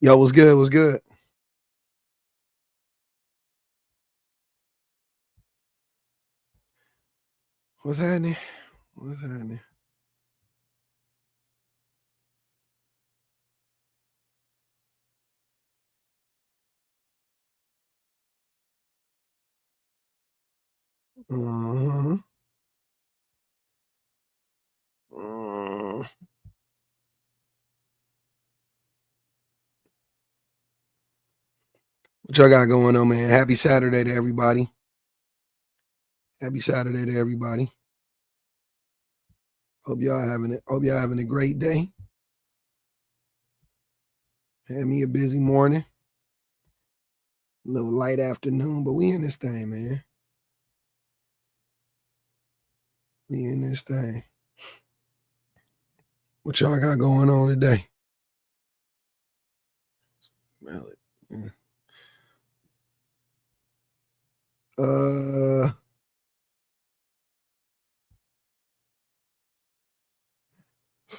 Yo, what's good? What's good? What's happening? What's happening? Mhm. Mm. What y'all got going on, man? Happy Saturday to everybody. Happy Saturday to everybody. Hope y'all having it. Hope y'all having a great day. Had me a busy morning, a little light afternoon, but we in this thing, man. We in this thing. What y'all got going on today? Smell it. Yeah.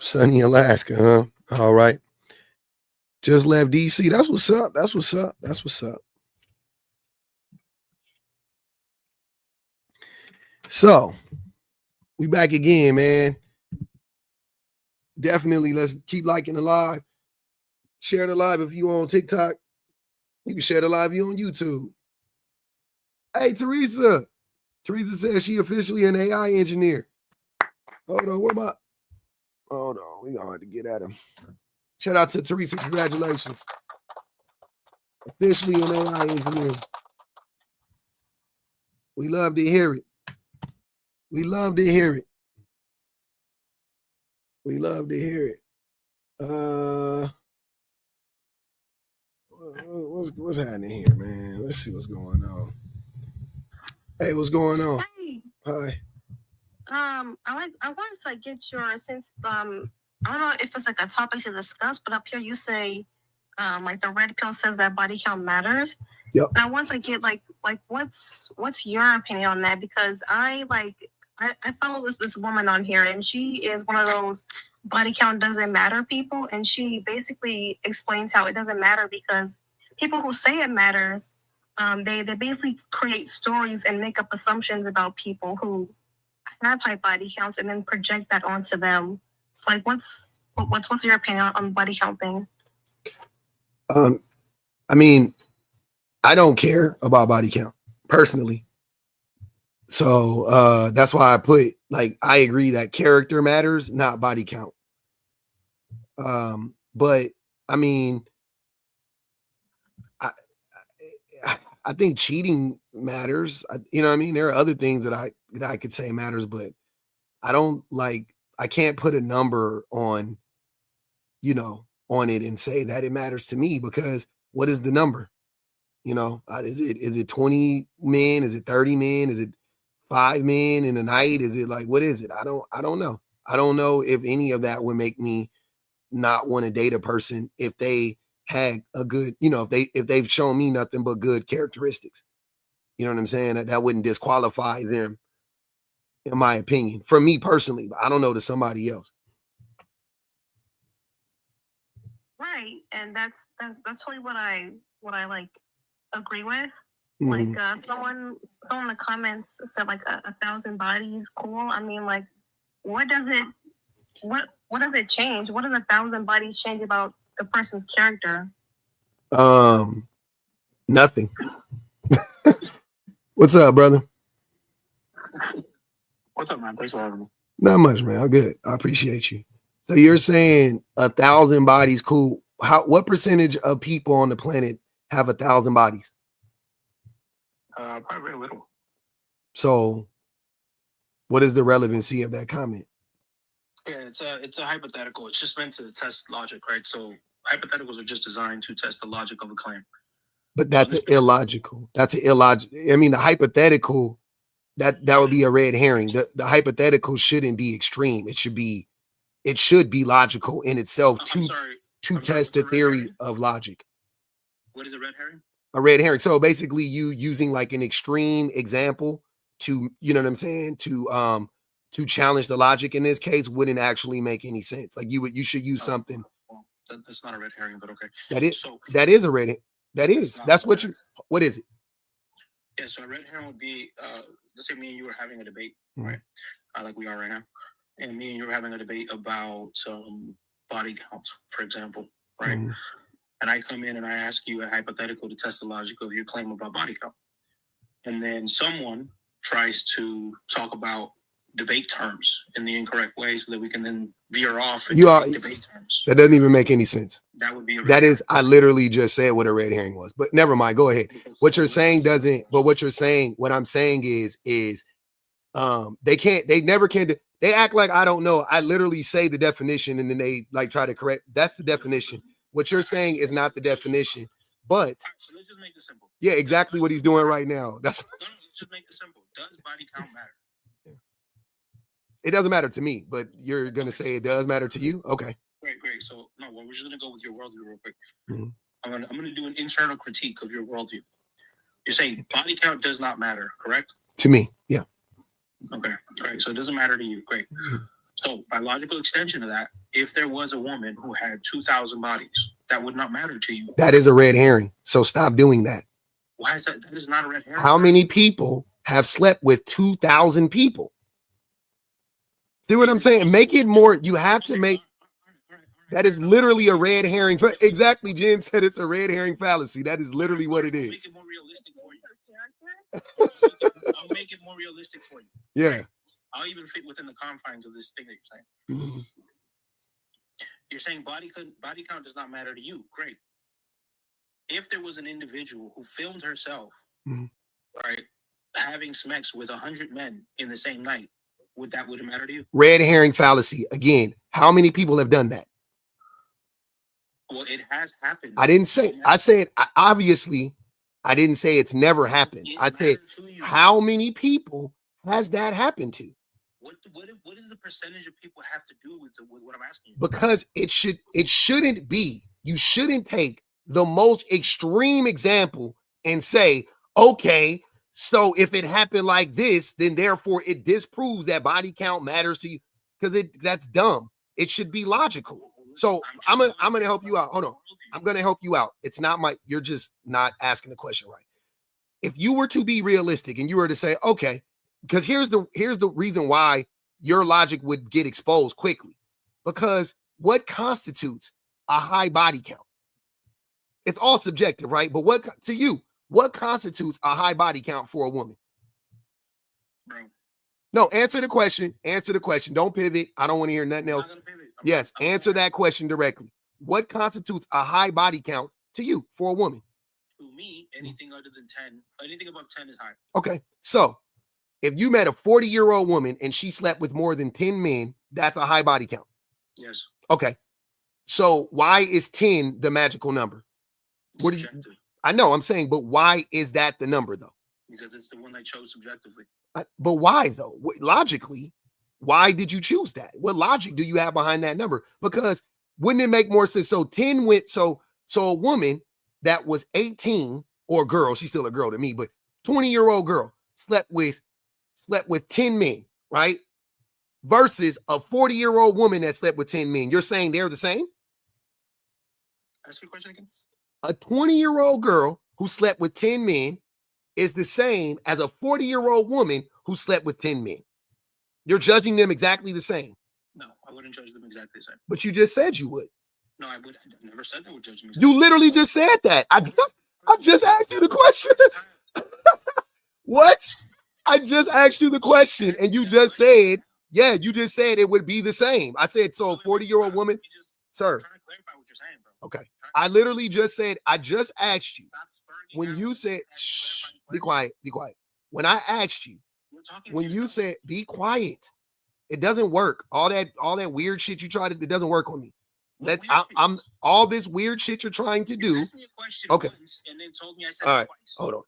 Sunny Alaska, huh? All right. Just left DC. That's what's up. That's what's up. That's what's up. So we back again, man. Definitely let's keep liking the live. Share the live if you on TikTok. You can share the live if you on YouTube. Hey, Teresa. Teresa says she officially an AI engineer. Hold on, where my hold on, we gonna have to get at him. Shout out to Teresa, congratulations. Officially an AI engineer. We love to hear it. We love to hear it. We love to hear it. What's happening here, man? Let's see what's going on. Hey, what's going on? Hey, Hi. I wanted to get your since I don't know if it's like a topic to discuss, but up here you say like the red pill says that body count matters. Yep. And I want to get like what's your opinion on that? Because I follow this woman on here and she is one of those body count doesn't matter people, and she basically explains how it doesn't matter because people who say it matters, they basically create stories and make up assumptions about people who have high body counts and then project that onto them. It's like, what's your opinion on body count thing? I mean, I don't care about body count personally. So that's why I put like I agree that character matters, not body count. But I mean, I think cheating matters. You know what I mean? There are other things that I could say matters, but I don't like I can't put a number on, on it and say that it matters to me because what is the number? Is it 20 men? Is it 30 men? Is it 5 men in a night? Is it like what is it? I don't know. I don't know if any of that would make me not want to date a person if they had a good, if they've shown me nothing but good characteristics. You know what I'm saying? That wouldn't disqualify them, in my opinion, for me personally. But I don't know to somebody else. Right, and that's totally what I like agree with. Mm-hmm. Like someone in the comments said like 1,000 bodies, cool. I mean, like, what does it change? What does 1,000 bodies change about the person's character? Nothing. What's up, brother? What's up, man? Thanks for having me. Not much, man. I'm good. I appreciate you. So you're saying 1,000 bodies, cool. What percentage of people on the planet have 1,000 bodies? Probably very little. So what is the relevancy of that comment? Yeah, it's a hypothetical. It's just meant to test logic, right? So hypotheticals are just designed to test the logic of a claim. But that's illogical. That's an illogical. I mean, the hypothetical, that would be a red herring. The hypothetical shouldn't be extreme. It should be logical in itself to test the theory of logic. What is a red herring? A red herring. So basically you using like an extreme example to, you know what I'm saying, to challenge the logic in this case wouldn't actually make any sense. Like you should use something That's not a red herring, but okay. That is So a red. That's what you. What is it? Yeah, so a red herring would be, let's say me and you were having a debate, Mhm. right? Like we are right now, and me and you were having a debate about body counts, for example, right? Mhm. And I come in and I ask you a hypothetical to test the logic of your claim about body count, and then someone tries to talk about debate terms in the incorrect way, so that we can then veer off and debate terms. That doesn't even make any sense. That would be a red That herring. is, I literally just said what a red herring was, but never mind. Go ahead. What you're saying doesn't, but what you're saying, what I'm saying is they never can, they act like I don't know. I literally say the definition and then they like try to correct. That's the definition. What you're saying is not the definition, but So let's just make it simple. yeah, exactly what he's doing right now. Let's just make it simple. Does body count matter? It doesn't matter to me, but you're going to say it does matter to you. Okay. Great. So no, we're just gonna go with your worldview real quick. Mhm. I'm gonna do an internal critique of your worldview. You're saying body count does not matter, correct? To me, yeah. Okay, great. So it doesn't matter to you. Great. So by logical extension of that, if there was a woman who had 2,000 bodies, that would not matter to you. That is a red herring. So stop doing that. Why is that? That is not a red herring. How many people have slept with 2,000 people? See what I'm saying? Make it more. You have to make. That is literally a red herring. Exactly. Jen said it's a red herring fallacy. That is literally what it is. Make it more realistic for you. I'll make it more realistic for you. Yeah. I'll even fit within the confines of this thing that you're saying. Mm-hmm. You're saying body count does not matter to you. Great. If there was an individual who filmed herself, right, having sex with 100 men in the same night, would it matter to you? Red herring fallacy. Again, how many people have done that? Well, it has happened. I didn't say, I said, obviously, I didn't say it's never happened. I said, how many people has that happened to? What does the percentage of people have to do with what I'm asking you? Because it shouldn't be. You shouldn't take the most extreme example and say, okay, so if it happened like this, then therefore it disproves that body count matters to you. Because that's dumb. It should be logical. So I'm gonna help you out. Hold on. I'm gonna help you out. It's not you're just not asking the question right. If you were to be realistic and you were to say, okay, because here's the reason why your logic would get exposed quickly. Because what constitutes a high body count? It's all subjective, right? But what constitutes a high body count for a woman? Bro. No, answer the question. Answer the question. Don't pivot. I don't want to hear nothing else. Yes, answer that question directly. What constitutes a high body count to you for a woman? To me, anything other than 10, anything above 10 is high. Okay, so if you met a 40-year-old woman and she slept with more than 10 men, that's a high body count. Yes. Okay, so why is 10 the magical number? What do you? I know, I'm saying, but why is that the number though? Because it's the one I chose subjectively. But why though? Logically, why did you choose that? What logic do you have behind that number? Because wouldn't it make more sense? So 10 went, so a woman that was 18, or a girl, she's still a girl to me, but 20-year-old girl slept with 10 men, right? Versus a 40-year-old woman that slept with 10 men. You're saying they're the same? Ask your question again. A 20-year-old girl who slept with 10 men is the same as a 40-year-old woman who slept with 10 men. You're judging them exactly the same. No, I wouldn't judge them exactly the same. But you just said you would. No, I would. I never said that would judge them exactly. You literally just said that. I just asked you the question. What? I just asked you the question, and you just said, yeah, you just said it would be the same. I said, so a 40-year-old woman, sir. Okay. I literally just said, I just asked you. When you said, shh, be quiet, be quiet. When I asked you, when you said, be quiet, it doesn't work. All that weird shit you tried to, it doesn't work on me. I'm all this weird shit you're trying to do. Okay. And then told me I said all right, twice. hold on.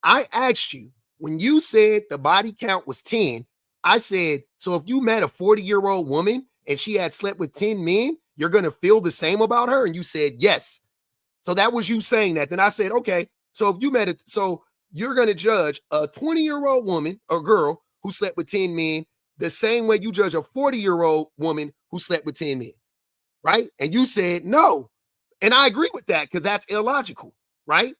I asked you, when you said the body count was 10, I said, so if you met a 40-year-old woman and she had slept with 10 men, you're going to feel the same about her? And you said, yes. So that was you saying that. Then I said, okay, so if you met it, so you're going to judge a 20-year-old woman or girl who slept with 10 men the same way you judge a 40-year-old woman who slept with 10 men. right? And you said no. And I agree with that because that's illogical, right?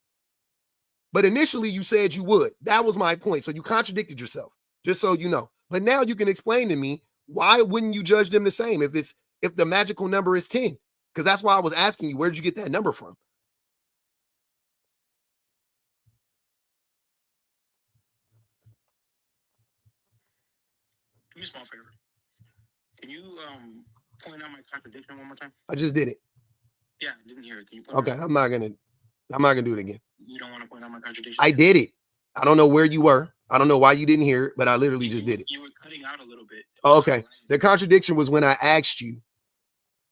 But initially you said you would. That was my point. So you contradicted yourself, just so you know. But now you can explain to me, why wouldn't you judge them the same if the magical number is 10? Because that's why I was asking you, where did you get that number from? Do me a small favor. Can you point out my contradiction one more time? I just did it. Yeah, I didn't hear it. Can you Okay, I'm not gonna do it again. You don't want to point out my contradiction? I did it. I don't know where you were. I don't know why you didn't hear it, but I literally just did it. You were cutting out a little bit. Oh, okay. The contradiction was when I asked you,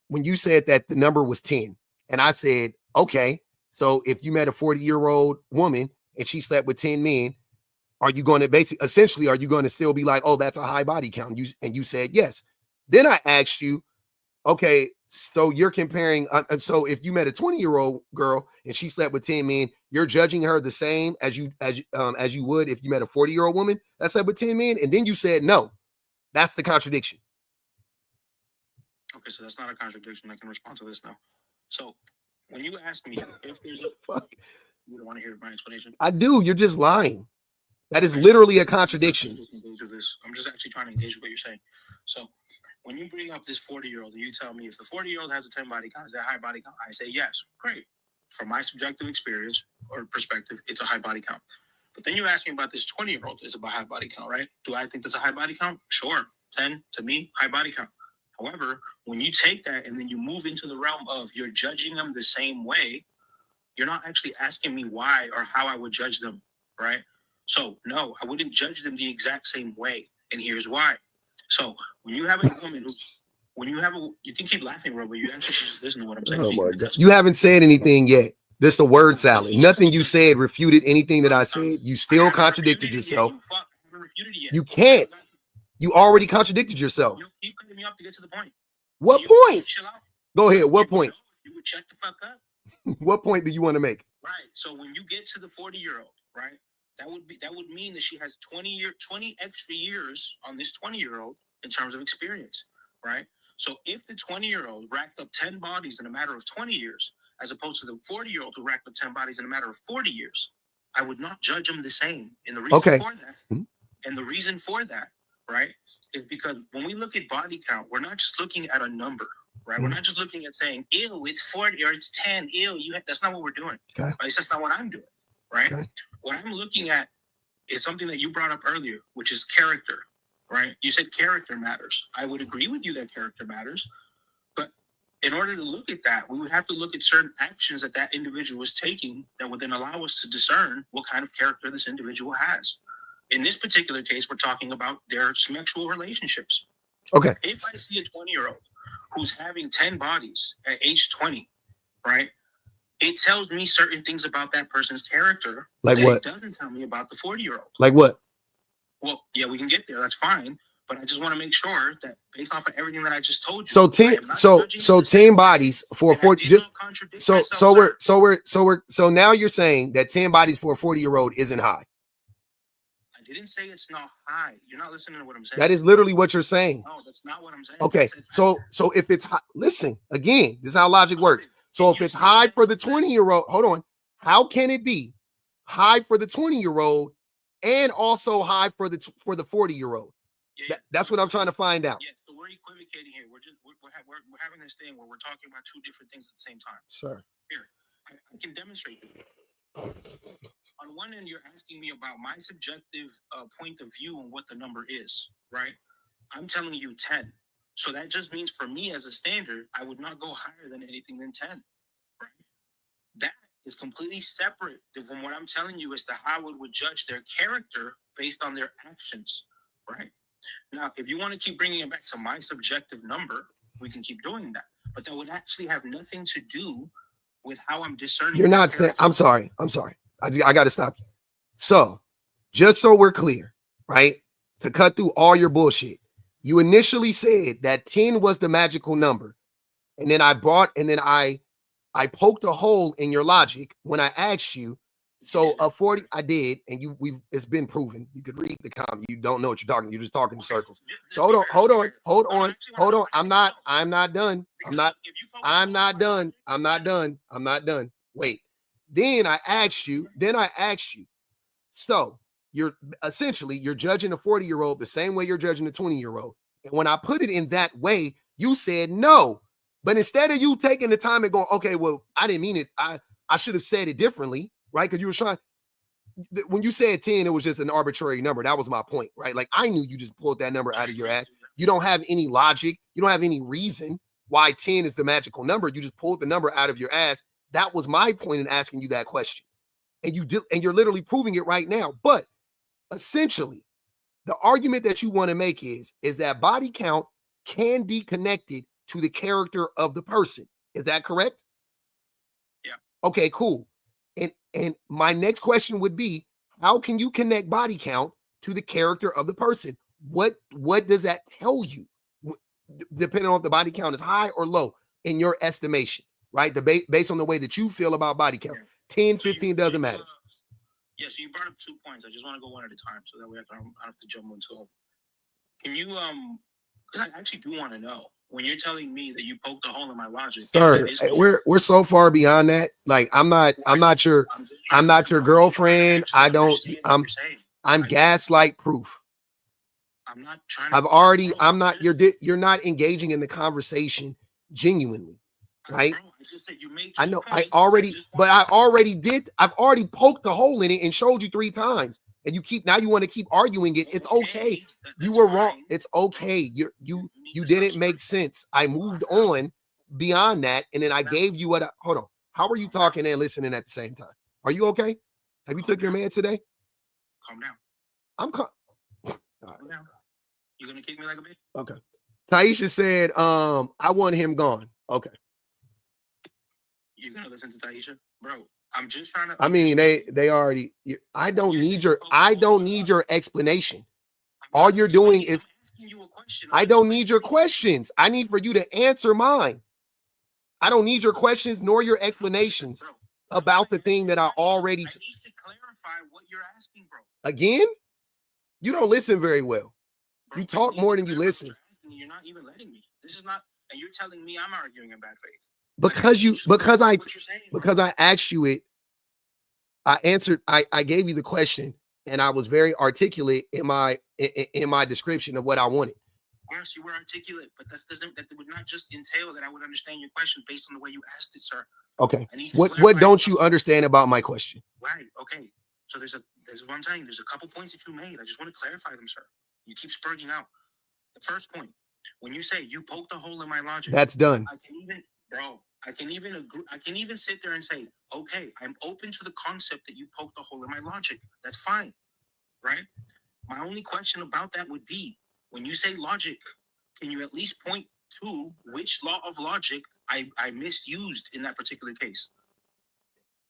when you said that the number was 10, and I said, okay, so if you met a 40-year-old woman and she slept with 10 men, are you going to essentially, are you going to still be like, oh, that's a high body count? You said yes. Then I asked you, okay, so you're comparing. So if you met a 20-year-old girl and she slept with 10 men, you're judging her the same as you would if you met a 40-year-old woman that slept with 10 men. And then you said no. That's the contradiction. Okay, so that's not a contradiction. I can respond to this now. So when you ask me if there's you don't want to hear my explanation? I do. You're just lying. That is literally a contradiction. I'm just actually trying to engage with what you're saying. So when you bring up this 40-year-old and you tell me if the 40-year-old has a 10 body count, is that high body count? I say yes. Great. From my subjective experience or perspective, it's a high body count. But then you ask me about this 20-year-old, is about high body count, right? Do I think that's a high body count? Sure. 10 to me, high body count. However, when you take that and then you move into the realm of you're judging them the same way, you're not actually asking me why or how I would judge them, right? So no, I wouldn't judge them the exact same way. And here's why. So when you have a woman you can keep laughing, bro, but you actually should just listen to what I'm saying. Oh my God. You haven't said anything yet. This a word salad. Nothing you said refuted anything that I said. You still contradicted yourself. You can't. You already contradicted yourself. You keep cutting me off to get to the point. What point? Go ahead. What point? You would shut the fuck up. What point do you want to make? Right. So when you get to the 40-year-old, right? That would mean that she has 20 extra years on this 20-year-old in terms of experience, right? So if the 20-year-old racked up 10 bodies in a matter of 20 years, as opposed to the 40-year-old who racked up 10 bodies in a matter of 40 years, I would not judge them the same. And the reason for that, and the reason for that, right, is because when we look at body count, we're not just looking at a number, right? We're not just looking at saying, ew, it's 40 or it's 10, ew, that's not what we're doing. Okay. At least that's not what I'm doing, right? Okay. What I'm looking at is something that you brought up earlier, which is character, right? You said character matters. I would agree with you that character matters. But in order to look at that, we would have to look at certain actions that individual was taking that would then allow us to discern what kind of character this individual has. In this particular case, we're talking about their sexual relationships. Okay. If I see a 20-year-old who's having 10 bodies at age 20, right? It tells me certain things about that person's character. Like what? It doesn't tell me about the 40-year-old. Like what? Well, yeah, we can get there. That's fine. But I just want to make sure that based off of everything that I just told you. So 10 bodies for 40. So now you're saying that 10 bodies for a 40-year-old isn't high. I didn't say it's not high. You're not listening to what I'm saying. That is literally what you're saying. No, that's not what I'm saying. Okay, so if it's high, listen, again, this is how logic works. So if it's high for the 20-year-old, hold on. How can it be high for the 20-year-old and also high for the 40-year-old? Yeah, that's what I'm trying to find out. Yeah, so we're equivocating here. We're having this thing where we're talking about two different things at the same time. Sir. Here, I can demonstrate this. On one end, you're asking me about my subjective point of view on what the number is, right? I'm telling you 10. So that just means for me as a standard, I would not go higher than anything than 10, right? That is completely separate from what I'm telling you as to how I would judge their character based on their actions, right? Now, if you want to keep bringing it back to my subjective number, we can keep doing that. But that would actually have nothing to do with how I'm discerning. You're not saying, I'm sorry. I got to stop you. So, just so we're clear, right? To cut through all your bullshit, you initially said that 10 was the magical number. And then I poked a hole in your logic when I asked you, So a 40, I did, and it's been proven. You could read the comment. You don't know what you're talking. You're just talking in circles. So hold on. I'm not done. I'm not done. Wait. Then I asked you. So you're judging a 40-year-old the same way you're judging a 20-year-old. And when I put it in that way, you said no. But instead of you taking the time and going, okay, well, I didn't mean it. I should have said it differently, right? Because you were trying. When you said 10, it was just an arbitrary number. That was my point, right? Like, I knew you just pulled that number out of your ass. You don't have any logic. You don't have any reason why 10 is the magical number. You just pulled the number out of your ass. That was my point in asking you that question. And you're literally proving it right now. But essentially, the argument that you want to make is that body count can be connected to the character of the person. Is that correct? Yeah. Okay, cool. And my next question would be, how can you connect body count to the character of the person? What does that tell you? Depending on if the body count is high or low in your estimation, right? Based on the way that you feel about body count. 10, 15 doesn't matter. Yeah, so you brought up 2 points. I just want to go one at a time so that way I don't have to jump into it. Can you, because I actually do want to know, when you're telling me that you poked a hole in my logic, sir, we're so far beyond that. Like, I'm not your girlfriend. I'm gaslight proof. I'm not trying. You're not engaging in the conversation genuinely, right? Bro, I just said you made I know. points. I've already poked the hole in it and showed you 3 times, and you want to keep arguing it. It's okay. You were wrong. It's okay. You didn't make sense. I moved on beyond that, and then I gave you hold on. How are you talking and listening at the same time? Are you okay? Have you took your meds today? Calm down. I'm calm. Calm down. You're gonna kick me like a bitch? Okay. Taisha said, I want him gone. Okay. You're gonna listen to Taisha? Bro, I'm just trying to. I mean, they already. I don't need your explanation. All you're doing is. I don't need your questions. I need for you to answer mine. I don't need your questions nor your explanations about the thing that I already. I need to clarify what you're asking, bro. Again, you don't listen very well. You talk more than you listen. You're not even letting me. This is not, and you're telling me I'm arguing in bad faith. Because I asked you it. I answered. I gave you the question, and I was very articulate in my description of what I wanted. Yes, you were articulate, but that would not just entail that I would understand your question based on the way you asked it, sir. Okay. What don't you understand about my question? Right. Okay. So there's what I'm saying. There's a couple points that you made. I just want to clarify them, sir. You keep spurting out. The first point, when you say you poked a hole in my logic, that's done. I can even agree. I can even sit there and say, okay, I'm open to the concept that you poked a hole in my logic. That's fine, right? My only question about that would be, when you say logic, can you at least point to which law of logic I misused in that particular case?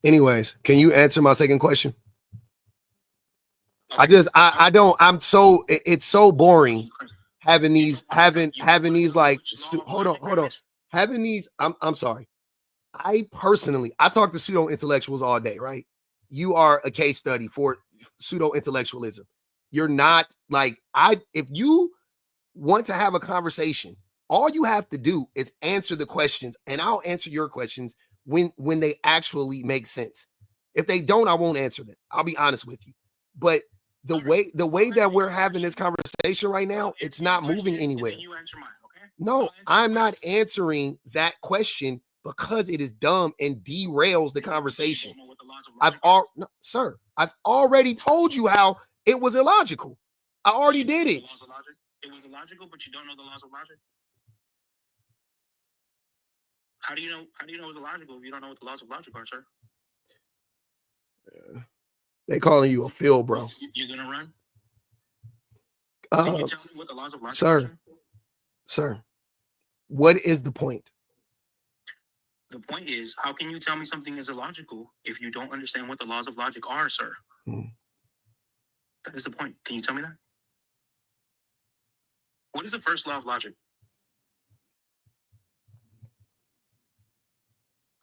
Anyways, can you answer my second question? Okay. It's so boring having these like, hold on. Having these, I'm sorry. I talk to pseudo intellectuals all day, right? You are a case study for pseudo intellectualism. You're not like, if you want to have a conversation, all you have to do is answer the questions, and I'll answer your questions when they actually make sense. If they don't, I won't answer them. I'll be honest with you. But the way that we're having this conversation right now, it's not moving anywhere. You answer mine, okay? No, I'm not answering that question because it is dumb and derails the conversation. I've already told you how it was illogical. I already did it. It was illogical, but you don't know the laws of logic. How do you know it's illogical if you don't know what the laws of logic are, sir? They calling you a Phil, bro. You're gonna run? Can you tell me what the laws of logic are? Sir, what is the point? The point is, how can you tell me something is illogical if you don't understand what the laws of logic are, sir? That is the point. Can you tell me that? What is the first law of logic?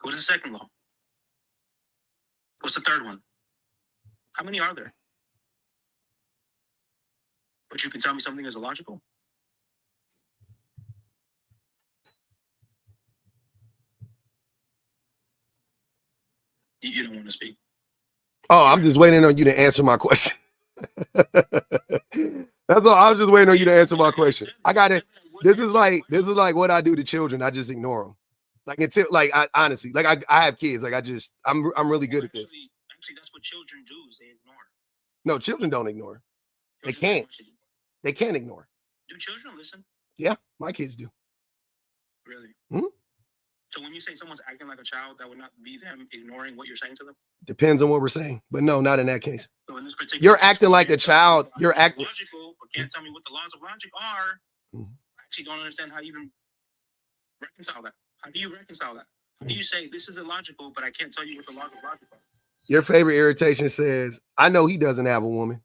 What is the second law? What's the third one? How many are there? But you can tell me something is illogical? You don't want to speak. Oh, I'm just waiting on you to answer my question. That's all. I was just waiting on you to answer my question. I got it. This is like what I do to children. I just ignore them. Like until I honestly I have kids. Like I'm really good at this. Actually, that's what children do is they ignore. No, children don't ignore. They can't. They can't ignore. Do children listen? Yeah, my kids do. Really? Hmm? So when you say someone's acting like a child, that would not be them ignoring what you're saying to them? Depends on what we're saying. But no, not in that case. So in this particular You're acting like a child. You're acting logical, but can't tell me what the laws of logic are. I actually don't understand how you even reconcile that. How do you reconcile that? How do you say this is illogical, but I can't tell you what the laws of logic are? Your favorite irritation says, I know he doesn't have a woman.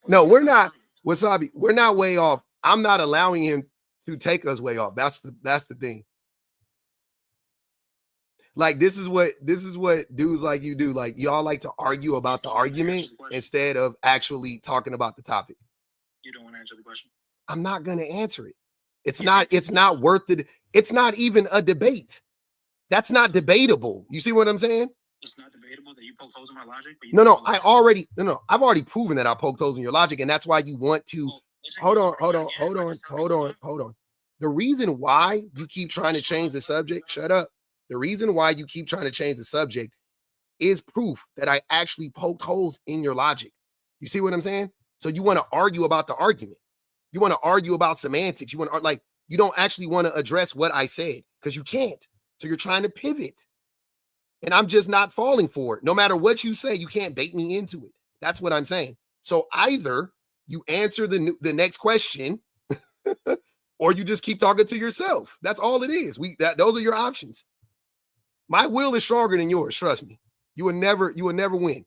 No, we're not. Wasabi, we're not way off. I'm not allowing him to take us way off. That's the thing. Like this is what dudes like you do. Like y'all like to argue about the argument instead of actually talking about the topic. You don't want to answer the question. I'm not going to answer it. It's not worth it. It's not even a debate. That's not debatable. You see what I'm saying? It's not debatable that you poke holes in my logic. But I've already proven that I poked holes in your logic, and that's why you want to. Hold on. The reason why you keep trying to change the subject, shut up. The reason why you keep trying to change the subject is proof that I actually poked holes in your logic. You see what I'm saying? So you want to argue about the argument. You want to argue about semantics. You want to you don't actually want to address what I said because you can't. So you're trying to pivot. And I'm just not falling for it. No matter what you say, you can't bait me into it. That's what I'm saying. So either you answer the next question or you just keep talking to yourself. That's all it is. Those are your options. My will is stronger than yours. Trust me. You will never win.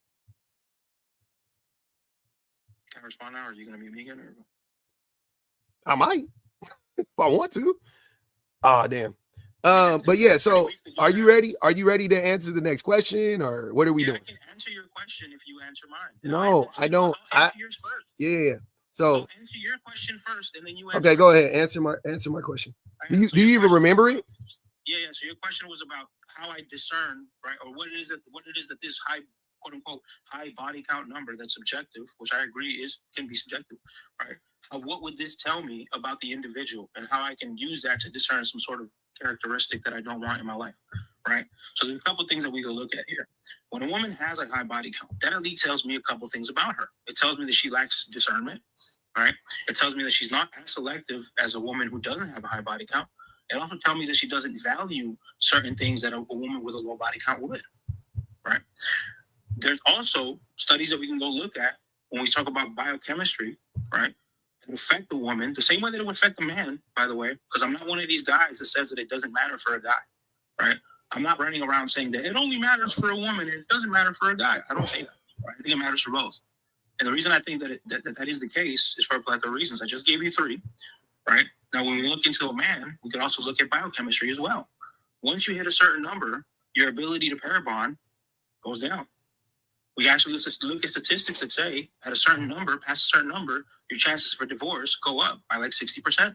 Can I respond now? Or are you going to mute me again? Or? I might if I want to. Ah, damn. But yeah, so are you ready? Are you ready to answer the next question or what are we doing? I can answer your question if you answer mine. No, I don't. I'll answer yours first. Yeah. So I'll answer your question first and then you answer. Okay, go ahead. Answer my question. Do you even remember it? Yeah. So your question was about how I discern, right? Or what it is that this high, quote unquote, high body count number that's subjective, which I agree can be subjective, right? What would this tell me about the individual and how I can use that to discern some sort of characteristic that I don't want in my life, right? So there's a couple things that we can look at here. When a woman has a high body count, that at least tells me a couple things about her. It tells me that she lacks discernment, right? It tells me that she's not as selective as a woman who doesn't have a high body count. It also tells me that she doesn't value certain things that a woman with a low body count would, right? There's also studies that we can go look at when we talk about biochemistry, right? It affect a woman the same way that it would affect a man, by the way, because I'm not one of these guys that says that it doesn't matter for a guy, right? I'm not running around saying that it only matters for a woman and it doesn't matter for a guy. I don't say that, right? I think it matters for both. And the reason I think that is the case is for a plethora of reasons. I just gave you 3, right? Now, when we look into a man, we can also look at biochemistry as well. Once you hit a certain number, your ability to pair bond goes down. We actually look at statistics that say at a certain number, past a certain number, your chances for divorce go up by like 60%.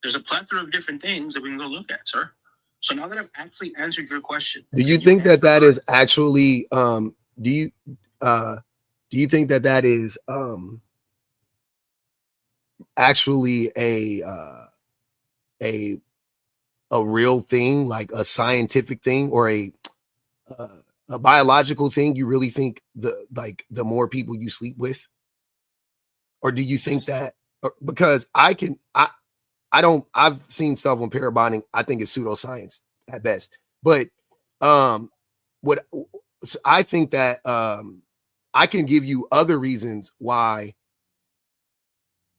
There's a plethora of different things that we can go look at, sir. So now that I've actually answered your question, do you think that is actually do you think that is actually a real thing, like a scientific thing or a biological thing? You really think the more people you sleep with, or do you think that because I've seen stuff on pair bonding. I think it's pseudoscience at best, but what I think that I can give you other reasons why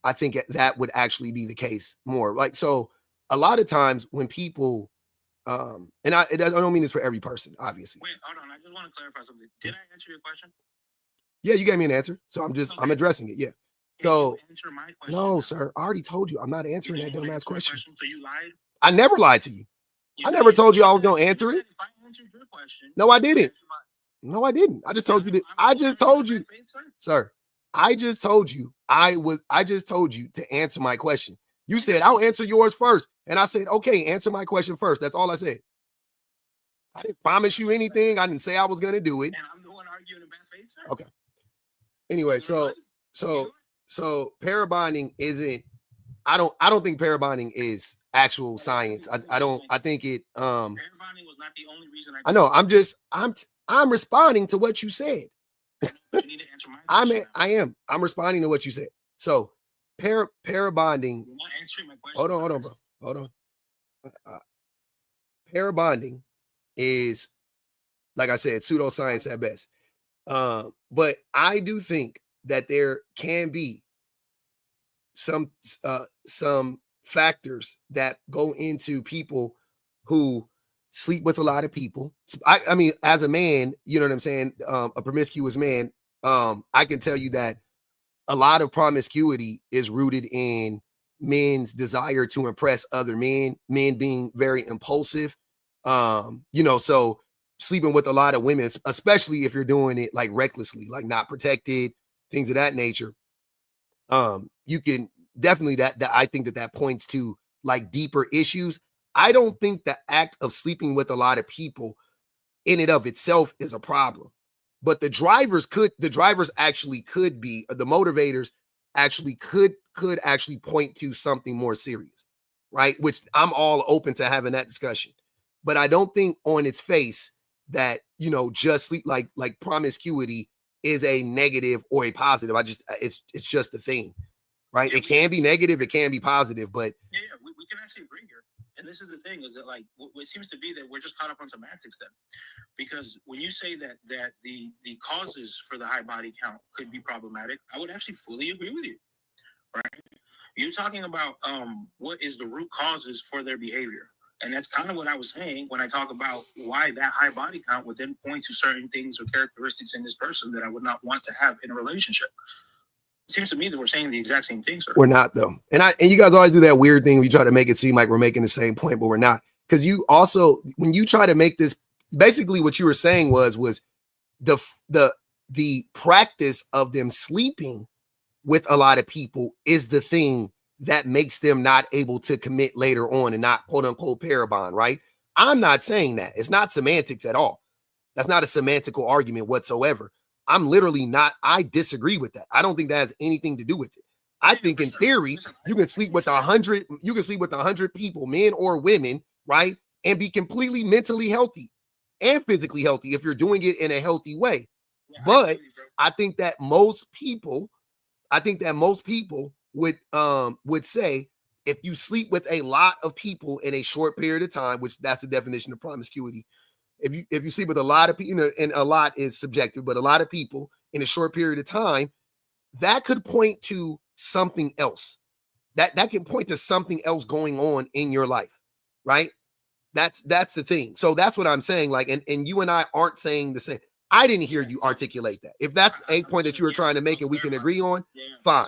I think that would actually be the case more. Like, so a lot of times when people and I don't mean this for every person, obviously. Wait, hold on. I just want to clarify something. Did I answer your question? Yeah, you gave me an answer. So I'm addressing it. Yeah. So answer my question. No, sir. I already told you I'm not answering that dumbass question. So you lied? I never lied to you. I never told you I was gonna answer it. If I answered your question. No, I didn't. No, I didn't. I just told you that. I just told you, sir. I just told you I just told you to answer my question. You said I'll answer yours first. And I said, okay, answer my question first. That's all I said. I didn't promise you anything. I didn't say I was gonna do it. And I'm the one arguing in bad faith, sir. Okay. Anyway, so pair bonding isn't, I don't think pair bonding is actual science. I think it Pair bonding was not the only reason I know. I'm responding to what you said. You need to answer my question. I'm responding to what you said. So pair bonding. You're not answering my question. Hold on, bro. Hold on. Pair bonding is, like I said, pseudoscience at best. But I do think that there can be some factors that go into people who sleep with a lot of people. I mean, as a man, you know what I'm saying? A promiscuous man, I can tell you that a lot of promiscuity is rooted in men's desire to impress other men being very impulsive. So sleeping with a lot of women, especially if you're doing it like recklessly, like not protected, things of that nature. You can definitely that I think that points to like deeper issues. I don't think the act of sleeping with a lot of people in and of itself is a problem, but the drivers actually could be, the motivators actually could actually point to something more serious, right? Which I'm all open to having that discussion, but I don't think on its face that, just sleep like promiscuity is a negative or a positive. It's just a thing, right? Yeah, it can be negative, it can be positive, but we can actually agree here. And this is the thing, is that like it seems to be that we're just caught up on semantics then, because when you say that the causes for the high body count could be problematic, I would actually fully agree with you, right? You're talking about what is the root causes for their behavior, and that's kind of what I was saying when I talk about why that high body count would then point to certain things or characteristics in this person that I would not want to have in a relationship. It seems to me that we're saying the exact same thing, sir. We're not, though. And you guys always do that weird thing. We try to make it seem like we're making the same point, but we're not. Because you also, when you try to make this, basically what you were saying was the practice of them sleeping with a lot of people is the thing that makes them not able to commit later on and not quote unquote pair bond, right? I'm not saying that. It's not semantics at all. That's not a semantical argument whatsoever. I'm literally not, I disagree with that. I don't think that has anything to do with it. I think in theory, you can sleep with 100 people, men or women, right? And be completely mentally healthy and physically healthy if you're doing it in a healthy way. Yeah, but I think that most people would say if you sleep with a lot of people in a short period of time, which that's the definition of promiscuity. If you sleep with a lot of people, and a lot is subjective, but a lot of people in a short period of time, that could point to something else. That can point to something else going on in your life, right? That's the thing. So that's what I'm saying. Like, and you and I aren't saying the same. I didn't hear you articulate that. If that's a point that you were trying to make and we can agree on, fine.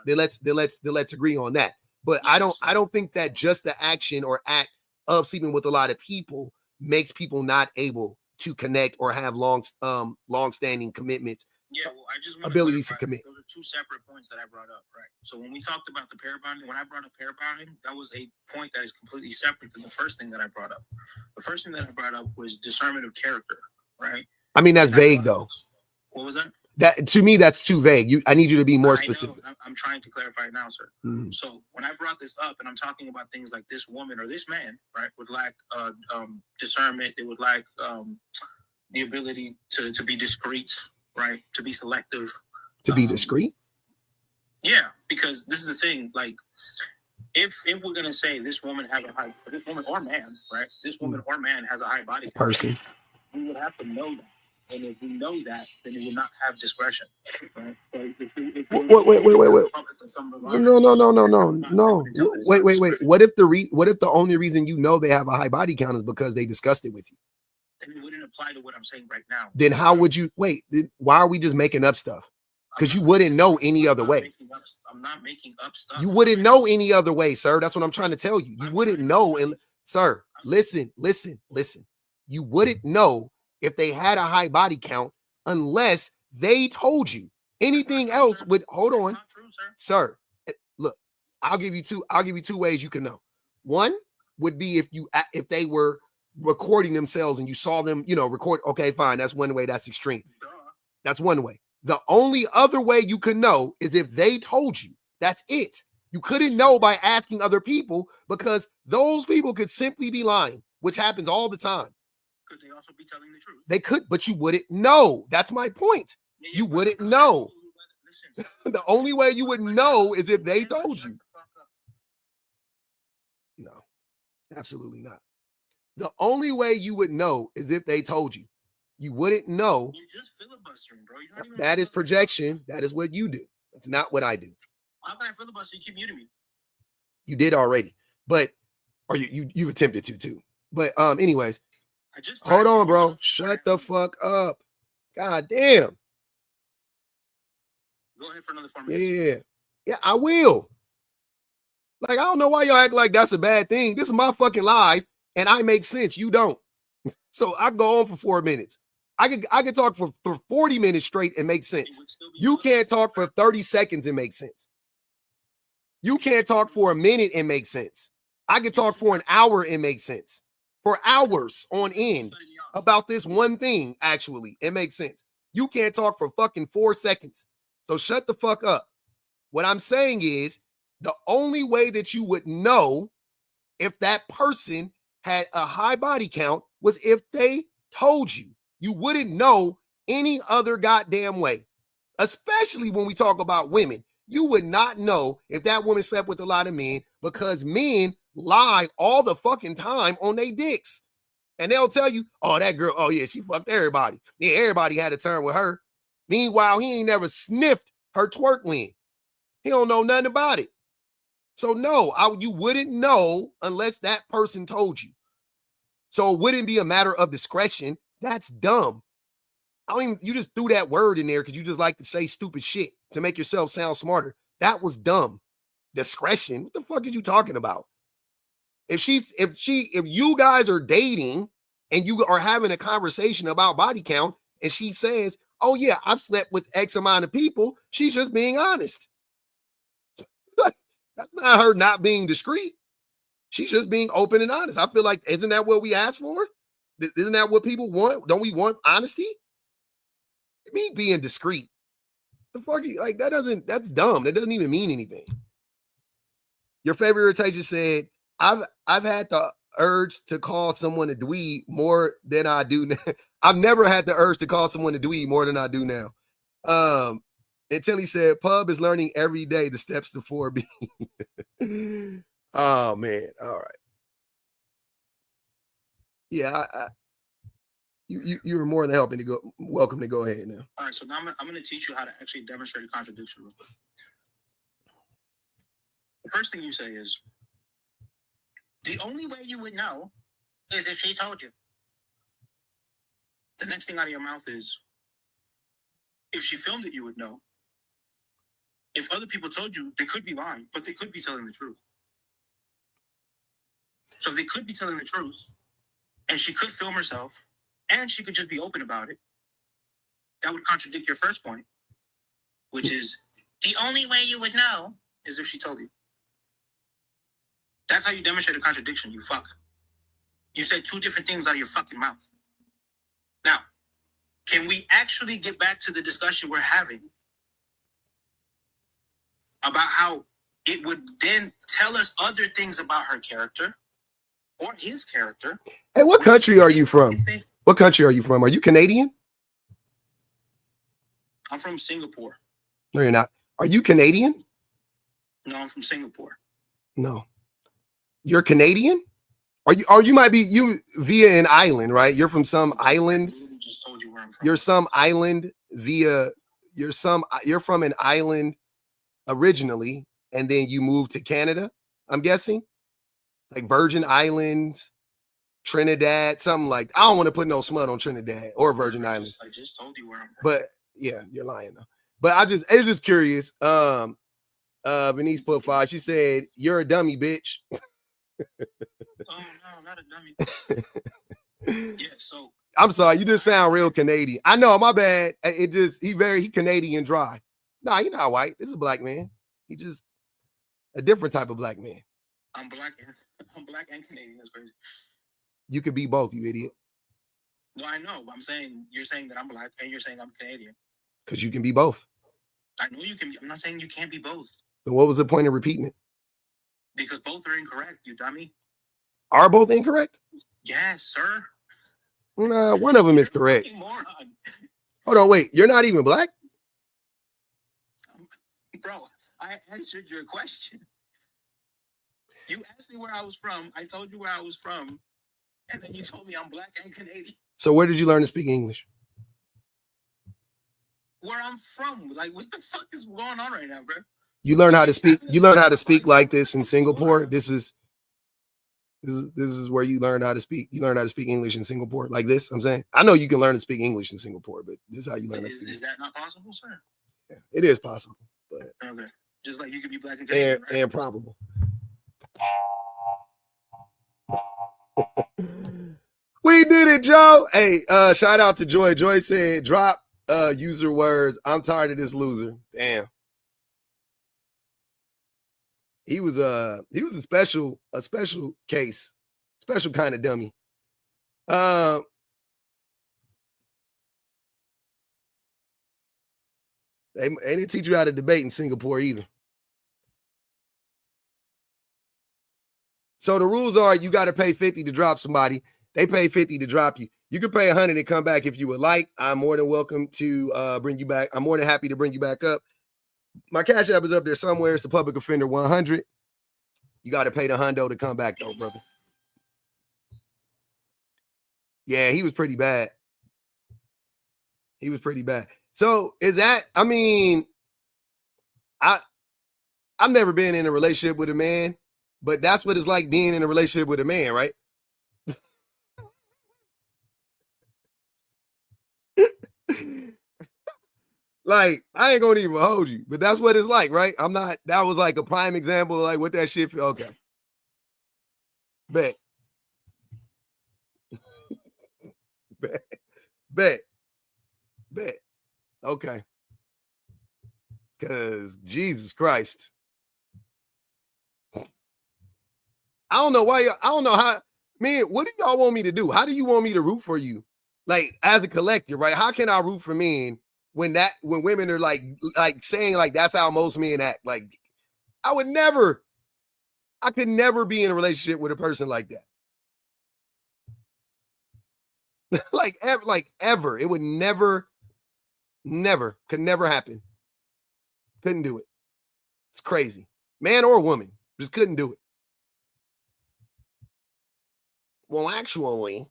Then let's agree on that. But I don't think that just the action or act of sleeping with a lot of people makes people not able to connect or have long-standing commitments. Yeah, well, I just abilities to commit. Those are two separate points that I brought up, right? So when we talked about the pair bonding, when I brought up pair bonding, that was a point that is completely separate than the first thing that I brought up. The first thing that I brought up was discernment of character, right? I mean, that's vague, though. What was that? That to me, that's too vague. I need you to be more specific. I'm trying to clarify now, sir. Mm-hmm. So when I brought this up, and I'm talking about things like this woman or this man, right, would lack discernment. They would lack the ability to be discreet, right, to be selective, to be discreet. Yeah, because this is the thing. Like, if we're gonna say this woman has this woman or man, right, this woman or man has a high body person, we would have to know that. And if we know that, then it will not have discretion. Right? So if wait. No. Wait. What if the only reason you know they have a high body count is because they discussed it with you? Then it wouldn't apply to what I'm saying right now. Then how would you wait? Why are we just making up stuff? Because you wouldn't know any other way. I'm not making up stuff. You wouldn't know any other way, sir. That's what I'm trying to tell you. You wouldn't know. And sir, listen. You wouldn't know if they had a high body count unless they told you. Anything else would hold on. Not true, sir. Look, I'll give you two ways you can know. One would be if they were recording themselves and you saw them, record. Okay, fine. That's one way. That's extreme. That's one way. The only other way you could know is if they told you. That's it. You couldn't know by asking other people because those people could simply be lying, which happens all the time. Could they also be telling the truth? They could, but you wouldn't know. That's my point. You wouldn't know. The only way you would know is if they told you. No, absolutely not. The only way you would know is if they told you. You wouldn't know. You're just filibustering, bro. That is projection. That is what you do. That's not what I do. How can I filibuster? You keep muting me. You did already, but you attempted to too. But anyways, hold on, bro. Shut the fuck up. God damn. Go ahead for another 4 minutes. Yeah, I will. Like, I don't know why y'all act like that's a bad thing. This is my fucking live, and I make sense. You don't. So I go on for 4 minutes. I could talk for 40 minutes straight and make sense. You can't talk for 30 seconds and make sense. You can't talk for a minute and make sense. I can talk for an hour and make sense. For hours on end about this one thing, actually. It makes sense. You can't talk for fucking 4 seconds. So shut the fuck up. What I'm saying is the only way that you would know if that person had a high body count was if they told you. You wouldn't know any other goddamn way, especially when we talk about women. You would not know if that woman slept with a lot of men because men lie all the fucking time on their dicks. And they'll tell you, oh, that girl, oh yeah, she fucked everybody. Yeah, everybody had a turn with her. Meanwhile, he ain't never sniffed her twerk lean. He don't know nothing about it. So no, you wouldn't know unless that person told you. So it wouldn't be a matter of discretion. That's dumb. You just threw that word in there because you just like to say stupid shit to make yourself sound smarter. That was dumb. Discretion. What the fuck is you talking about? If you guys are dating and you are having a conversation about body count and she says, oh yeah, I've slept with X amount of people, she's just being honest. That's not her not being discreet. She's just being open and honest. I feel like, isn't that what we asked for? Isn't that what people want? Don't we want honesty? Me being discreet. The fuck, like that's dumb. That doesn't even mean anything. Your favorite irritation said, I've had the urge to call someone a dweeb more than I do now. I've never had the urge to call someone a dweeb more than I do now. Until he said, Pub is learning every day the steps to 4B. Oh man. All right. Yeah, you were more than welcome to go ahead now. All right, so now I'm going to teach you how to actually demonstrate a contradiction real quick. The first thing you say is, the only way you would know is if she told you. The next thing out of your mouth is, if she filmed it, you would know. If other people told you, they could be lying, but they could be telling the truth. So if they could be telling the truth, and she could film herself, and she could just be open about it, that would contradict your first point, which is, the only way you would know is if she told you. That's how you demonstrate a contradiction, you fuck. You said two different things out of your fucking mouth. Now, can we actually get back to the discussion we're having about how it would then tell us other things about her character or his character? Hey, what country are you from? What country are you from? Are you Canadian? I'm from Singapore. No, you're not. Are you Canadian? No, I'm from Singapore. No. You're Canadian? Or you might be via an island, right? You're from some island. I just told you where I'm from. You're some island you're from an island originally, and then you moved to Canada, I'm guessing? Like Virgin Islands, Trinidad, something like. I don't want to put no smut on Trinidad or Virgin Islands. I just told you where I'm from. But yeah, you're lying though. But it's just curious. Venice put 5. She said, "You're a dummy, bitch." Oh no, not a dummy. Yeah, so I'm sorry, you just sound real Canadian. I know, my bad. It just he Canadian dry. Nah, you're not white. This is a black man. He just a different type of black man. I'm black and Canadian. That's crazy. You could be both, you idiot. No, I know. But you're saying that I'm black and you're saying I'm Canadian. Because you can be both. I know you can be. I'm not saying you can't be both. But what was the point of repeating it? Because both are incorrect, you dummy. Are both incorrect? Yes, sir. Nah, one of them is correct. Hold on, wait. You're not even black? Bro, I answered your question. You asked me where I was from. I told you where I was from. And then you told me I'm black and Canadian. So where did you learn to speak English? Where I'm from. Like, what the fuck is going on right now, bro? You learn how to speak. You learn how to speak like this in Singapore. This is where you learn how to speak. You learn how to speak English in Singapore like this. I'm saying. I know you can learn to speak English in Singapore, but this is how you learn to speak. Is that not possible, sir? Yeah, it is possible. But okay. Just like you could be black and Canadian, right? And probable. We did it, Joe. Hey, shout out to Joy. Joy said, drop user words. I'm tired of this loser. Damn. He was a special case, special kind of dummy. They didn't teach you how to debate in Singapore either. So the rules are you got to pay 50 to drop somebody. They pay 50 to drop you. You can pay 100 and come back if you would like. I'm more than welcome to bring you back. I'm more than happy to bring you back up. My Cash App is up there somewhere. It's the Public Offender 100. You got to pay the hundo to come back, though, brother. Yeah, he was pretty bad. He was pretty bad. So is that, I mean, I've never been in a relationship with a man, but that's what it's like being in a relationship with a man, right? Like, I ain't gonna even hold you, but that's what it's like, right? That was like a prime example of like what that shit feel. Okay. Bet. Bet. Okay. Because Jesus Christ. I don't know why. I don't know how. Man, what do y'all want me to do? How do you want me to root for you? Like, as a collective, right? How can I root for men when women are like saying like that's how most men act? Like, I could never be in a relationship with a person like that. like ever. It would never could never happen. Couldn't do it. It's crazy. Man or woman, just couldn't do it. Well, actually,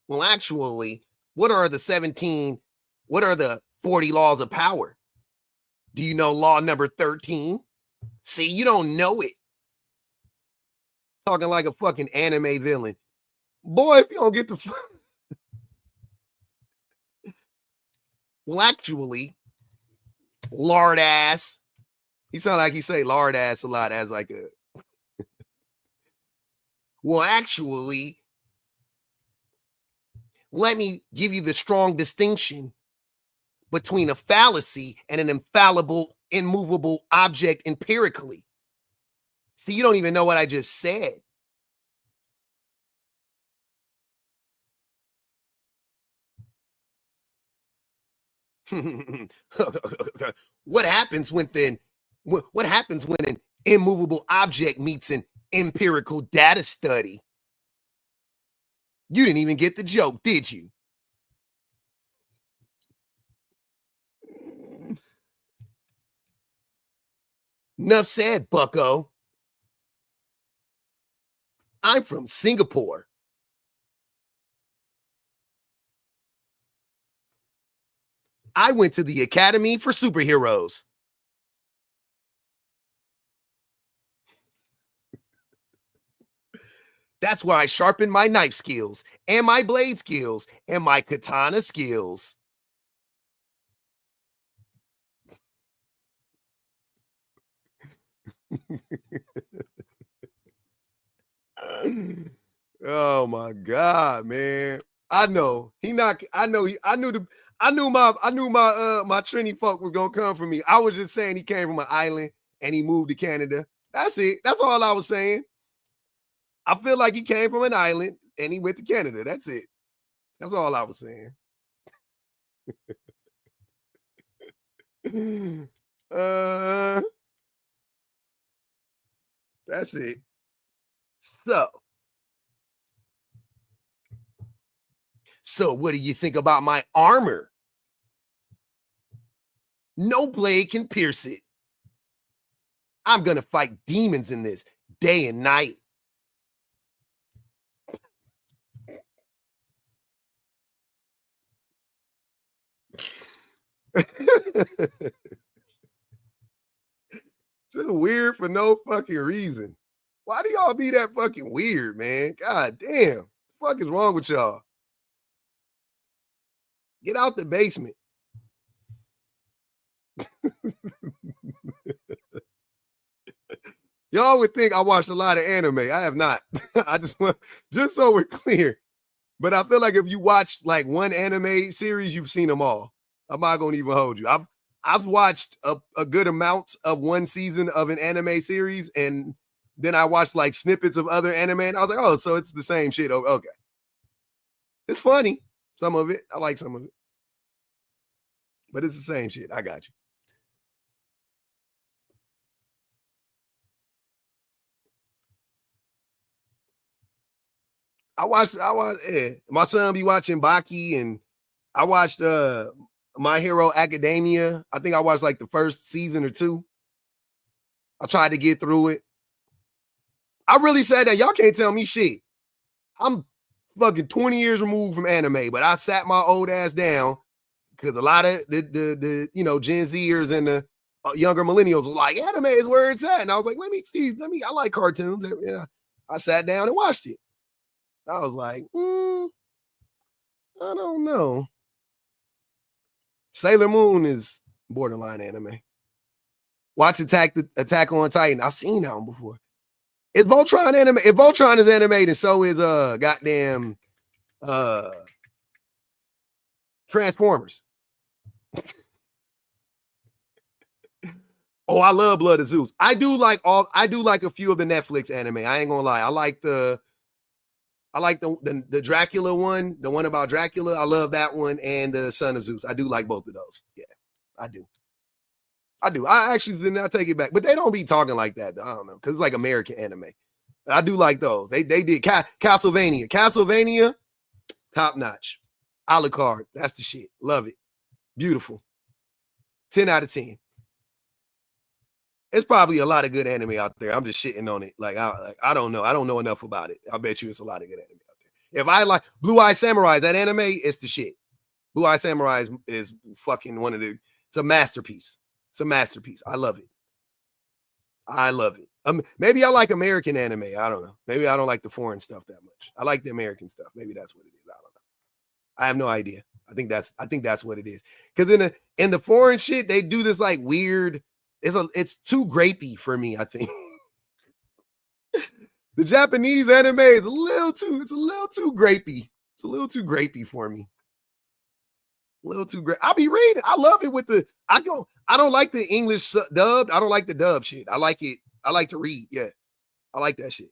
what are the 40 laws of power? Do you know law number 13? See, you don't know it. Talking like a fucking anime villain. Boy, if you don't get the well, actually, lard ass. He sound like he say lard ass a lot as like a well, actually, let me give you the strong distinction between a fallacy and an infallible, immovable object empirically. See, you don't even know what I just said. What happens when an immovable object meets an empirical data study? You didn't even get the joke, did you? Enough said, bucko. I'm from Singapore. I went to the Academy for Superheroes. That's where I sharpened my knife skills and my blade skills and my katana skills. Oh my God, man. I know he not. I know he. I knew my my Trini fuck was gonna come from me. I was just saying he came from an island and he moved to Canada. That's it. That's all I was saying. I feel like he came from an island and he went to Canada. That's it. That's all I was saying. That's it. So what do you think about my armor? No blade can pierce it. I'm gonna fight demons in this day and night. Just weird for no fucking reason. Why do y'all be that fucking weird, man? God damn. What the fuck is wrong with y'all? Get out the basement. Y'all would think I watched a lot of anime. I have not. I just so we're clear. But I feel like if you watched like one anime series, you've seen them all. I'm not gonna even hold you. I've watched a good amount of one season of an anime series, and then I watched like snippets of other anime, and I was like, oh, so it's the same shit. Oh, okay. It's funny, some of it. I like some of it. But it's the same shit. I got you. My son be watching Baki, and I watched My Hero Academia. I think I watched like the first season or two. I tried to get through it. I really said that y'all can't tell me shit. I'm fucking 20 years removed from anime, but I sat my old ass down because a lot of the Gen Zers and the younger millennials was like, anime is where it's at. And I was like, let me see. I like cartoons. I sat down and watched it. I was like, I don't know. Sailor Moon is borderline anime. Watch Attack on Titan. I've seen that one before. Is Voltron anime? If Voltron is animated, so is goddamn Transformers. Oh, I love Blood of Zeus. I do like a few of the Netflix anime. I ain't gonna lie. I like the Dracula one, the one about Dracula. I love that one, and the Son of Zeus. I do like both of those. Yeah, I do. I actually did not take it back, but they don't be talking like that. I don't know, because it's like American anime. I do like those. They did Castlevania. Castlevania, top notch. Alucard, that's the shit. Love it. Beautiful. 10 out of 10. It's probably a lot of good anime out there. I'm just shitting on it. I don't know. I don't know enough about it. I bet you it's a lot of good anime out there. If I like Blue Eye Samurai, that anime, it's the shit. Blue Eye Samurai is fucking it's a masterpiece. It's a masterpiece. I love it. Maybe I like American anime. I don't know. Maybe I don't like the foreign stuff that much. I like the American stuff. Maybe that's what it is. I don't know. I have no idea. I think that's what it is. Because in the foreign shit, they do this like weird. It's too grapey for me, I think. The Japanese anime is a little too grapey. It's a little too grapey for me. A little too great. I'll be reading. I love it I don't like the English dubbed. I don't like the dub shit. I like it. I like to read. Yeah. I like that shit.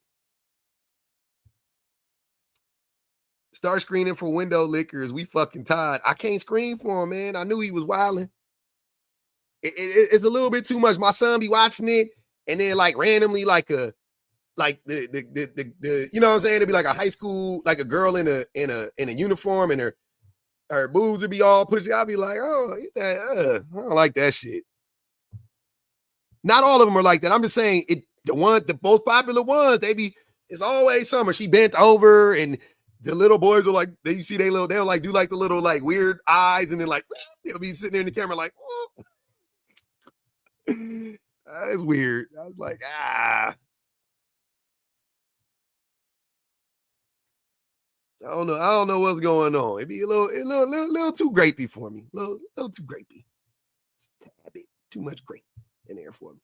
Start screening for window lickers. We fucking tired. I can't screen for him, man. I knew he was wilding. It's a little bit too much. My son be watching it, and then like randomly, like the you know what I'm saying? It'd be like a high school, like a girl in a uniform, and her boobs would be all pushy. I'd be like, oh, I don't like that shit. Not all of them are like that. I'm just saying the most popular ones, it's always summer. She bent over, and the little boys are like, they'll like do like the little like weird eyes, and then like they'll be sitting there in the camera like, oh. It's weird. I was like, I don't know what's going on. It'd be a little too grapey for me. A little too grapey. A bit too much grape in there for me.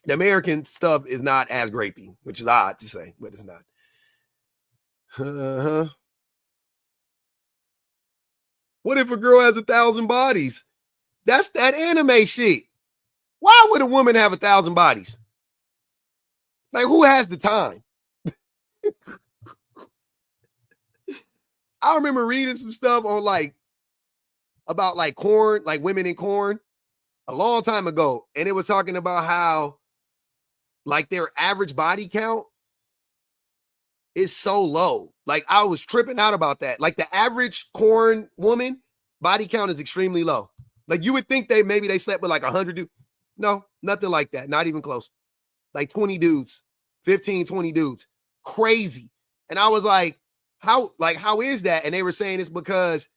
The American stuff is not as grapey, which is odd to say, but it's not. Uh-huh. What if a girl has 1,000 bodies? That's that anime shit. Why would a woman have 1,000 bodies? Like, who has the time? I remember reading some stuff on like about like corn, like women in corn, a long time ago, and it was talking about how like their average body count is so low. Like, I was tripping out about that. Like, the average corn woman body count is extremely low. Like, you would think maybe they slept with like 100 dudes. No, nothing like that. Not even close. Like 20 dudes, 15, 20 dudes. Crazy. And I was like, how is that? And they were saying it's because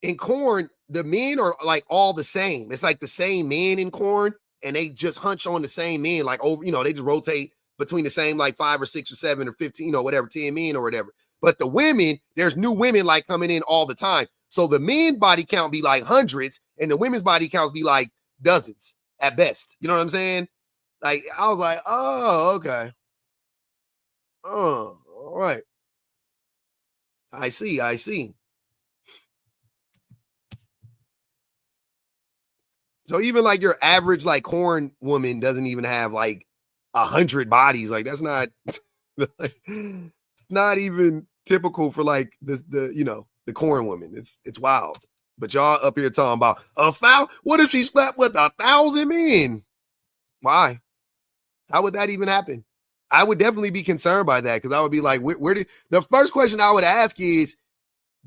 in corn, the men are like all the same. It's like the same men in corn, and they just hunch on the same men, like over, they just rotate between the same like 5 or 6 or 7 or 15, whatever, 10 men or whatever. But the women, there's new women like coming in all the time. So the men body count be like hundreds, and the women's body counts be like dozens at best. You know what I'm saying? Like, I was like, oh, okay. Oh, all right. I see. So even like your average like corn woman doesn't even have like 100 bodies. Like, that's not, it's not even typical for like the corn woman. It's wild. But y'all up here talking about a foul. What if she slept with 1,000 men? Why? How would that even happen? I would definitely be concerned by that, because I would be like, where did the first question I would ask is,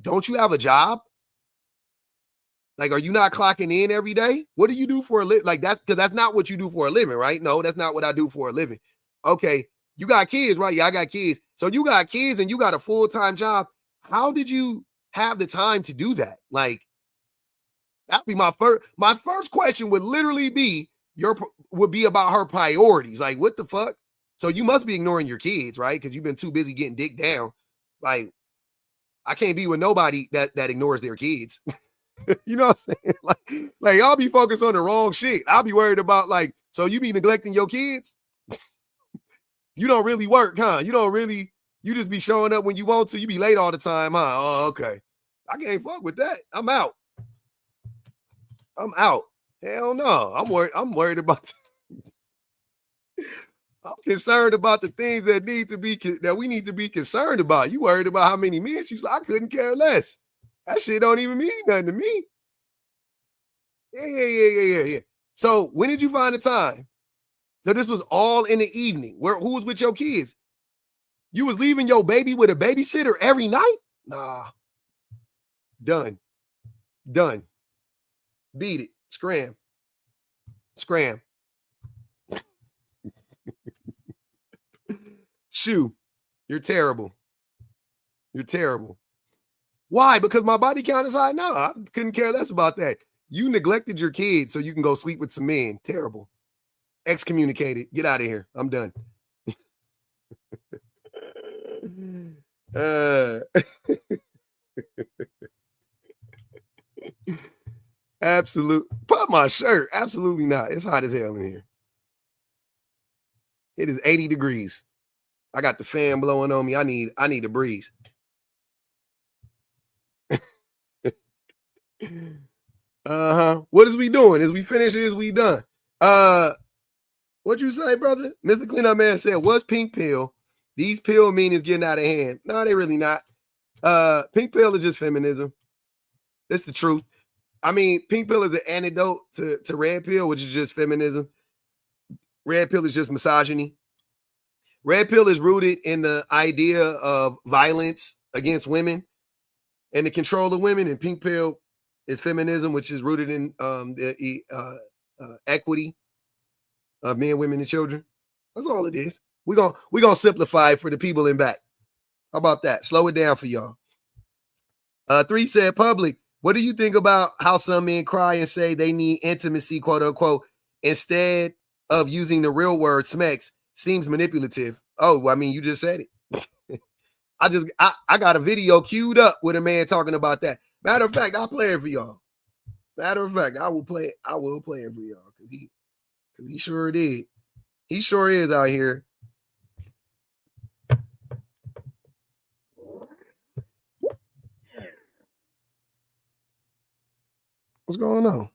don't you have a job? Like, are you not clocking in every day? What do you do for a living? Like, that's because that's not what you do for a living, right? No, that's not what I do for a living. Okay, you got kids, right? Yeah, I got kids. So you got kids and you got a full-time job. How did you have the time to do that? Like, that'd be my first question would literally be about her priorities. Like, what the fuck? So you must be ignoring your kids, right? Because you've been too busy getting dick down. Like, I can't be with nobody that ignores their kids. You know what I'm saying? Like y'all be focused on the wrong shit. I'll be worried about like, so you be neglecting your kids? You don't really work, huh? You just be showing up when you want to. You be late all the time, huh? Oh, okay. I can't fuck with that. I'm out. Hell no. I'm worried about I'm concerned about the things that we need to be concerned about. You worried about how many men? She's like, I couldn't care less. That shit don't even mean nothing to me. Yeah. So when did you find the time? So this was all in the evening. Who was with your kids? You was leaving your baby with a babysitter every night? Nah. Done. Beat it. Scram. Shoo. You're terrible. Why? Because my body count is high? No, I couldn't care less about that. You neglected your kids so you can go sleep with some men. Terrible. Excommunicated. Get out of here. I'm done. Absolute. Put my shirt. Absolutely not. It's hot as hell in here. It is 80 degrees. I got the fan blowing on me. I need a breeze. What is we doing? Is we finished? Is we done? What'd you say, brother? Mr. Cleanup Man said, what's pink pill? These pill meanings getting out of hand. No, they really not. Pink pill is just feminism. That's the truth. I mean, pink pill is an antidote to red pill, which is just feminism. Red pill is just misogyny. Red pill is rooted in the idea of violence against women and the control of women, and pink pill is feminism, which is rooted in the equity of men, women, and children. That's all it is. We're gonna simplify it for the people in back. How about that? Slow it down for y'all. 3 said, public, what do you think about how some men cry and say they need intimacy, quote unquote, instead of using the real word smex? Seems manipulative. Oh, I mean, you just said it. I got a video queued up with a man talking about that. Matter of fact, I'll play it for y'all. I will play it for y'all because he sure did. He sure is out here. What's going on?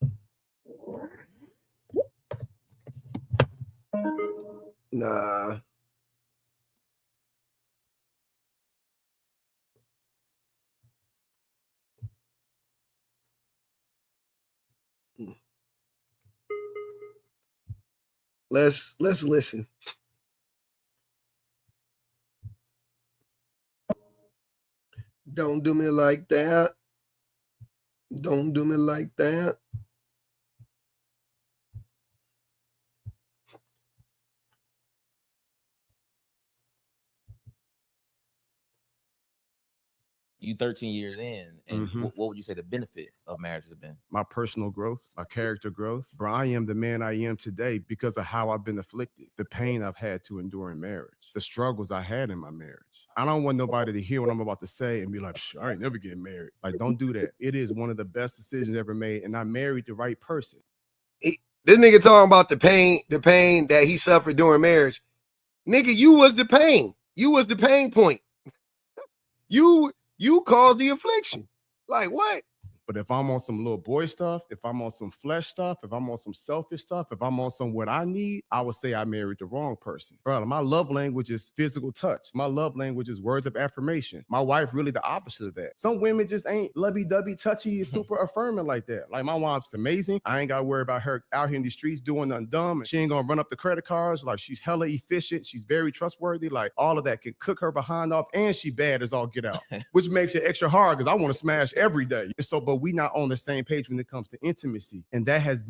Nah. Let's listen. Don't do me like that. Don't do me like that. You 13 years in, and what would you say the benefit of marriage has been? My personal growth, my character growth. Bro, I am the man I am today because of how I've been afflicted, the pain I've had to endure in marriage, the struggles I had in my marriage. I don't want nobody to hear what I'm about to say and be like, I ain't never getting married. Like, don't do that. It is one of the best decisions ever made, and I married the right person. This nigga talking about the pain that he suffered during marriage. Nigga, you was the pain. You was the pain point. You caused the affliction. Like what? But if I'm on some little boy stuff, if I'm on some flesh stuff, if I'm on some selfish stuff, if I'm on some what I need, I would say I married the wrong person. Bro, my love language is physical touch. My love language is words of affirmation. My wife really the opposite of that. Some women just ain't lovey-dovey, touchy, super affirming like that. Like my wife's amazing. I ain't got to worry about her out here in the streets doing nothing dumb. And she ain't going to run up the credit cards. Like she's hella efficient. She's very trustworthy. Like all of that can cook her behind off. And she bad as all get out, which makes it extra hard because I want to smash every day. And so, but we not on the same page when it comes to intimacy. And that has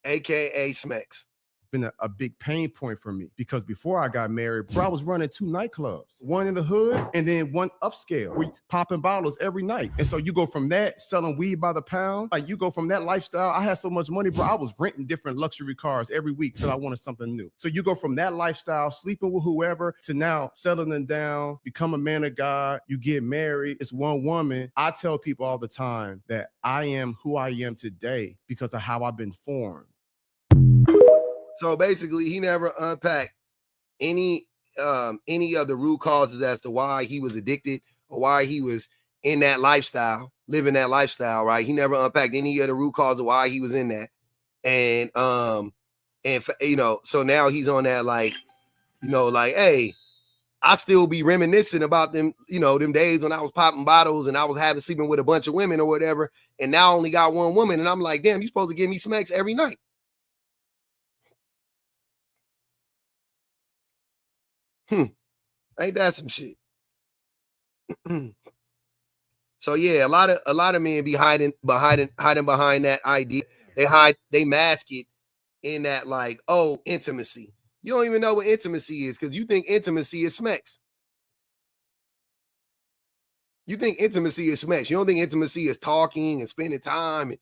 AKA Smacks. Been a big pain point for me because before I got married, bro, I was running 2 nightclubs, one in the hood and then one upscale. We popping bottles every night. And so you go from that selling weed by the pound, like you go from that lifestyle. I had so much money, bro. I was renting different luxury cars every week because I wanted something new. So you go from that lifestyle, sleeping with whoever, to now settling down, become a man of God. You get married. It's one woman. I tell people all the time that I am who I am today because of how I've been formed. So basically, he never unpacked any of the root causes as to why he was addicted or why he was in that lifestyle, living that lifestyle, right? He never unpacked any of the root cause of why he was in that. And you know, so now he's on that like, you know, like, hey, I still be reminiscing about them, you know, them days when I was popping bottles and I was sleeping with a bunch of women or whatever. And now I only got one woman. And I'm like, damn, you supposed to give me smacks every night. Ain't that some shit? So yeah, a lot of men be hiding behind that idea. They mask it in that like, oh, intimacy. You don't even know what intimacy is because you think intimacy is smacks. You think intimacy is smacks. You don't think intimacy is talking and spending time and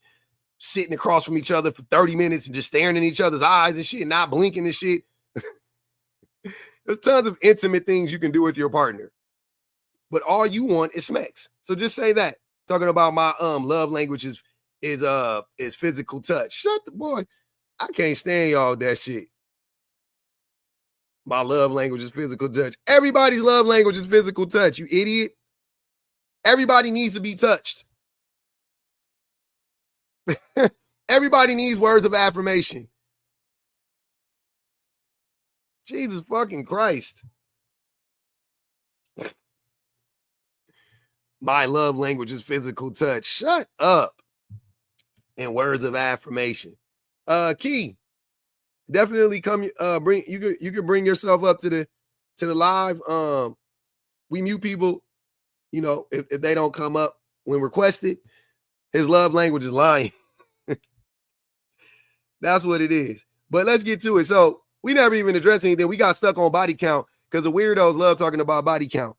sitting across from each other for 30 minutes and just staring in each other's eyes and shit, not blinking and shit. There's tons of intimate things you can do with your partner, but all you want is smacks. So just say that. Talking about my love language is physical touch. Shut the boy. I can't stand y'all that shit. My love language is physical touch. Everybody's love language is physical touch. You idiot. Everybody needs to be touched. Everybody needs words of affirmation. Jesus fucking Christ. My love language is physical touch. Shut up. And words of affirmation. Key. Definitely come bring you can bring yourself up to the live. We mute people, you know, if they don't come up when requested. His love language is lying. That's what it is. But let's get to it. So we never even addressed anything. We got stuck on body count because the weirdos love talking about body count.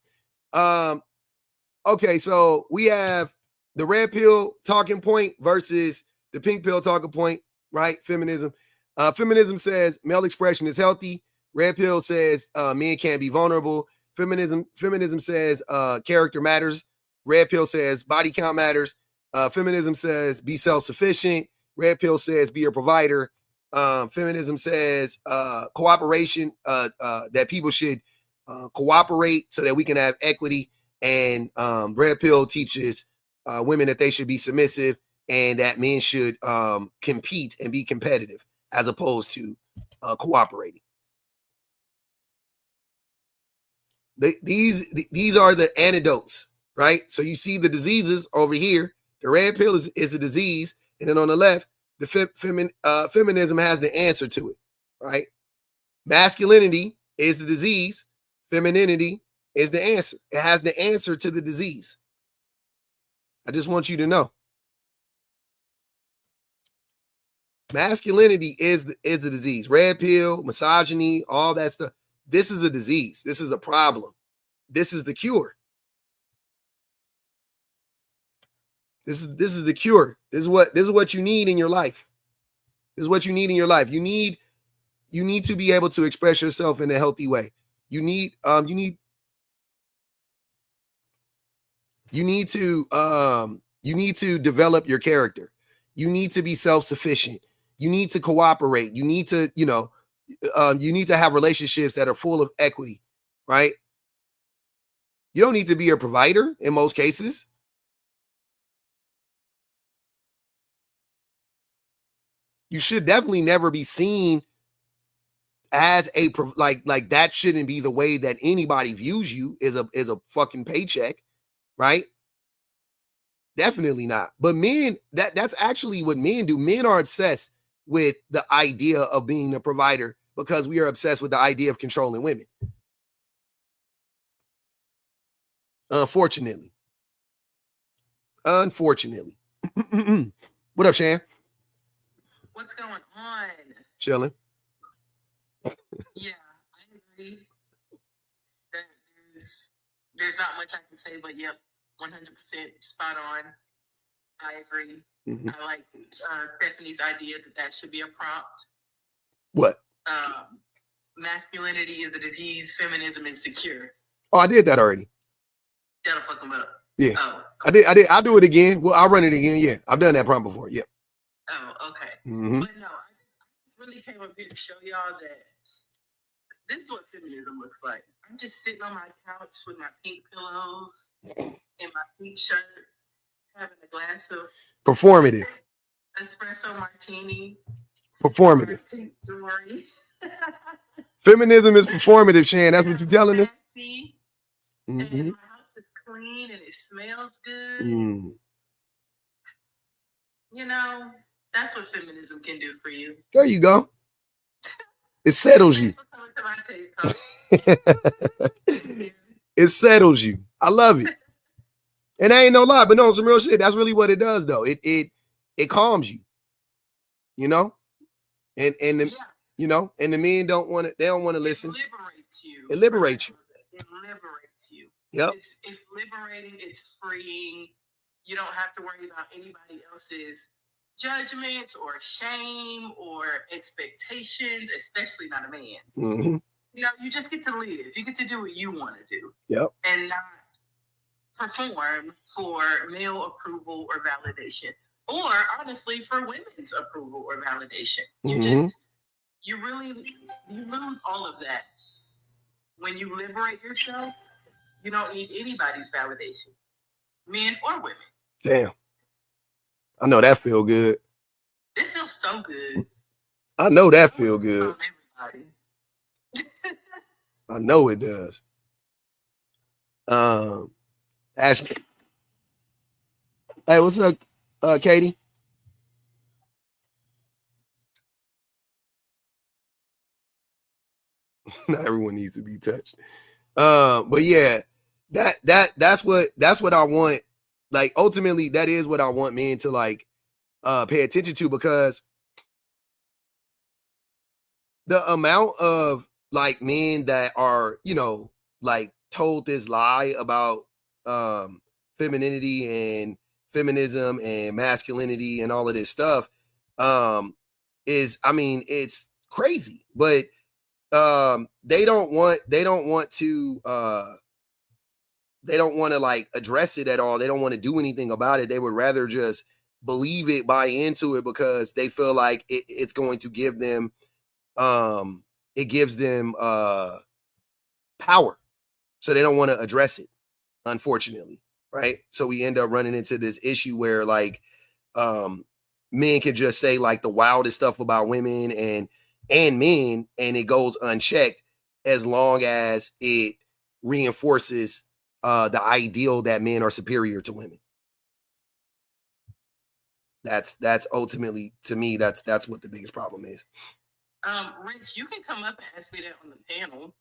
Okay, so we have the red pill talking point versus the pink pill talking point, right? Feminism. Feminism says male expression is healthy. Red pill says men can't be vulnerable. Feminism says character matters. Red pill says body count matters. Feminism says be self-sufficient. Red pill says be a provider. Feminism says cooperation, that people should cooperate so that we can have equity. And red pill teaches women that they should be submissive and that men should compete and be competitive as opposed to cooperating. These are the anecdotes, right? So you see the diseases over here. The red pill is a disease, and then on the left, the feminism has the answer to it, right? Masculinity is the disease. Femininity is the answer. It has the answer to the disease. I just want you to know. Masculinity is the disease. Red pill, misogyny, all that stuff. This is a disease. This is a problem. This is the cure. This is the cure. This is what you need in your life. This is what you need in your life. You need to be able to express yourself in a healthy way. You need to develop your character. You need to be self-sufficient. You need to cooperate. You need to, you need to have relationships that are full of equity, right? You don't need to be a provider in most cases. You should definitely never be seen as a like that. Shouldn't be the way that anybody views you, is a fucking paycheck, right? Definitely not. But men, that's actually what men do. Men are obsessed with the idea of being a provider because we are obsessed with the idea of controlling women. Unfortunately. What up, Shan? What's going on? Chilling. Yeah, I agree. There's not much I can say, but yep, 100% spot on. I agree. Mm-hmm. I like Stephanie's idea that should be a prompt. What? Masculinity is a disease. Feminism is secure. Oh, I did that already. That'll fuck them up. Yeah. Oh, I did. I'll do it again. Well, I'll run it again. Yeah. I've done that prompt before. Yeah. Oh, okay. Mm-hmm. But no, I just really came up here to show y'all that this is what feminism looks like. I'm just sitting on my couch with my pink pillows and my pink shirt, having a glass of Performative. espresso martini. Performative. Pink jewelry. Feminism is performative, Shan. That's what you're telling us. And my house is clean and it smells good. Mm. You know, that's what feminism can do for you. There you go. It settles you. It settles you. I love it. And I ain't no lie, but no, some real shit. That's really what it does, though. It calms you. And the and the men don't want to. They don't want to listen. It liberates you. It liberates you. It liberates you. Yep. It's liberating. It's freeing. You don't have to worry about anybody else's judgments or shame or expectations, especially not a man's. Mm-hmm. You just get to live. You get to do what you want to do. Yep. And not perform for male approval or validation. Or honestly, for women's approval or validation. You lose all of that. When you liberate yourself, you don't need anybody's validation. Men or women. Damn. I know that feel good. It feels so good. I know that feel good. Everybody. I know it does. Ashley. Hey, what's up, Katie? Not everyone needs to be touched. But yeah, that's what I want. Like, ultimately, that is what I want men to like pay attention to, because the amount of like men that are, like told this lie about femininity and feminism and masculinity and all of this stuff it's crazy. But they don't want to like address it at all. They don't want to do anything about it. They would rather just believe it, buy into it, because they feel like it's going to give them it gives them power. So they don't want to address it, unfortunately, right? So we end up running into this issue where like men can just say like the wildest stuff about women and men, and it goes unchecked as long as it reinforces the ideal that men are superior to women. That's ultimately, to me, that's what the biggest problem is. Rich, you can come up and ask me that on the panel.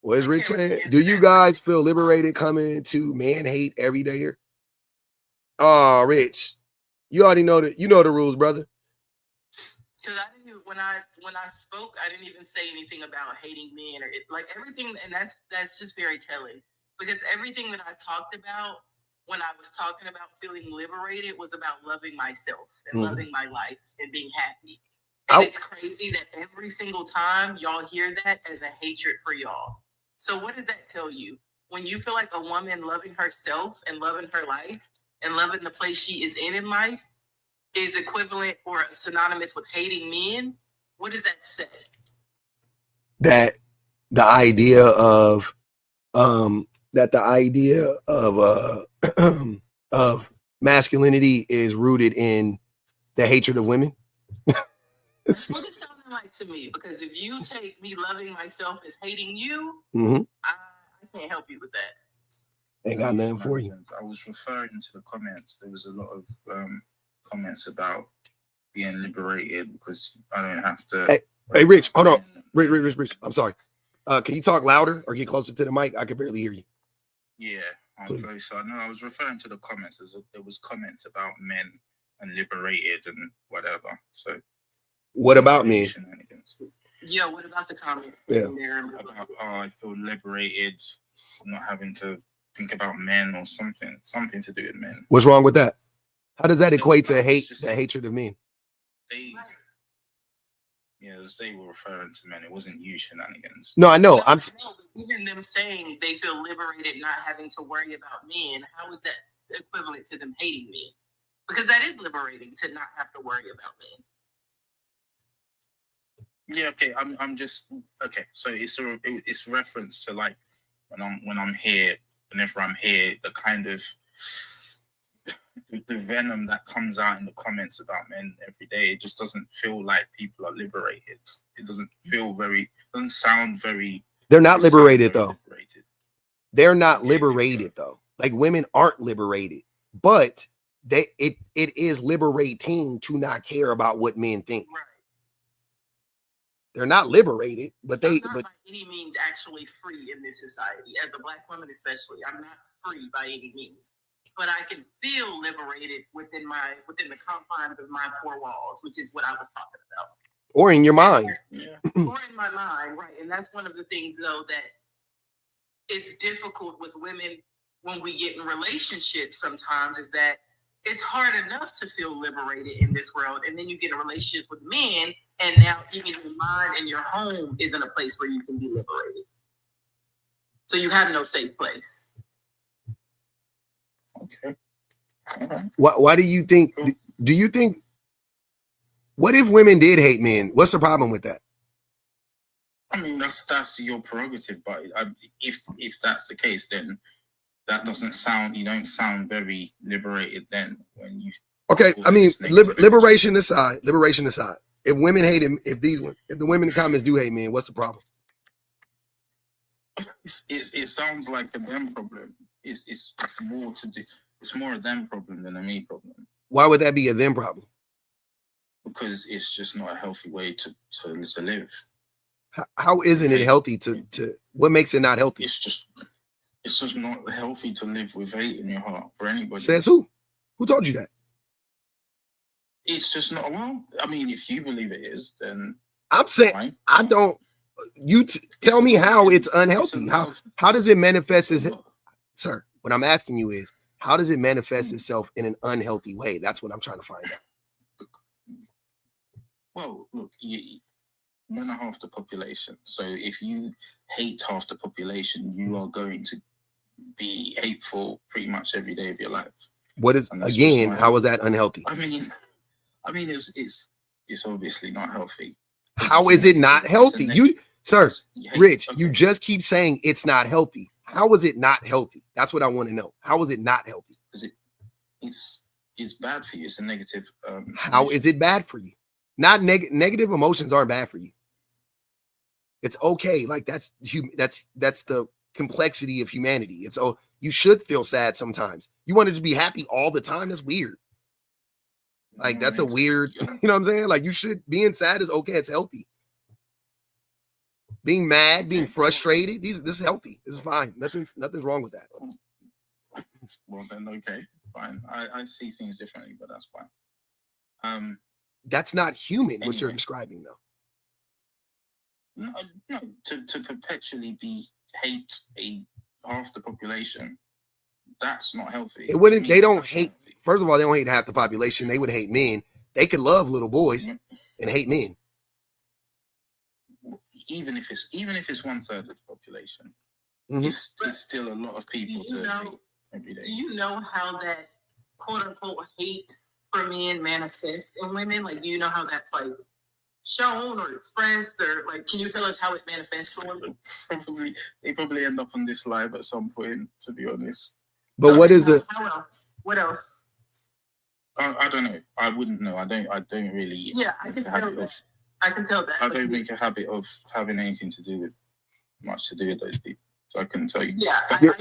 What is Rich saying? Do you guys feel liberated coming to man hate every day here? Oh, Rich, you already know that. You know the rules, brother. Because I didn't, when I spoke, I didn't even say anything about hating men or like everything, and that's just very telling. Because everything that I talked about when I was talking about feeling liberated was about loving myself and loving my life and being happy. And it's crazy that every single time y'all hear that as a hatred for y'all. So what does that tell you? When you feel like a woman loving herself and loving her life and loving the place she is in life is equivalent or synonymous with hating men, what does that say? That the idea of of masculinity is rooted in the hatred of women. That's what it sounded like to me. Because if you take me loving myself as hating you, I can't help you with that. Ain't got nothing for you. I was referring to the comments. There was a lot of comments about being liberated because I don't have to. Hey, Rich, hold on. Rich. I'm sorry. Can you talk louder or get closer to the mic? I can barely hear you. Yeah, I'm close. I know. I was referring to the comments. There was comments about men and liberated and whatever. So, what about men? Yeah, what about the comment? Yeah. About, I feel liberated, not having to think about men or something to do with men. What's wrong with that? How does that equate to hatred of men? They were referring to men. It wasn't you shenanigans. No, I know. Even them saying they feel liberated, not having to worry about men. How is that equivalent to them hating men? Because that is liberating to not have to worry about men. Yeah. Okay. I'm just okay. So it's reference to like when I'm here, whenever I'm here, the kind of the venom that comes out in the comments about men every day. It just doesn't feel like people are liberated. It doesn't sound very. They're not liberated though. They're not liberated though. Like women aren't liberated, but it is liberating to not care about what men think. Right. They're not liberated, but I'm not by any means actually free in this society. As a Black woman, especially, I'm not free by any means. But I can feel liberated within the confines of my four walls, which is what I was talking about. Or in your mind. Or in my mind, right. And that's one of the things, though, that it's difficult with women when we get in relationships sometimes, is that it's hard enough to feel liberated in this world. And then you get in a relationship with men, and now even your mind and your home isn't a place where you can be liberated. So you have no safe place. Okay. Why do you think? Do you think? What if women did hate men? What's the problem with that? I mean, that's your prerogative, but if that's the case, then that doesn't sound. You don't sound very liberated then when you. Okay, I mean, liberation aside. If women hate him, if the women in the comments do hate men, what's the problem? It sounds like a them problem. It's more to do. It's more a them problem than a me problem. Why would that be a them problem? Because it's just not a healthy way to live. How isn't it healthy to what makes it not healthy? It's just not healthy to live with hate in your heart for anybody. Says who? Who told you that? It's just not. Well, I mean, if you believe it is, then I'm saying fine. I don't. You tell me how it's unhealthy. How does it manifest as, sir? What I'm asking you is, how does it manifest itself in an unhealthy way? That's what I'm trying to find out. Well, look, men are half the population. So if you hate half the population, you are going to be hateful pretty much every day of your life. What is again? How is that unhealthy? I mean, it's obviously not healthy. How is it not healthy? Rich, you just keep saying it's not healthy. How is it not healthy? That's what I want to know. How is it not healthy? Because is bad for you. It's a negative. How emotion. is it bad for you? Not negative emotions aren't bad for you. It's okay. Like that's the complexity of humanity. It's you should feel sad sometimes. You want to be happy all the time. That's weird. Like that's a weird, you know what I'm saying? Like being sad is okay. It's healthy. Being mad, being frustrated, this is healthy. This is fine. Nothing's wrong with that. Well then, okay, fine. I see things differently, but that's fine. That's not human, what you're describing, though. No, to perpetually hate half the population, that's not healthy. It wouldn't. They don't hate. First of all, they don't hate half the population. They would hate men. They could love little boys and hate men. Even if it's 1/3 of the population, it's still a lot of people to hate every day. Do you know how that quote unquote hate for men manifests in women? Like, do you know how that's like shown or expressed, or like, can you tell us how it manifests for women? They probably end up on this live at some point, to be honest. But what is the? What else? I don't know. I wouldn't know. I don't really. Yeah, I can tell that. I can tell that. I don't make a habit of having anything to do with those people, so I couldn't tell you. Yeah, you're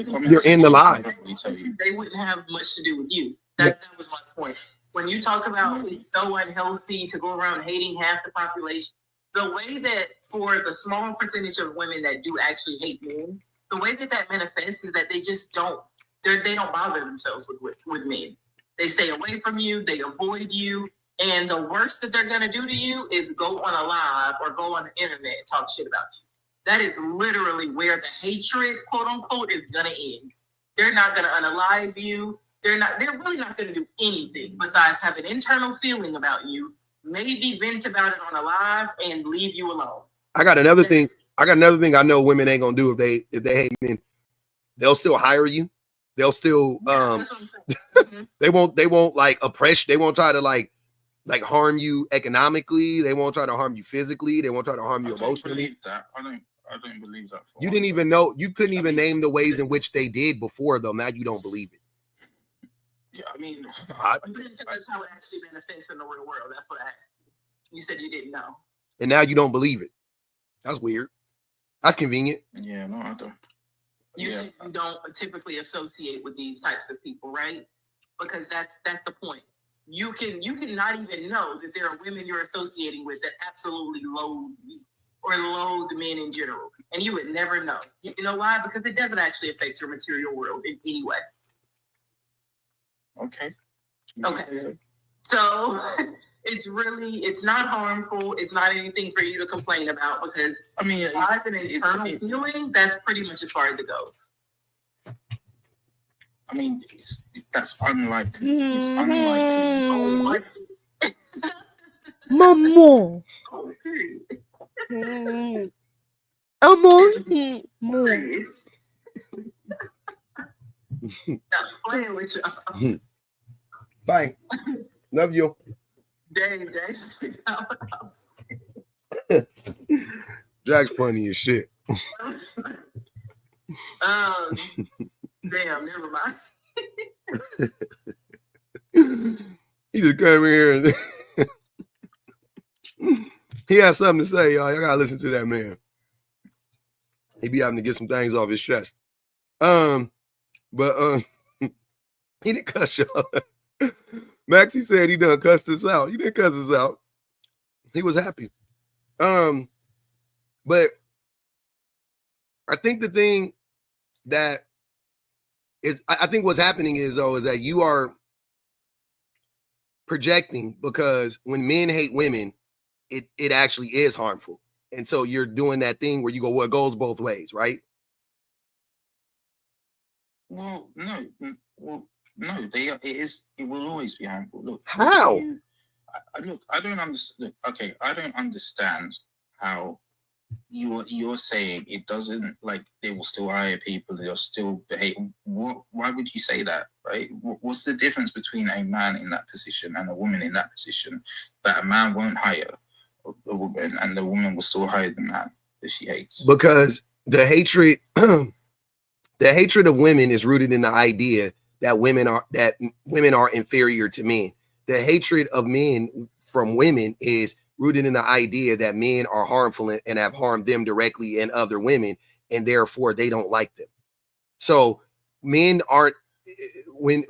in the live. They wouldn't have much to do with you. That was my point. When you talk about it's so unhealthy to go around hating half the population, the way that for the small percentage of women that do actually hate men, the way that manifests is that they just don't. They don't bother themselves with men. They stay away from you. They avoid you. And the worst that they're going to do to you is go on a live or go on the internet and talk shit about you. That is literally where the hatred, quote unquote, is going to end. They're not going to unalive you. They're really not going to do anything besides have an internal feeling about you, maybe vent about it on a live and leave you alone. I got another thing I know women ain't going to do if they hate men. They'll still hire you. They'll still, they won't like oppress. They won't try to like harm you economically. They won't try to harm you physically. They won't try to harm you emotionally. I don't believe that. You didn't even know. You couldn't even name the ways in which they did before, though. Now you don't believe it. Yeah, I mean, you didn't tell us how it actually manifests in the real world. That's what I asked you. You said you didn't know, and now you don't believe it. That's weird. That's convenient. Yeah, no, I don't. You said you don't typically associate with these types of people, right? Because that's the point. You can not even know that there are women you're associating with that absolutely loathe you or loathe men in general, and you would never know. You know why? Because it doesn't actually affect your material world in any way. Okay. So it's not harmful. It's not anything for you to complain about because I mean, I have an internal feeling. That's pretty much as far as it goes. I mean, that's unlikely. It's unlikely. Mama. I'm on playing with y'all. Bye. Love you. Dang, Jack's funny as shit. Damn, never mind. He just came in here and he has something to say, y'all. Y'all gotta listen to that man. He be having to get some things off his chest. But he didn't cuss y'all. Maxie said he done cussed us out. He didn't cuss us out. He was happy. But I think the thing that is, I think what's happening is that you are projecting, because when men hate women, it actually is harmful. And so you're doing that thing where you go, well, it goes both ways, right? Well, no. It will always be harmful. Look, how? I don't understand. Okay, I don't understand how you're saying it doesn't, like, they will still hire people, they'll still behave. Why would you say that, right? What's the difference between a man in that position and a woman in that position, that a man won't hire a woman and the woman will still hire the man that she hates? Because the hatred of women is rooted in the idea that women are inferior to men. The hatred of men from women is rooted in the idea that men are harmful and have harmed them directly and other women, and therefore they don't like them. So men aren't, when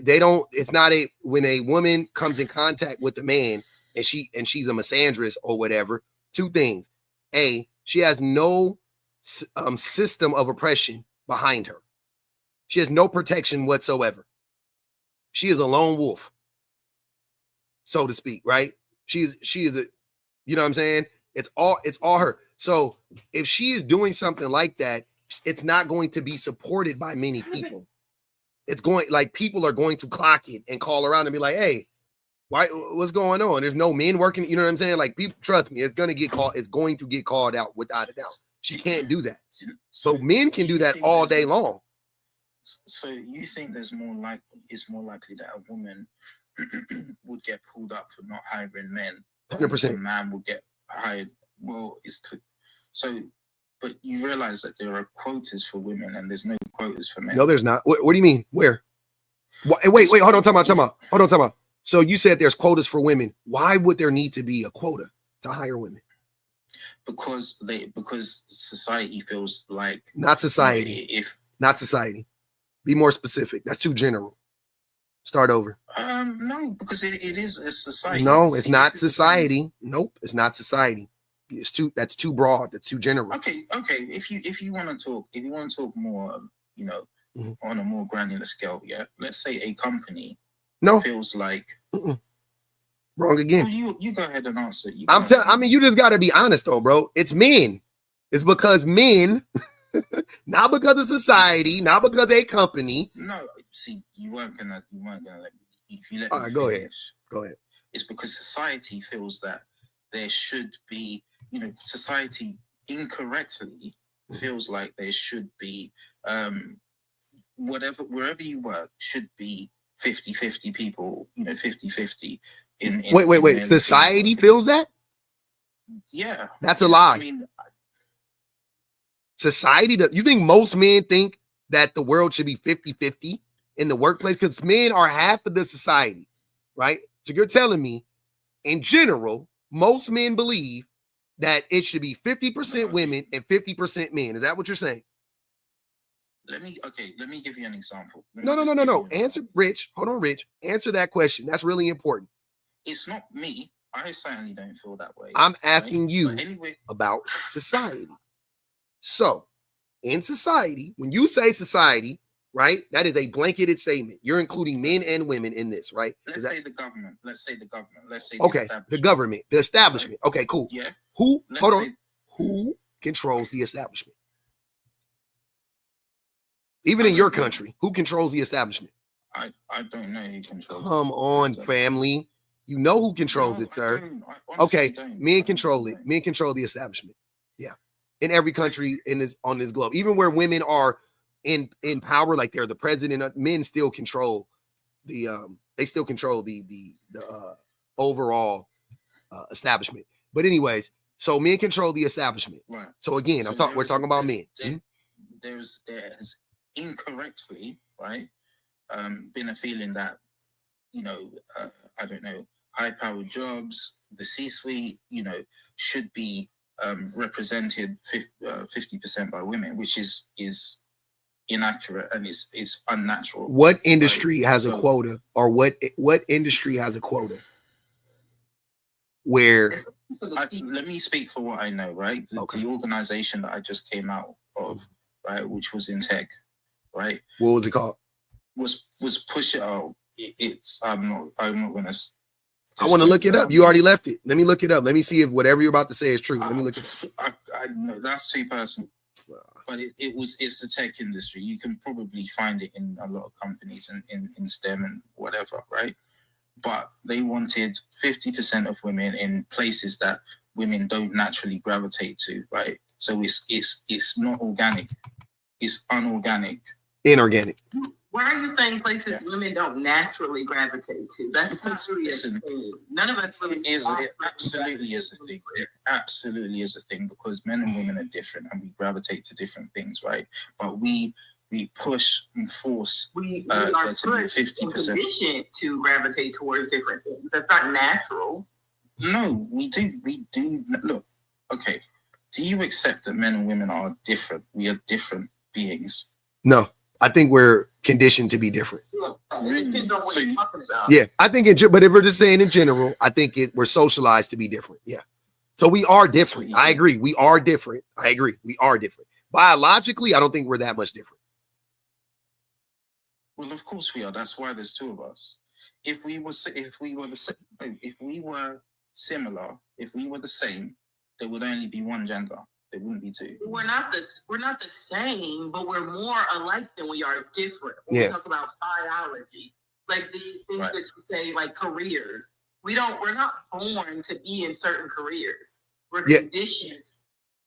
they don't, it's not a, when a woman comes in contact with a man and she's a misandrist or whatever, two things. A, she has no system of oppression behind her. She has no protection whatsoever. She is a lone wolf, so to speak, right? She is a, you know what I'm saying? It's all her. So if she is doing something like that, it's not going to be supported by many people. It's going, like, people are going to clock it and call around and be like, hey, why, what's going on? There's no men working, you know what I'm saying? Like, people, trust me, it's going to get called out without a doubt. She can't do that. So men can do that all day long. So you think it's more likely that a woman would get pulled up for not hiring men? 100%. A man will get hired. Well, so, but you realize that there are quotas for women and there's no quotas for men. No, there's not. What do you mean? Where? Wait, hold on, time out. So you said there's quotas for women. Why would there need to be a quota to hire women? Because society feels like, not society. Not society. Be more specific. That's too general. Start over. No, because it is a society. No, it's not society. Nope, it's not society. That's too broad. That's too general. Okay. If you want to talk more, on a more granular scale, yeah. Let's say a company feels like wrong again. Well, you go ahead and answer. I mean, you just got to be honest though, bro. It's men. It's because men, not because of society, not because of a company. No, see, you weren't gonna let me. If you let all me right, finish, go ahead. It's because society feels that there should be, society incorrectly feels like there should be, wherever you work should be 50-50 people, 50-50 in wait. Society feels that? Yeah. That's a lie. I mean, society, you think most men think that the world should be 50-50 in the workplace? Because men are half of the society, right? So you're telling me, in general, most men believe that it should be 50% women and 50% men. Is that what you're saying? Let me give you an example. No. Answer, Rich. Hold on, Rich. Answer that question. That's really important. It's not me. I certainly don't feel that way. I'm asking you about society. So, in society, when you say society, right, that is a blanketed statement. You're including men and women in this, right? Let's say the government. Let's say the government, the establishment. Right? Okay, cool. Yeah. Who controls the establishment? Even in your country, who controls the establishment? I don't know who controls it. Come on, family. You know who controls it, sir. Okay, men control it. Men control the establishment. Yeah. In every country on this globe, even where women are in power, like they're the president, men still control the overall establishment. But anyways, so men control the establishment. Right. So again, we're talking about men. There has incorrectly, right, been a feeling that, I don't know, high-powered jobs, the C-suite, should be represented 50% by women, which is inaccurate and it's unnatural. What industry has a quota, or what industry has a quota? Where let me speak for what I know, right? The organization that I just came out of, right, which was in tech, right? What was it called? Was push it out. It's I'm not gonna. I want to look it up. You already left it. Let me look it up. Let me see if whatever you're about to say is true. Let me look it up. I know that's too personal. But it's the tech industry. You can probably find it in a lot of companies and in STEM and whatever, right? But they wanted 50% of women in places that women don't naturally gravitate to, right? So it's not organic. It's unorganic. Inorganic. Why are you saying places women don't naturally gravitate to? That's none of us really it absolutely is a thing. It absolutely is a thing because men and women are different and we gravitate to different things, right? But we we push and force we there are to be pushed and 50%. conditioned to gravitate towards different things. That's not natural. No, we do. Look, okay. Do you accept that men and women are different? We are different beings. No, I think we're conditioned to be different. It depends on what you're talking about. Yeah, I think but if we're just saying in general, I think we're socialized to be different. Yeah. So we are different. I agree. We are different. I agree. We are different. Biologically, I don't think we're that much different. Well, of course we are. That's why there's two of us. If we were similar, if we were the same, there would only be one gender. There wouldn't be two. We're not the same, but we're more alike than we are different. When we talk about biology, like these things that you say, like careers. We're not born to be in certain careers. We're conditioned.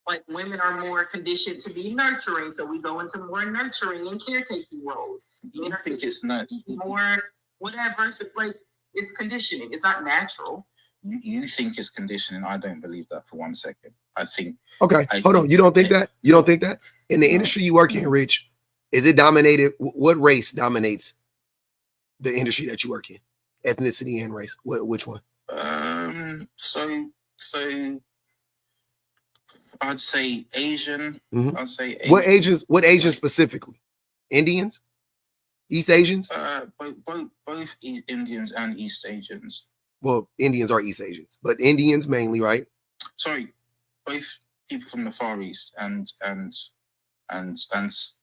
Like women are more conditioned to be nurturing, so we go into more nurturing and caretaking roles. You think it's not more whatever? So like it's conditioning. It's not natural. You think it's conditioning. I don't believe that for 1 second. I think. Okay, hold on. You don't think that? You don't think that? In the industry you work in, Rich, is it dominated? What race dominates the industry that you work in? Ethnicity and race. Which one? So I'd say Asian. Mm-hmm. I'd say Asian. What Asians specifically? Indians? East Asians? Both Indians and East Asians. Well, Indians are East Asians, but Indians mainly, right? Sorry, both people from the Far East and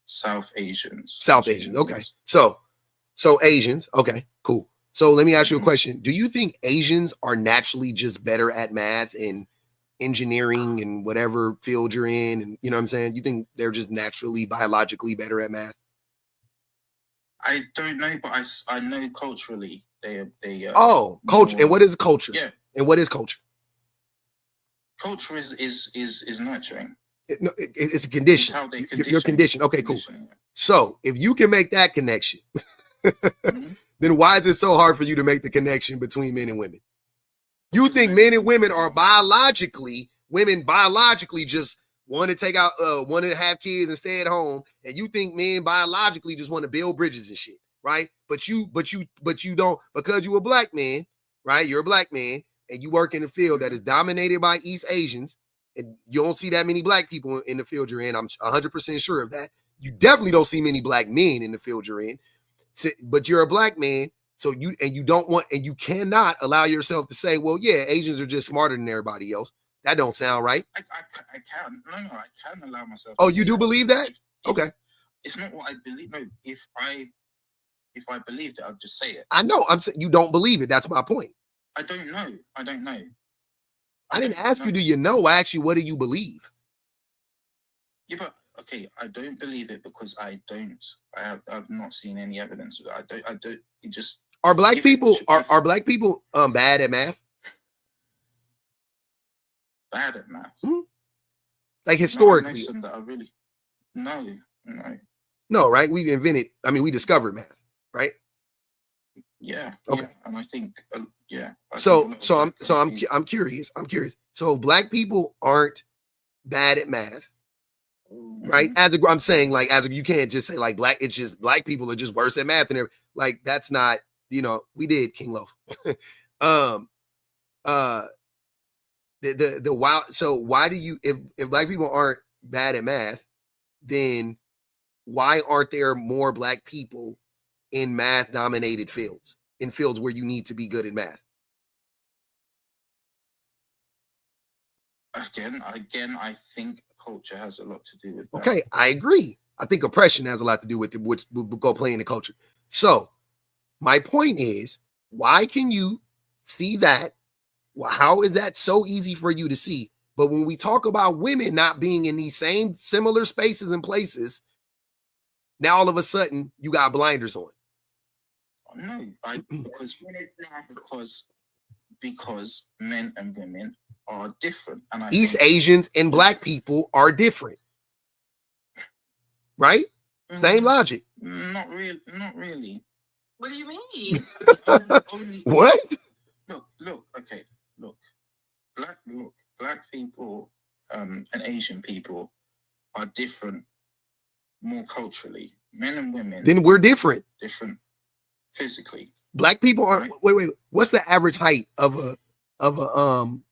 South Asians. South Asians. Okay. So Asians. Okay, cool. So let me ask you a question. Do you think Asians are naturally just better at math and engineering and whatever field you're in? And you know what I'm saying? You think they're just naturally, biologically better at math? I don't know, but I know culturally they culture. And what is culture? Yeah. And what is culture? Culture is nurturing. It's a condition. It's how they Your condition. Okay, cool. So if you can make that connection, then why is it so hard for you to make the connection between men and women? You think men and women are biologically just want to take out, want to have kids and stay at home, and you think men biologically just want to build bridges and shit, right? But you don't, because you're a black man, right? You're a black man, and you work in a field that is dominated by East Asians, and you don't see that many black people in the field you're in. I'm 100% sure of that. You definitely don't see many black men in the field you're in, but you're a black man. So you cannot allow yourself to say, well, yeah, Asians are just smarter than everybody else. That don't sound right. I can. No, I can allow myself. Oh, you do believe that? Okay. It's not what I believe. No, if I believed it, I'd just say it. I know. I'm saying you don't believe it. That's my point. I don't know. I didn't ask you, do you know? I asked you, what do you believe? Yeah, but okay, I don't believe it because I have not seen any evidence of it. I don't. It just. Are black people bad at math? Bad at math. Mm-hmm. Like historically. No, I know some that are really. No. No, right? We discovered math, right? Yeah. Okay. Yeah. And I think, yeah. I'm curious. So black people aren't bad at math, right? I'm saying, like, you can't just say like black. It's just black people are just worse at math, and like that's not. We did King Loaf. The wild. So why do you, if black people aren't bad at math, then why aren't there more black people in math dominated fields, in fields where you need to be good at math? Again, I think culture has a lot to do with that. Okay, I agree. I think oppression has a lot to do with it, which will go play in the culture. So my point is, why can you see that? How is that so easy for you to see? But when we talk about women not being in these same similar spaces and places, now all of a sudden you got blinders on. No, because men and women are different, and East Asians and black people are different, right? Same logic. Not really. What do you mean? What? Look. Okay, look. Black people and Asian people are different more culturally Men and women. Then we're different. Different physically. Black people are. Right. Wait. What's the average height of an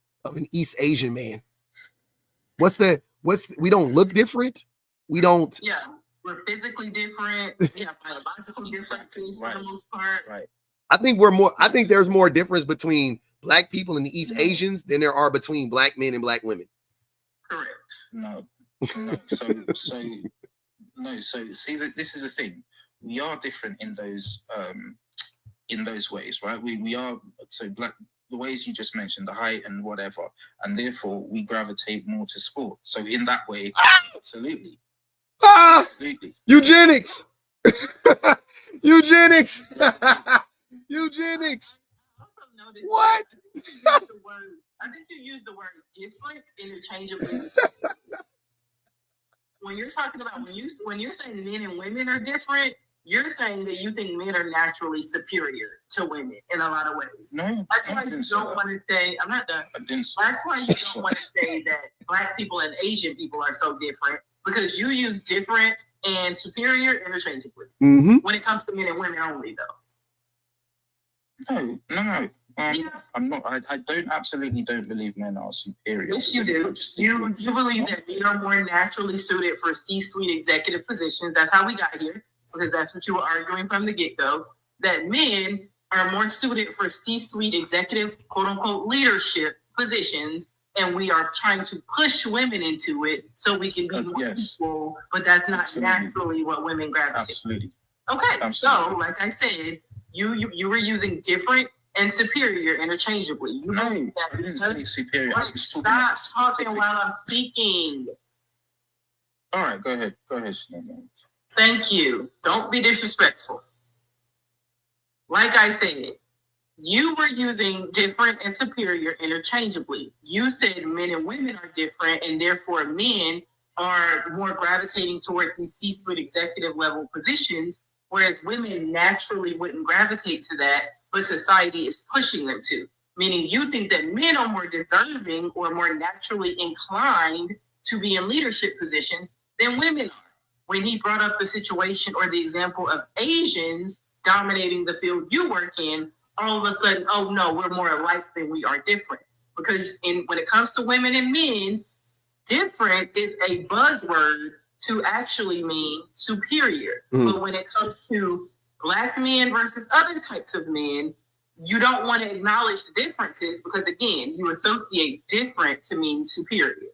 East Asian man? We don't look different. We don't. Yeah, we're physically different. We have biological differences for the most part. Right. I think there's more difference between Black people and the East Asians than there are between Black men and Black women. Correct. No. So see that this is the thing. We are different in those ways, right? We are so Black. The ways you just mentioned, the height and whatever, and therefore we gravitate more to sport. So in that way, absolutely. Absolutely. Eugenics. Eugenics. Eugenics. What? I think you use the word different interchangeably. When you're talking about when you're saying men and women are different, you're saying that you think men are naturally superior to women in a lot of ways. No, that's why you don't want to say. I'm not done. That's why you don't want to say that Black people and Asian people are so different, because you use different and superior interchangeably when it comes to men and women only, though. No. I'm not. I absolutely don't believe men are superior. Yes, you do. You believe that men are more naturally suited for C-suite executive positions. That's how we got here, because that's what you were arguing from the get-go. That men are more suited for C-suite executive, quote-unquote, leadership positions, and we are trying to push women into it so we can be more equal. But that's not naturally what women gravitate. Absolutely. Okay, so like I said, you were using different and superior interchangeably. You know that. I didn't say superior. Stop talking while I'm speaking. All right, go ahead. Go ahead, Shannon. Thank you. Don't be disrespectful. Like I said, you were using different and superior interchangeably. You said men and women are different, and therefore men are more gravitating towards these C-suite executive level positions, whereas women naturally wouldn't gravitate to that, but society is pushing them to. Meaning you think that men are more deserving or more naturally inclined to be in leadership positions than women are. When he brought up the situation or the example of Asians dominating the field you work in, all of a sudden, oh no, we're more alike than we are different. Because when it comes to women and men, different is a buzzword to actually mean superior. But when it comes to Black men versus other types of men, you don't want to acknowledge the differences because, again, you associate different to mean superior.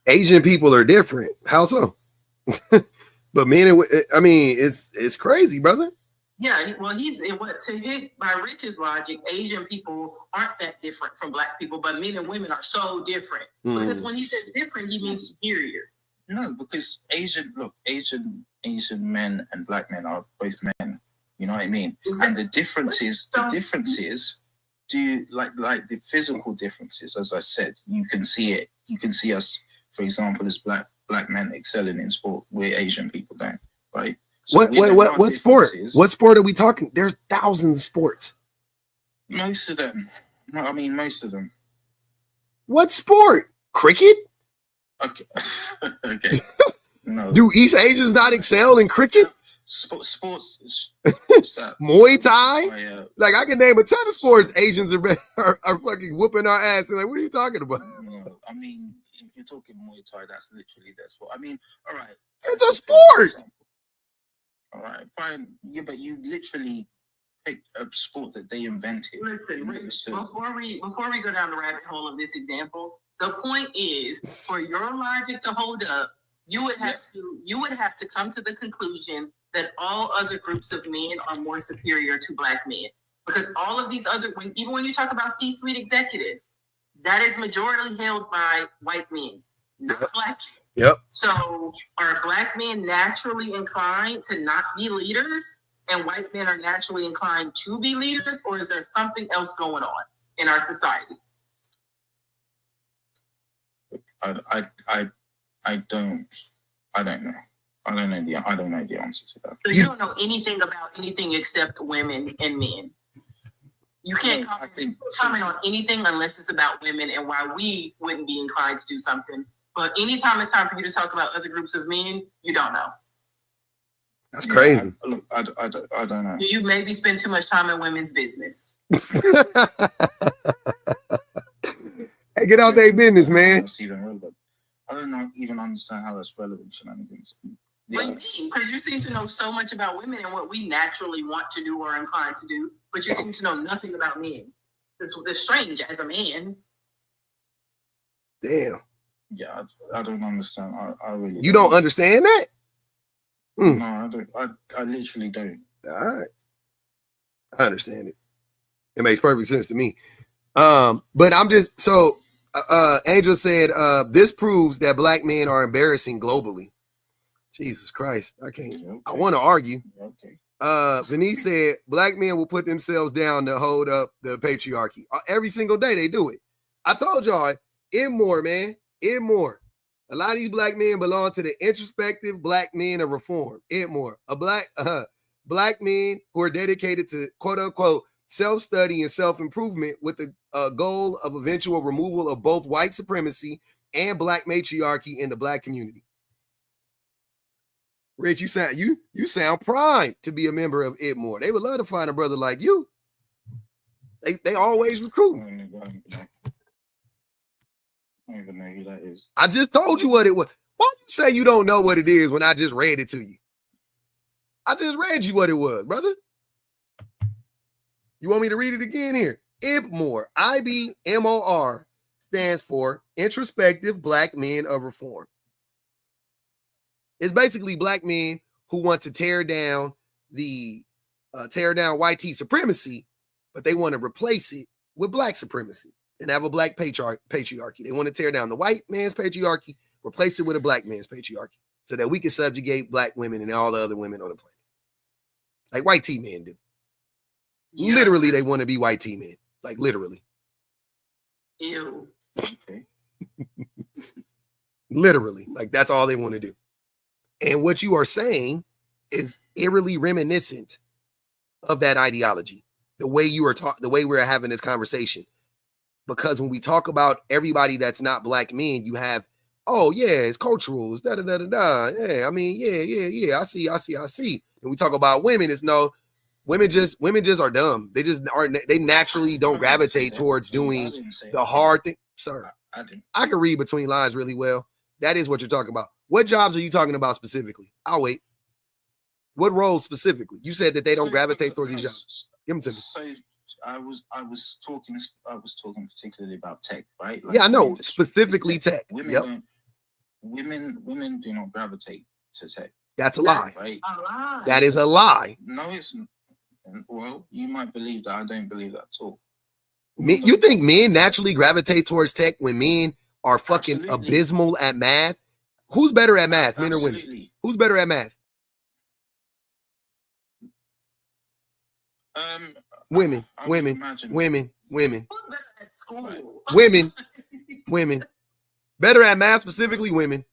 Asian people are different. How so? But men, I mean, it's crazy, brother. Yeah, well, to hit by Rich's logic, Asian people aren't that different from Black people, but men and women are so different. Because when he says different, he means superior. No, because Asian men and Black men are both men. You know what I mean? Exactly. And the differences do like the physical differences. As I said, you can see it. You can see us, for example, as black men excelling in sport, where Asian people don't. Right? So what sport? What sport are we talking? There's thousands of sports. Most of them. No, I mean most of them. What sport? Cricket? Okay. Okay. No. Do East Asians not excel in cricket? Sports. Muay Thai? Like I can name a ton of sports Asians are fucking whooping our ass. And like, what are you talking about? No, I mean, if you're talking Muay Thai, that's what I mean. All right. It's a sport. All right, fine. Yeah, but you literally picked a sport that they invented. Listen, Rich, before we go down the rabbit hole of this example, the point is for your logic to hold up, you would have to come to the conclusion that all other groups of men are more superior to Black men. Because all of these even when you talk about C-suite executives, that is majority held by white men, not Black men. Yep. So are Black men naturally inclined to not be leaders and white men are naturally inclined to be leaders, or is there something else going on in our society? I don't know. I don't know the answer to that. So you don't know anything about anything except women and men. You can't comment on anything unless it's about women and why we wouldn't be inclined to do something. But anytime it's time for you to talk about other groups of men, you don't know. That's crazy. Look, I don't know. You maybe spend too much time in women's business. Hey, get out their business, man. That's even relevant. I don't even understand how that's relevant shenanigans. Because you seem to know so much about women and what we naturally want to do or inclined to do, but you seem to know nothing about men. It's strange as a man. Damn. Yeah, I don't understand. I really. You don't understand that? No, I don't. I literally don't. All right. I understand it. It makes perfect sense to me. But I'm just so Angel said this proves that black men are embarrassing globally. Jesus Christ. I can't. Okay. I want to argue. Okay. Venice said black men will put themselves down to hold up the patriarchy. Every single day they do it. I told y'all, man. A lot of these black men belong to the introspective black men of reform. Black men who are dedicated to quote unquote self-study and self-improvement with the goal of eventual removal of both white supremacy and black matriarchy in the black community. Rich, you sound primed to be a member of Itmore. They would love to find a brother like you. They always recruiting. I don't even know who that is. I just told you what it was. Why you say you don't know what it is when I just read it to you? I just read you what it was, brother. You want me to read it again here? IBMOR, IBMOR, stands for Introspective Black Men of Reform. It's basically black men who want to tear down white supremacy, but they want to replace it with black supremacy and have a black patriarchy. They want to tear down the white man's patriarchy, replace it with a black man's patriarchy, so that we can subjugate black women and all the other women on the planet. Like white T men do. Yeah. Literally, they want to be white T men. Like literally. Ew. Okay. Literally. Like that's all they want to do. And what you are saying is eerily reminiscent of that ideology. The way you are the way we're having this conversation. Because when we talk about everybody that's not black men, you have, oh yeah, it's cultural, it's da-da-da-da-da. Yeah, I mean, yeah. I see. And we talk about women, it's no, women just are dumb. They just aren't, they naturally don't gravitate towards doing the hard thing. Sir, I can read between lines really well. That is what you're talking about. What jobs are you talking about specifically? I'll wait. What roles specifically? You said that they don't gravitate towards these jobs. Give them to me. So I was talking particularly about tech, right? Like yeah, I know, specifically tech. Women do not gravitate to tech. That's a lie. Right? A lie. That is a lie. No, it's well, you might believe that. I don't believe that at all. You think men naturally gravitate towards tech when men are fucking abysmal at math? Who's better at math, men or women? Who's better at math? Women. Better at math, specifically women.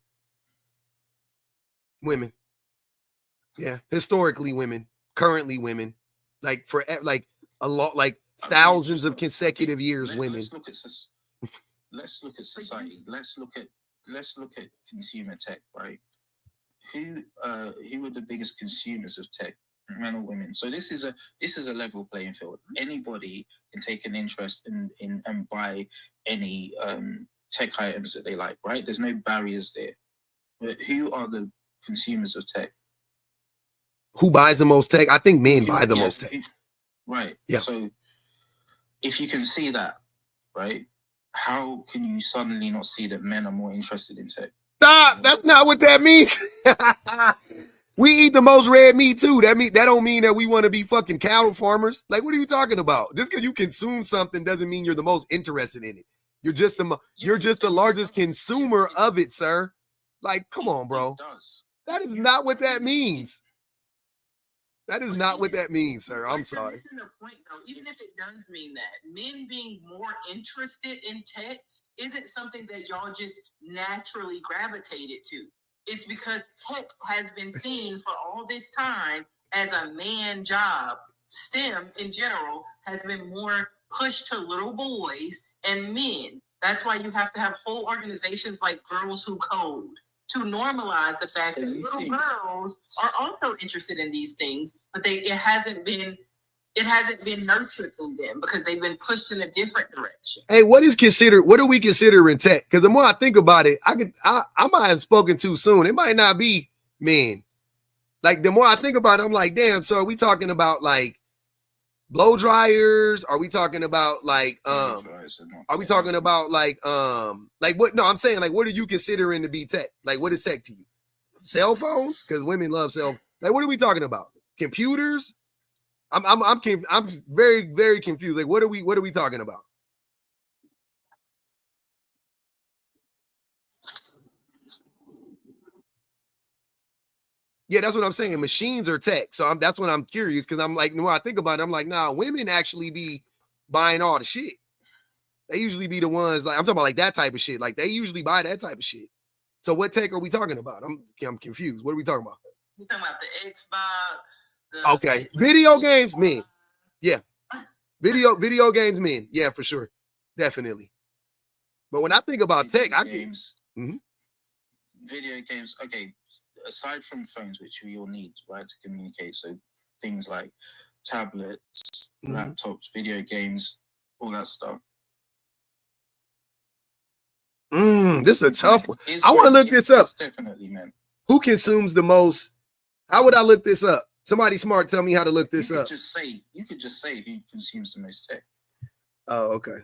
Yeah, historically women, currently women, like for like a lot, like thousands of consecutive years, women. Let's look at society. Let's look at consumer tech, right? Who are the biggest consumers of tech? Men or women? So this is a level playing field. Anybody can take an interest in and buy any tech items that they like, right? There's no barriers there. But who are the consumers of tech? Who buys the most tech? I think men buy the most tech. Right. Yeah. So if you can see that, right, how can you suddenly not see that men are more interested in tech? Stop! That's not what that means. We eat the most red meat too. That don't mean that we want to be fucking cattle farmers. Like, what are you talking about? Just because you consume something doesn't mean you're the most interested in it. You're just the largest consumer of it, sir. Like, come on, bro. That is not what that means. That is not what that means, sir. I'm sorry. This is a point, though. Even if it does mean that, men being more interested in tech isn't something that y'all just naturally gravitated to. It's because tech has been seen for all this time as a man job. STEM in general has been more pushed to little boys and men. That's why you have to have whole organizations like Girls Who Code to normalize the fact that little girls are also interested in these things, but it hasn't been nurtured in them because they've been pushed in a different direction. Hey, what do we consider in tech? Because the more I think about it, I might have spoken too soon. It might not be men. Like the more I think about it, I'm like, damn, so are we talking about like blow dryers? Are we talking about like are we talking about like what? No, I'm saying like what are you considering to be tech? Like what is tech to you? Cell phones? Because women love cell. Like what are we talking about? Computers? I'm very, very confused. Like what are we talking about? Yeah, that's what I'm saying. Machines are tech. So that's what I'm curious because I'm like, when I think about it, I'm like, nah, women actually be buying all the shit. They usually be the ones like I'm talking about like that type of shit. Like they usually buy that type of shit. So what tech are we talking about? I'm confused. What are we talking about? We're talking about the Xbox. Okay. Video games, men. Yeah. Video games, men. Yeah, for sure. Definitely. But when I think about tech, video games, okay, aside from phones, which we all need, right, to communicate, so things like tablets, laptops, video games, all that stuff. This is a tough one. I want to look this up. Definitely, man. Who consumes the most? How would I look this up? Somebody smart tell me how to look this up. You could just say who consumes the most tech. Oh, okay.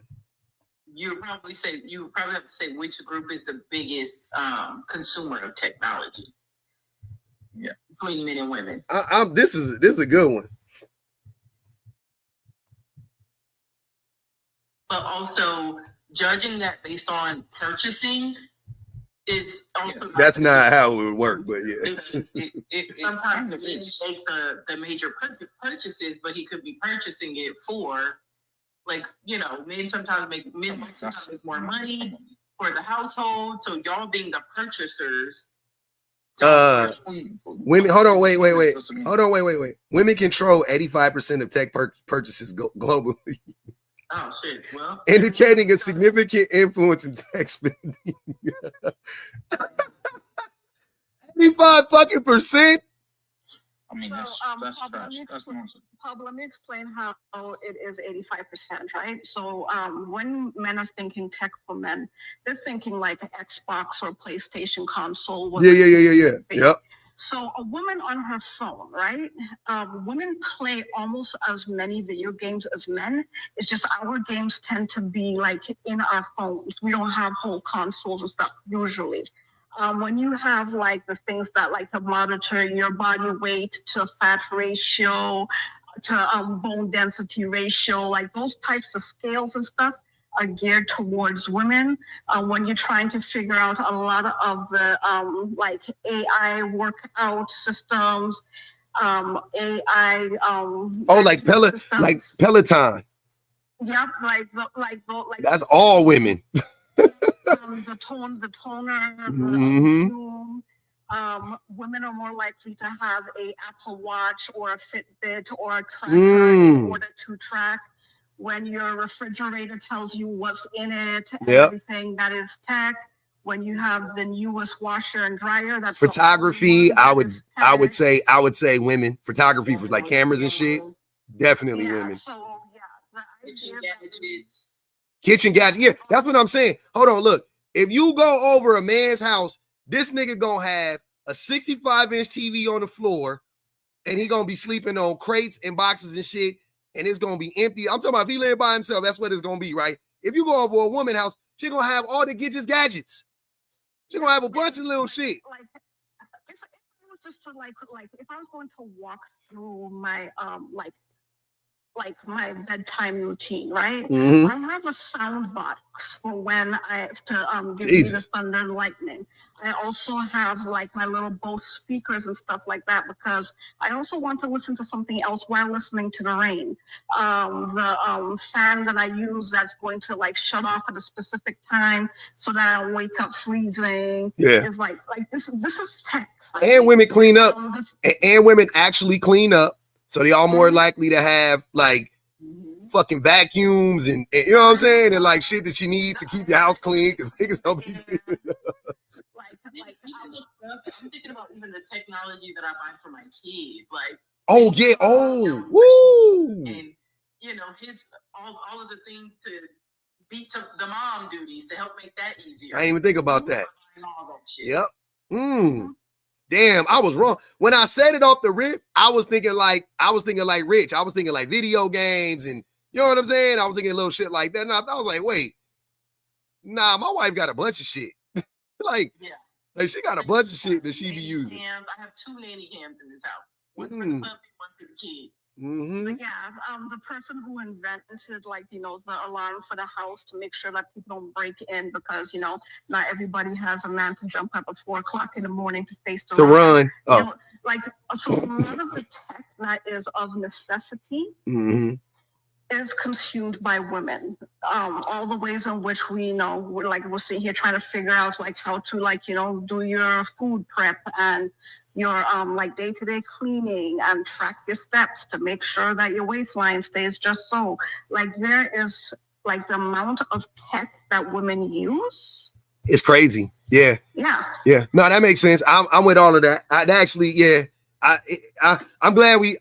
You would probably have to say which group is the biggest consumer of technology. Yeah, between men and women. This is a good one. But also judging that based on purchasing is also that's not how it would work, but yeah. Sometimes he make the major purchases, but he could be purchasing it for, like, men sometimes make more money for the household. So y'all being the purchasers. Women, hold on, wait. Hold on, wait. Women control 85% of tech purchases globally. Oh shit! Well, indicating a significant influence in tech spending. 85% I mean, that's trash. That's nonsense. Let me explain how it is 85%, right? So when men are thinking tech for men, they're thinking like an Xbox or PlayStation console. Yeah. Yep. So a woman on her phone, right? Women play almost as many video games as men. It's just our games tend to be like in our phones. We don't have whole consoles and stuff usually. When you have like the things that like to monitor your body weight to fat ratio, to bone density ratio, like those types of scales and stuff are geared towards women. When you're trying to figure out a lot of the like AI workout systems, AI like Peloton. Yep, like that's all women. the toner, women are more likely to have a Apple Watch or a Fitbit or a tracker in order to track. When your refrigerator tells you what's in it, everything that is tech. When you have the newest washer and dryer, that's photography. I would say women. Photography for like cameras and shit. Definitely women. So Kitchen gadgets. Yeah, that's what I'm saying. Hold on, look. If you go over a man's house, this nigga gonna have a 65-inch TV on the floor, and he gonna be sleeping on crates and boxes and shit. And it's gonna be empty. I'm talking about if he live by himself, that's what it's gonna be, right? If you go over a woman's house, she gonna have all the gadgets. She gonna have a bunch of little shit. Like, if it was just to like if I was going to walk through my like my bedtime routine, right? I have a sound box for when I have to give me the thunder and lightning. I also have like my little Bose speakers and stuff like that because I also want to listen to something else while listening to the rain. The fan that I use that's going to like shut off at a specific time so that I don't wake up freezing. Yeah, is like this is tech. Right? And women clean up, and women actually clean up. So they all more likely to have like fucking vacuums and you know what I'm saying? And like shit that you need to keep your house clean because niggas don't be even the stuff, I'm thinking about even the technology that I buy for my kid. Like, oh yeah, oh, woo, and you know, his all of the things to beat to the mom duties to help make that easier. I didn't even think about that. All that shit. Yep. Damn, I was wrong. When I said it off the rip, I was thinking like Rich. I was thinking like video games and you know what I'm saying? I was thinking little shit like that. And I was like, wait, nah, my wife got a bunch of shit. like she got a bunch of shit that she be using. Cams. I have 2 nanny cams in this house. One for the puppy, one for the kid. But yeah, the person who invented like, you know, the alarm for the house to make sure that people don't break in because, you know, not everybody has a man to jump up at 4 o'clock in the morning to face the run. You know, like, so a lot of the tech that is of necessity is consumed by women. All the ways in which we, you know, we're sitting here trying to figure out like how to like, you know, do your food prep and your like day-to-day cleaning and track your steps to make sure that your waistline stays just so. Like there is like the amount of tech that women use. It's crazy. Yeah. Yeah. No, that makes sense. I'm with all of that. I'm glad we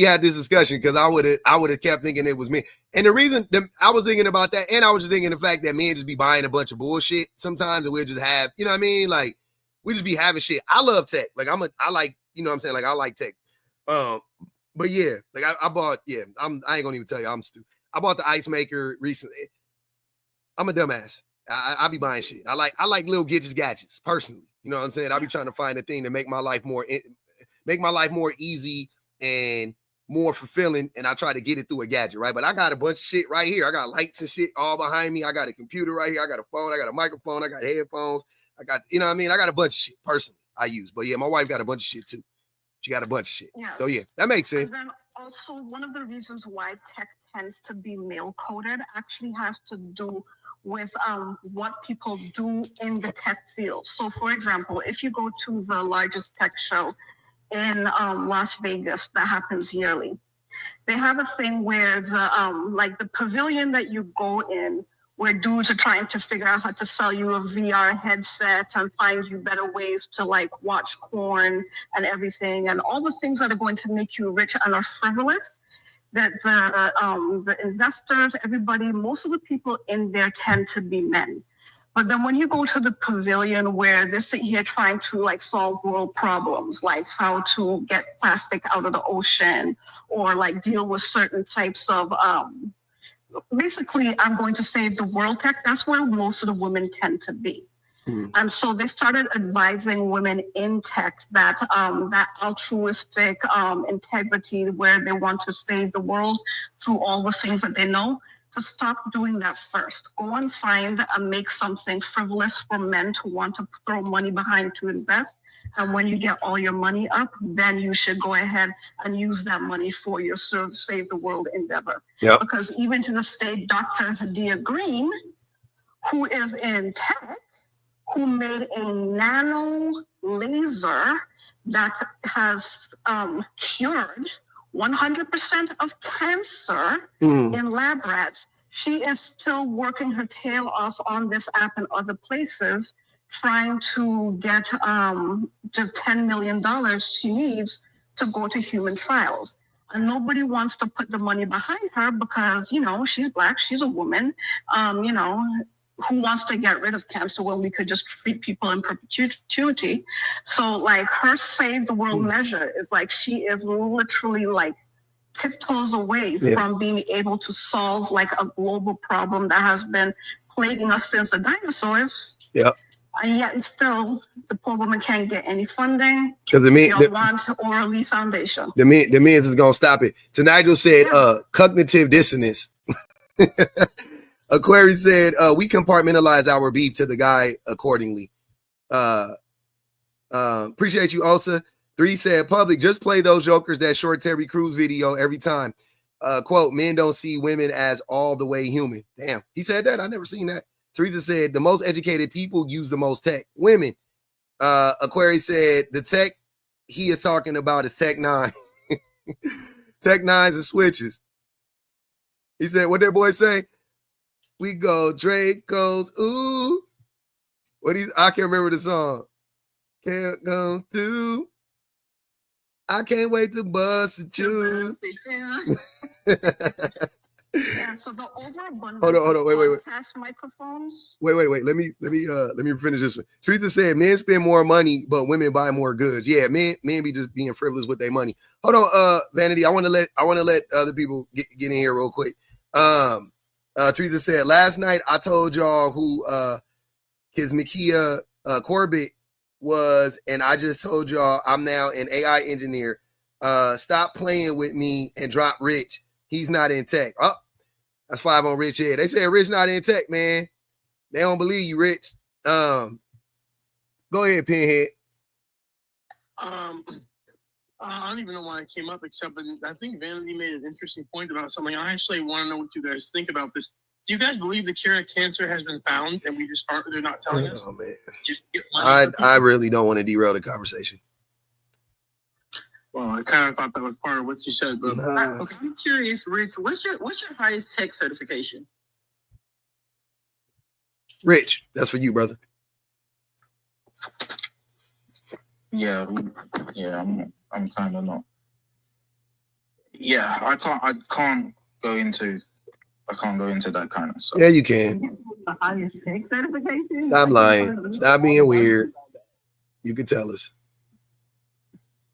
had this discussion because I would have kept thinking it was me. And the reason I was thinking about that, and I was just thinking the fact that men just be buying a bunch of bullshit sometimes, and we'll just have, you know what I mean? Like we just be having shit. I love tech. Like I like, you know what I'm saying? Like I like tech. But yeah, like I bought, I ain't gonna even tell you I'm stupid. I bought the ice maker recently. I'm a dumbass. I be buying shit. I like little gadgets personally. You know what I'm saying? I be trying to find a thing to make my life more easy and more fulfilling, and I try to get it through a gadget, right? But I got a bunch of shit right here. I got lights and shit all behind me. I got a computer right here. I got a phone. I got a microphone. I got headphones. I got, you know what I mean? I got a bunch of shit personally I use. But yeah, my wife got a bunch of shit too. She got a bunch of shit. Yeah. So yeah, that makes sense. And then also one of the reasons why tech tends to be male coded actually has to do with what people do in the tech field. So for example, if you go to the largest tech show in Las Vegas that happens yearly, they have a thing where the like the pavilion that you go in, where dudes are trying to figure out how to sell you a VR headset and find you better ways to like watch porn and everything, and all the things that are going to make you rich and are frivolous. That the investors, everybody, most of the people in there tend to be men. But then when you go to the pavilion where they're sitting here trying to like solve world problems, like how to get plastic out of the ocean or like deal with certain types of, basically I'm going to save the world tech, that's where most of the women tend to be. And so they started advising women in tech that that altruistic integrity where they want to save the world through all the things that they know, to stop doing that first. Go and find and make something frivolous for men to want to throw money behind to invest. And when you get all your money up, then you should go ahead and use that money for your save the world endeavor. Yep. Because even to this day, Dr. Hadia Green, who is in tech, who made a nano laser that has cured 100% of cancer in lab rats. She is still working her tail off on this app and other places, trying to get the $10 million she needs to go to human trials. And nobody wants to put the money behind her because, you know, she's Black, she's a woman, you know, who wants to get rid of cancer when we could just treat people in perpetuity? So like her save the world measure is like, she is literally like tiptoes away from being able to solve like a global problem that has been plaguing us since the dinosaurs. Yep. And yet still the poor woman can't get any funding because the want Orally Foundation. The men is gonna stop it. So Nigel said cognitive dissonance. Aquarius said, we compartmentalize our beef to the guy accordingly. Appreciate you, Osa. 3 said, public, just play those jokers that short Terry Crews video every time. Quote, men don't see women as all the way human. Damn, he said that? I never seen that. Teresa said, the most educated people use the most tech. Women. Aquarius said, the tech he is talking about is Tech 9. Tech 9s and switches. He said, what that boy say? We go, Drake goes, ooh. I can't remember the song. Can't comes to. I can't wait to bust at you. Yeah, so the overabundance Hold on, wait. podcast microphones. Wait. Let me finish this one. Teresa said men spend more money, but women buy more goods. Yeah, men be just being frivolous with their money. Hold on, Vanity. I want to let other people get in here real quick. Teresa said last night I told y'all who his Makia Corbett was, and I just told y'all I'm now an AI engineer. Stop playing with me and drop Rich. He's not in tech. Oh, that's 5 on Rich here. They said Rich not in tech, man. They don't believe you, Rich. Go ahead, Pinhead. I don't even know why it came up, except that I think Vanity made an interesting point about something. I actually want to know what you guys think about this. Do you guys believe the cure to cancer has been found and we just aren't? They're not telling us. Oh man, just I really don't want to derail the conversation. Well, I kind of thought that was part of what you said, but okay, I'm curious, Rich. What's your highest tech certification? Rich, that's for you, brother. Yeah, I'm kind of not. Yeah, I can't go into that kind of stuff. Yeah, you can. The highest tech certification? Stop lying. Stop being weird. You can tell us.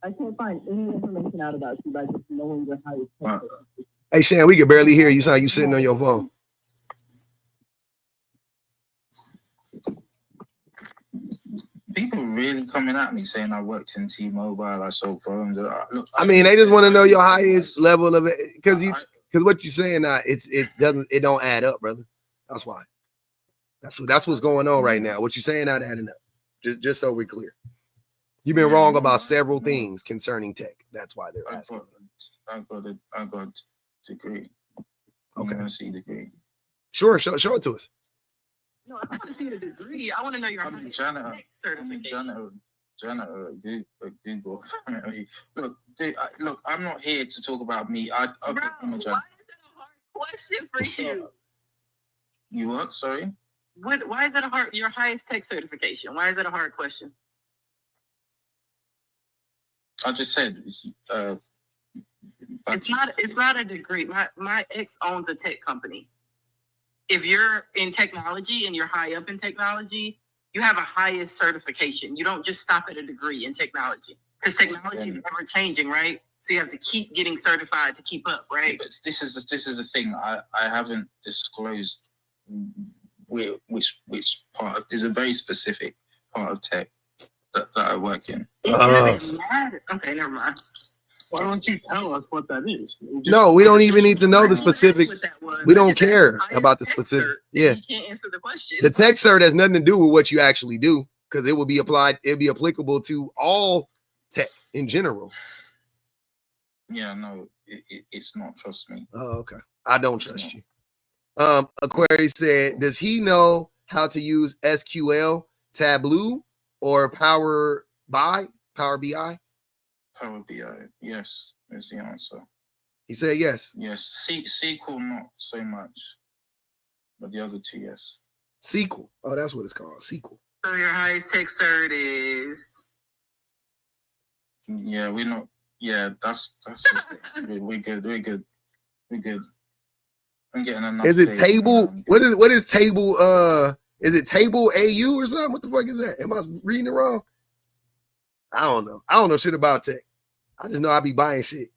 I can't find any information out about you by just knowing your highest tech certification. Hey, Shan, we can barely hear you. Sound like you sitting on your phone. People really coming at me saying I worked in T-Mobile, I sold phones. Look, I mean, they just want to know your highest level of it because what you're saying now, it don't add up, brother. That's why. That's what's going on right now. What you're saying not adding up. Just so we're clear. You've been wrong about several things concerning tech. That's why they're asking. I got a degree. Okay. University degree. Sure, show it to us. No, I want to see the degree. I want to know your highest tech certification. Janitor at Google. Look, I'm not here to talk about me. Bro, why is that a hard question for you? You what? Sorry? Why is that your highest tech certification? Why is that a hard question? I just said it's not a degree. My ex owns a tech company. If you're in technology and you're high up in technology, you have a highest certification. You don't just stop at a degree in technology because technology is ever changing, right? So you have to keep getting certified to keep up, right? But this is the thing. I haven't disclosed which part of. There's a very specific part of tech that I work in. It doesn't matter. Okay, never mind. Why don't you tell us what that is? No, we don't even need to know the specifics. We don't care about the specific. Yeah. You can't answer the question. The tech cert has nothing to do with what you actually do because it will be applied. It'll be applicable to all tech in general. Yeah, no, it's not. Trust me. Oh, okay. I don't trust you. Aquarius said, does he know how to use SQL, Tableau, or Power BI? Power BI, yes, is the answer. He said yes. Yes, SQL not so much, but the other two, yes. SQL. Oh, that's what it's called. SQL. So your highest tech cert is? Yeah, we're not. Yeah, that's we're good. I'm getting enough. Is it table? What is table? Is it table AU or something? What the fuck is that? Am I reading it wrong? I don't know. I don't know shit about tech. I just know I be buying shit.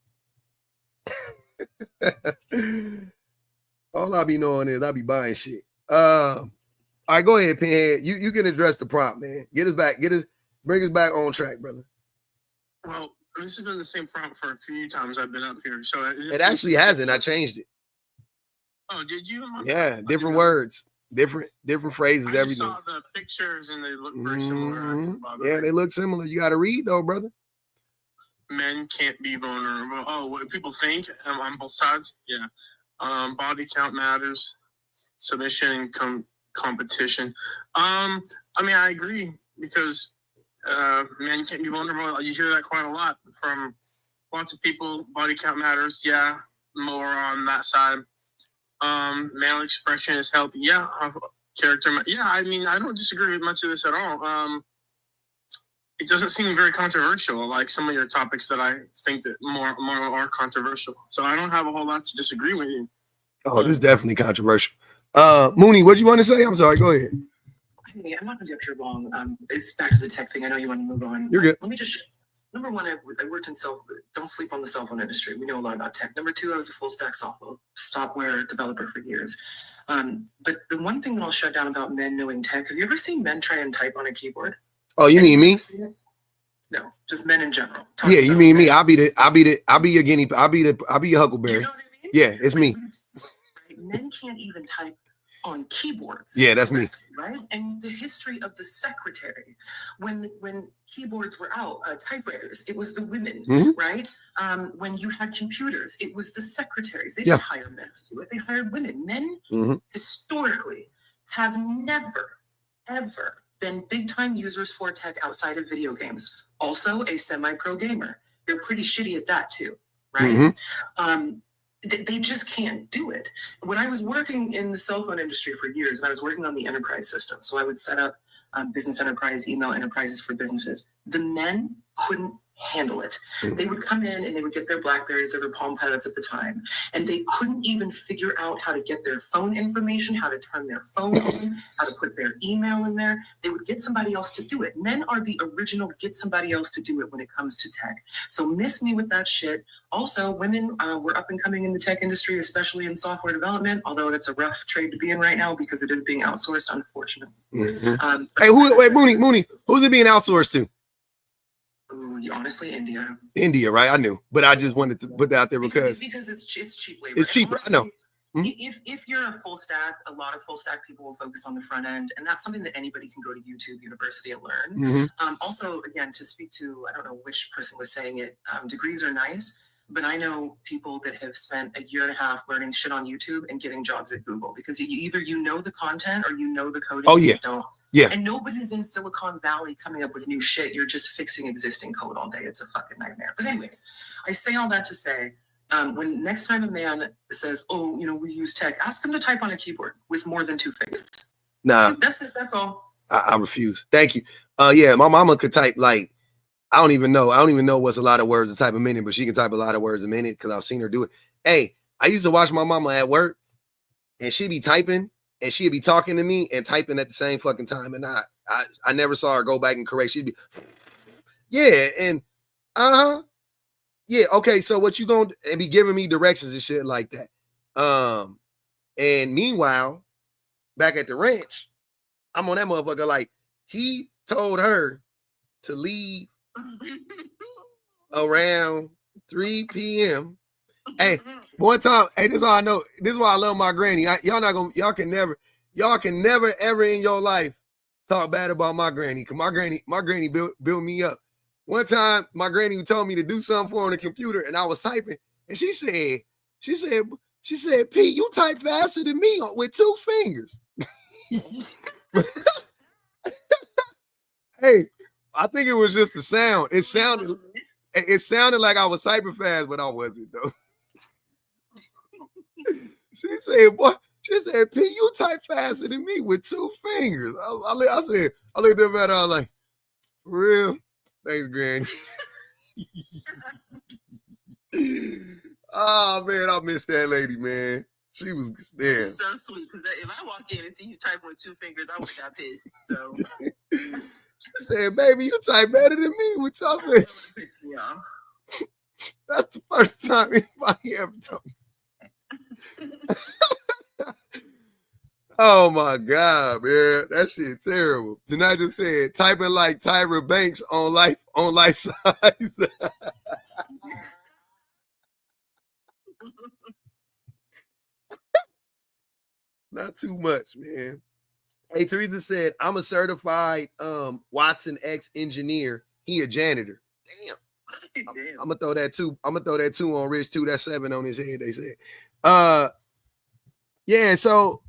All I be knowing is I be buying shit. All right, go ahead, Pinhead. You can address the prompt, man. Bring us back on track, brother. Well, this has been the same prompt for a few times I've been up here. So it actually hasn't. I changed it. Oh, did you? Yeah, different words, different phrases, everything. I saw the pictures and they look very similar. Yeah, they look similar. You got to read though, brother. Men can't be vulnerable. Oh, what people think on both sides? Yeah. Body count matters. Submission and competition. I mean, I agree because men can't be vulnerable. You hear that quite a lot from lots of people. Body count matters. Yeah, more on that side. Male expression is healthy. Yeah, character. Yeah, I mean, I don't disagree with much of this at all. It doesn't seem very controversial, like some of your topics that I think that more are controversial. So I don't have a whole lot to disagree with you. Oh, this is definitely controversial. Mooney, what do you want to say? I'm sorry, go ahead. Hey, I'm not going to be up here long. It's back to the tech thing. I know you want to move on. You're good. Let me just, number one, I worked in don't sleep on the cell phone industry. We know a lot about tech. Number two, I was a full stack software developer for years. But the one thing that I'll shut down about men knowing tech, have you ever seen men try and type on a keyboard? Oh, you mean me? No, just men in general. Yeah, you mean me? I'll be your Huckleberry. You know what I mean? Yeah, it's me. Men can't even type on keyboards. Yeah, that's me. Right? And the history of the secretary, when keyboards were out, typewriters, it was the women, right? When you had computers, it was the secretaries. They didn't hire men to do it. They hired women. Men historically have never, ever been big time users for tech outside of video games. Also a semi-pro gamer. They're pretty shitty at that too, right? They just can't do it. When I was working in the cell phone industry for years, and I was working on the enterprise system, so I would set up business enterprise, email enterprises for businesses. The men couldn't handle it. They would come in and they would get their Blackberries or their Palm Pilots at the time, and they couldn't even figure out how to get their phone information, how to turn their phone on, how to put their email in there. They would get somebody else to do it. Men are the original get somebody else to do it when it comes to tech. So miss me with that shit. Also, women were up and coming in the tech industry, especially in software development, although that's a rough trade to be in right now because it is being outsourced, unfortunately. Hey, Mooney, who's it being outsourced to? Ooh, honestly, India. India, right? I knew, but I just wanted to put that out there because it's cheap labor. It's cheaper. Honestly, I know. If you're a full stack, a lot of full stack people will focus on the front end, and that's something that anybody can go to YouTube University and learn. Also, again, to speak to, I don't know which person was saying it, degrees are nice, but I know people that have spent a year and a half learning shit on YouTube and getting jobs at Google because either you know the content or you know the coding. Oh yeah, you don't. Yeah. And nobody's in Silicon Valley coming up with new shit. You're just fixing existing code all day. It's a fucking nightmare. But anyways, I say all that to say, when next time a man says, "Oh, we use tech," ask him to type on a keyboard with more than 2 fingers. Nah, that's it. That's all. I refuse. Thank you. Yeah, my mama could type like I don't even know what's a lot of words to type a minute, but she can type a lot of words a minute because I've seen her do it. Hey, I used to watch my mama at work, and she'd be typing, and she'd be talking to me and typing at the same fucking time, and I never saw her go back and correct. She'd be, yeah, and yeah, okay. So what you gonna and be giving me directions and shit like that? And meanwhile, back at the ranch, I'm on that motherfucker. Like he told her to leave around 3 p.m. Hey, one time, hey, this is all I know. This is why I love my granny. Y'all can never ever in your life talk bad about my granny. Cause my granny built me up. One time, my granny told me to do something for her on the computer, and I was typing, and she said, Pete, you type faster than me with 2 fingers. Hey, I think it was just the sound. It sounded like I was typing fast, but I wasn't though. She said, Pete, you type faster than me with 2 fingers. I looked up at her, I was like, for real? Thanks, Granny. Oh man, I miss that lady, man. She was there. It's so sweet because if I walk in and see you type with 2 fingers, I would have got pissed. So She said, baby, you type better than me with 2 fingers. piss me off. That's the first time anybody ever told me. Oh my God, man. That shit terrible. Tonight just said typing like Tyra Banks on life size. Not too much, man. Hey, Teresa said, I'm a certified Watson X engineer. He a janitor. Damn. I'm gonna throw that too. I'm gonna throw that 2 on Rich too. That's 7 on his head, they said. Yeah, so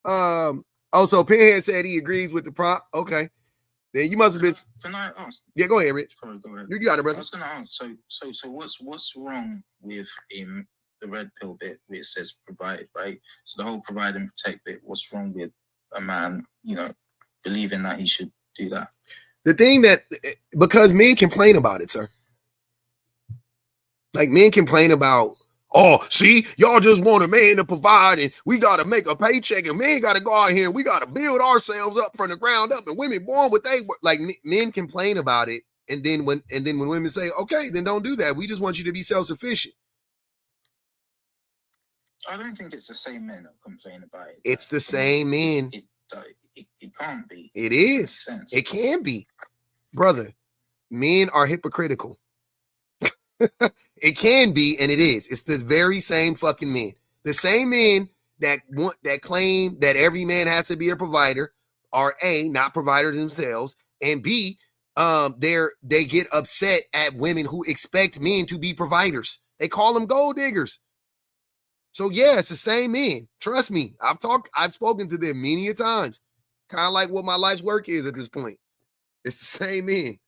so Pinhead said he agrees with the prop. Okay. Then you must have been. Can I ask? Yeah, go ahead, Rich. Sorry, go ahead. You got it, brother. I was gonna ask. So what's wrong with the red pill bit where it says provide, right? So the whole provide and protect bit. What's wrong with a man, believing that he should do that. The thing that, because men complain about it, sir. Like, men complain about, oh, see, y'all just want a man to provide, and we got to make a paycheck, and men got to go out here, and we got to build ourselves up from the ground up, and women born with they, like, men complain about it, and then when women say, okay, then don't do that. We just want you to be self-sufficient. I don't think it's the same men that complain about it. It's the same men. It can't be. It is. It can be. Brother, men are hypocritical. It can be, and it is. It's the very same fucking men. The same men that claim that every man has to be a provider are A, not providers themselves, and B, they get upset at women who expect men to be providers. They call them gold diggers. So yeah, it's the same men. Trust me. I've spoken to them many a times. Kind of like what my life's work is at this point. It's the same men.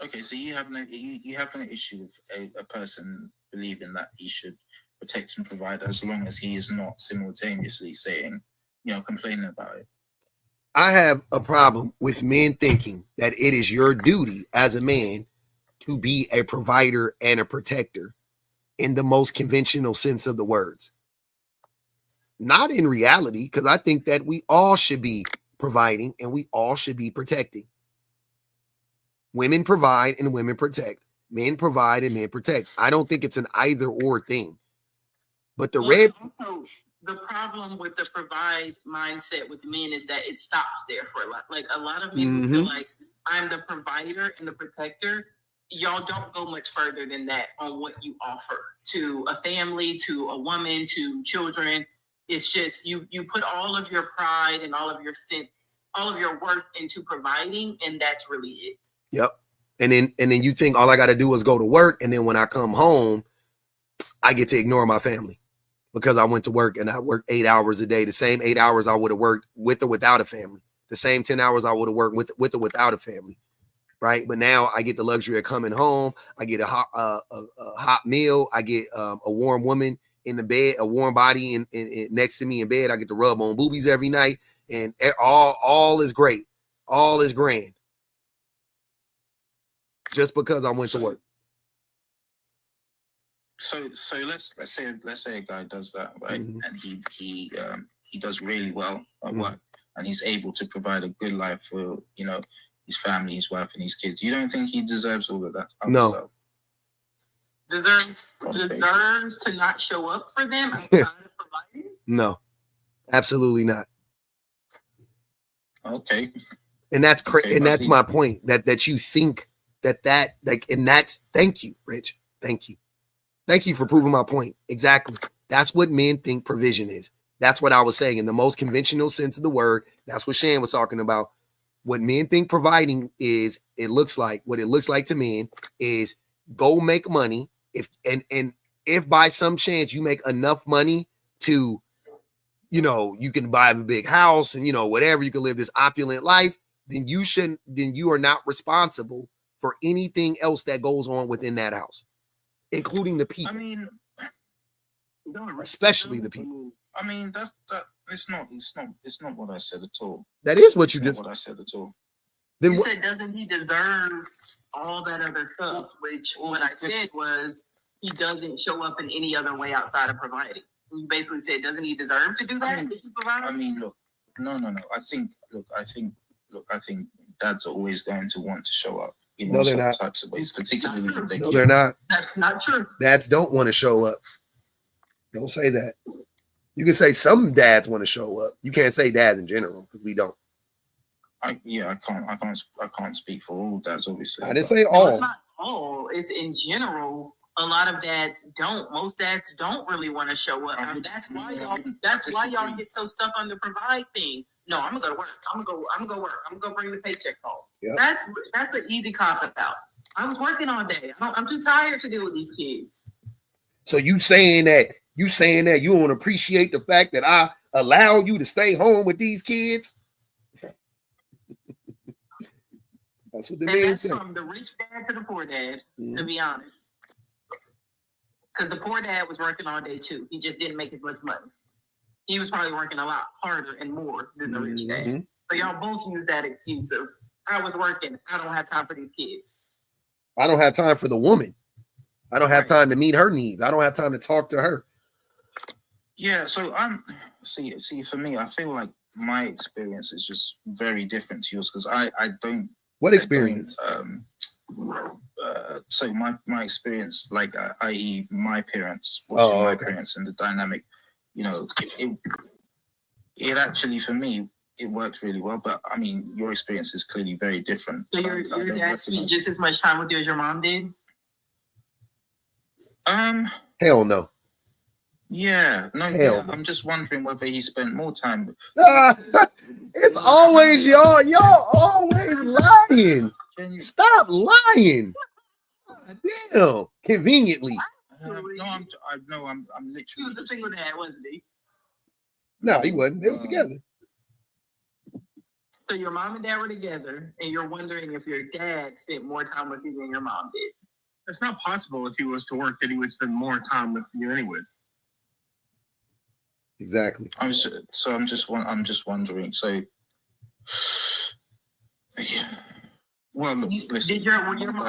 Okay, so you have an issue with a person believing that he should protect and provide as long as he is not simultaneously saying, complaining about it. I have a problem with men thinking that it is your duty as a man to be a provider and a protector in the most conventional sense of the words. Not in reality, because I think that we all should be providing and we all should be protecting. Women provide and women protect. Men provide and men protect. I don't think it's an either or thing. But also, the problem with the provide mindset with men is that it stops there for a lot. Like a lot of men who feel like I'm the provider and the protector, y'all don't go much further than that on what you offer to a family, to a woman, to children. It's just you put all of your pride and all of your worth into providing, and that's really it. Yep. And then you think all I got to do is go to work, and then when I come home, I get to ignore my family because I went to work and I worked 8 hours a day, the same 8 hours I would have worked with or without a family, the same 10 hours I would have worked with or without a family. Right. But now I get the luxury of coming home. I get a hot meal. I get a warm woman in the bed, a warm body in next to me in bed. I get to rub on boobies every night, and all is great. All is grand. Just because I went to work. So let's say a guy does that, right? And he does really well at work, and he's able to provide a good life for his family, his wife, and his kids. You don't think he deserves all of that? No. Deserves to not show up for them outside of providing? No, absolutely not. Okay. And that's and that's my point. That you think that like, and that's thank you, Rich. Thank you. Thank you for proving my point. Exactly. That's what men think provision is. That's what I was saying in the most conventional sense of the word. That's what Shan was talking about. What men think providing is, what it looks like to men is go make money. If by some chance you make enough money to, you can buy a big house and, whatever, you can live this opulent life, then you are not responsible for anything else that goes on within that house, including the people. I mean, especially the people. I mean, it's not what I said at all. That is what you just. What I said at all. Then you said, doesn't he deserve all that other stuff? Which what I said was he doesn't show up in any other way outside of providing. You basically said, doesn't he deserve to do that? I mean, look, no. I think dads are always going to want to show up. No, they're not. Types of ways, particularly with their kids. No, they're not. That's not true. Dads don't want to show up. Don't say that. You can say some dads want to show up. You can't say dads in general because we don't. I can't speak for all dads, obviously. I didn't say all. It's not all. It's in general. A lot of dads don't. Most dads don't really want to show up. That's why y'all get so stuck on the provide thing. No, I'm gonna go to work. I'm gonna go work. I'm gonna bring the paycheck home. Yep. That's an easy cop out. I was working all day. I'm too tired to deal with these kids. So you saying that you don't appreciate the fact that I allow you to stay home with these kids? That's what the man said. From the rich dad to the poor dad, to be honest. Because the poor dad was working all day too. He just didn't make as much money. He was probably working a lot harder and more than the rich dad. So y'all both use that excuse of, I was working, I don't have time for these kids. I don't have time for the woman. I don't have time to meet her needs. I don't have time to talk to her. Yeah, so I'm see for me, I feel like my experience is just very different to yours because I don't. What experience? So my experience, like i.e. my parents, watching my parents and the dynamic, you know, it actually for me it worked really well. But I mean, your experience is clearly very different. So your dad spent just as much time with you as your mom did? Hell no. Yeah, no. Hell no. I'm just wondering whether he spent more time. It's always y'all. Y'all always lying. Stop lying. Damn. Conveniently. I'm literally. He was a single dad, wasn't he? No, he wasn't. They was together. So your mom and dad were together, and you're wondering if your dad spent more time with you than your mom did. It's not possible if he was to work that he would spend more time with you anyways. Exactly. I'm just wondering. So, yeah. Well, look, listen.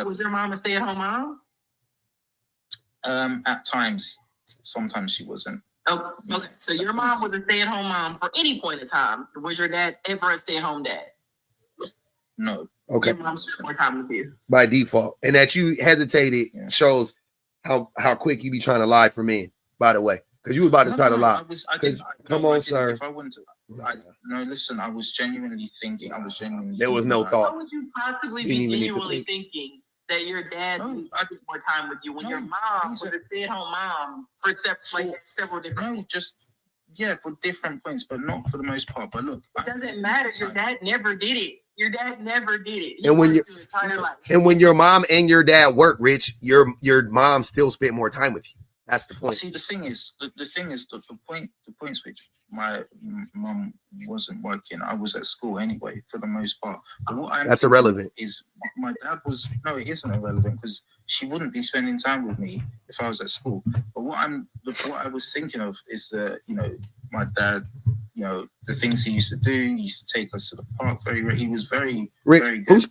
Was your mom a stay-at-home mom? At times, sometimes she wasn't. Oh, okay. So your mom was a stay-at-home mom for any point in time. Was your dad ever a stay-at-home dad? No. Okay. Your mom spent more time with you by default, and that you hesitated shows how quick you be trying to lie for men. By the way, because you was about to try to lie. Come on, sir. If I wouldn't, no. Listen, I was genuinely thinking. There was no thought. How would you possibly be genuinely thinking that your dad spent more time with you when your mom was a stay-at-home mom for several different? No, for different points, but not for the most part. But look, it doesn't matter. Your dad never did it. Your dad never did it. And when your mom and your dad work, Rich, your mom still spent more time with you. That's the point. See, the points which my mom wasn't working. I was at school anyway, for the most part. But that's irrelevant. Is my dad was it isn't irrelevant because she wouldn't be spending time with me if I was at school. But what I was thinking of is that my dad. The things he used to do. He used to take us to the park he was very, Rick, very good.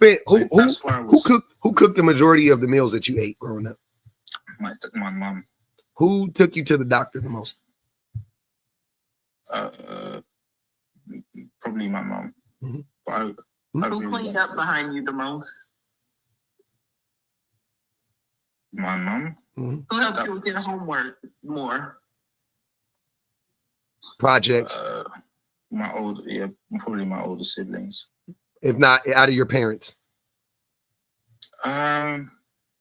Who cooked the majority of the meals that you ate growing up? My mom. Who took you to the doctor the most? Probably my mom. Who cleaned up behind you the most? My mom. Who helped you with your homework more? Projects. Probably my older siblings. If not, out of your parents.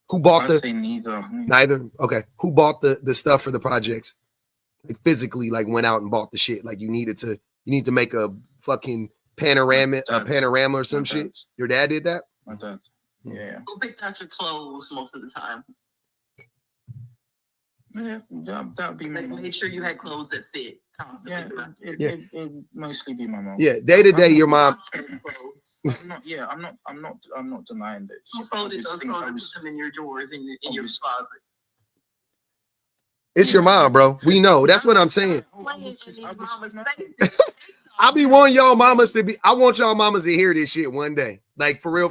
Who bought I'd say neither. Neither? Okay. Who bought the stuff for the projects? Like physically, like went out and bought the shit. Like you need to make a fucking panorama or some shit. Your dad did that? My dad. Yeah. Who picked out your clothes most of the time? Yeah, that would be my mom. Make sure you had clothes that fit constantly. Yeah, it mostly be my mom. Yeah, day to day, your mom. I'm not denying that. Who folded those clothes and put them in your drawers in your closet? It's your mom, bro. We know. That's what I'm saying. I be wanting y'all mamas to be. I want y'all mamas to hear this shit one day. Like for real.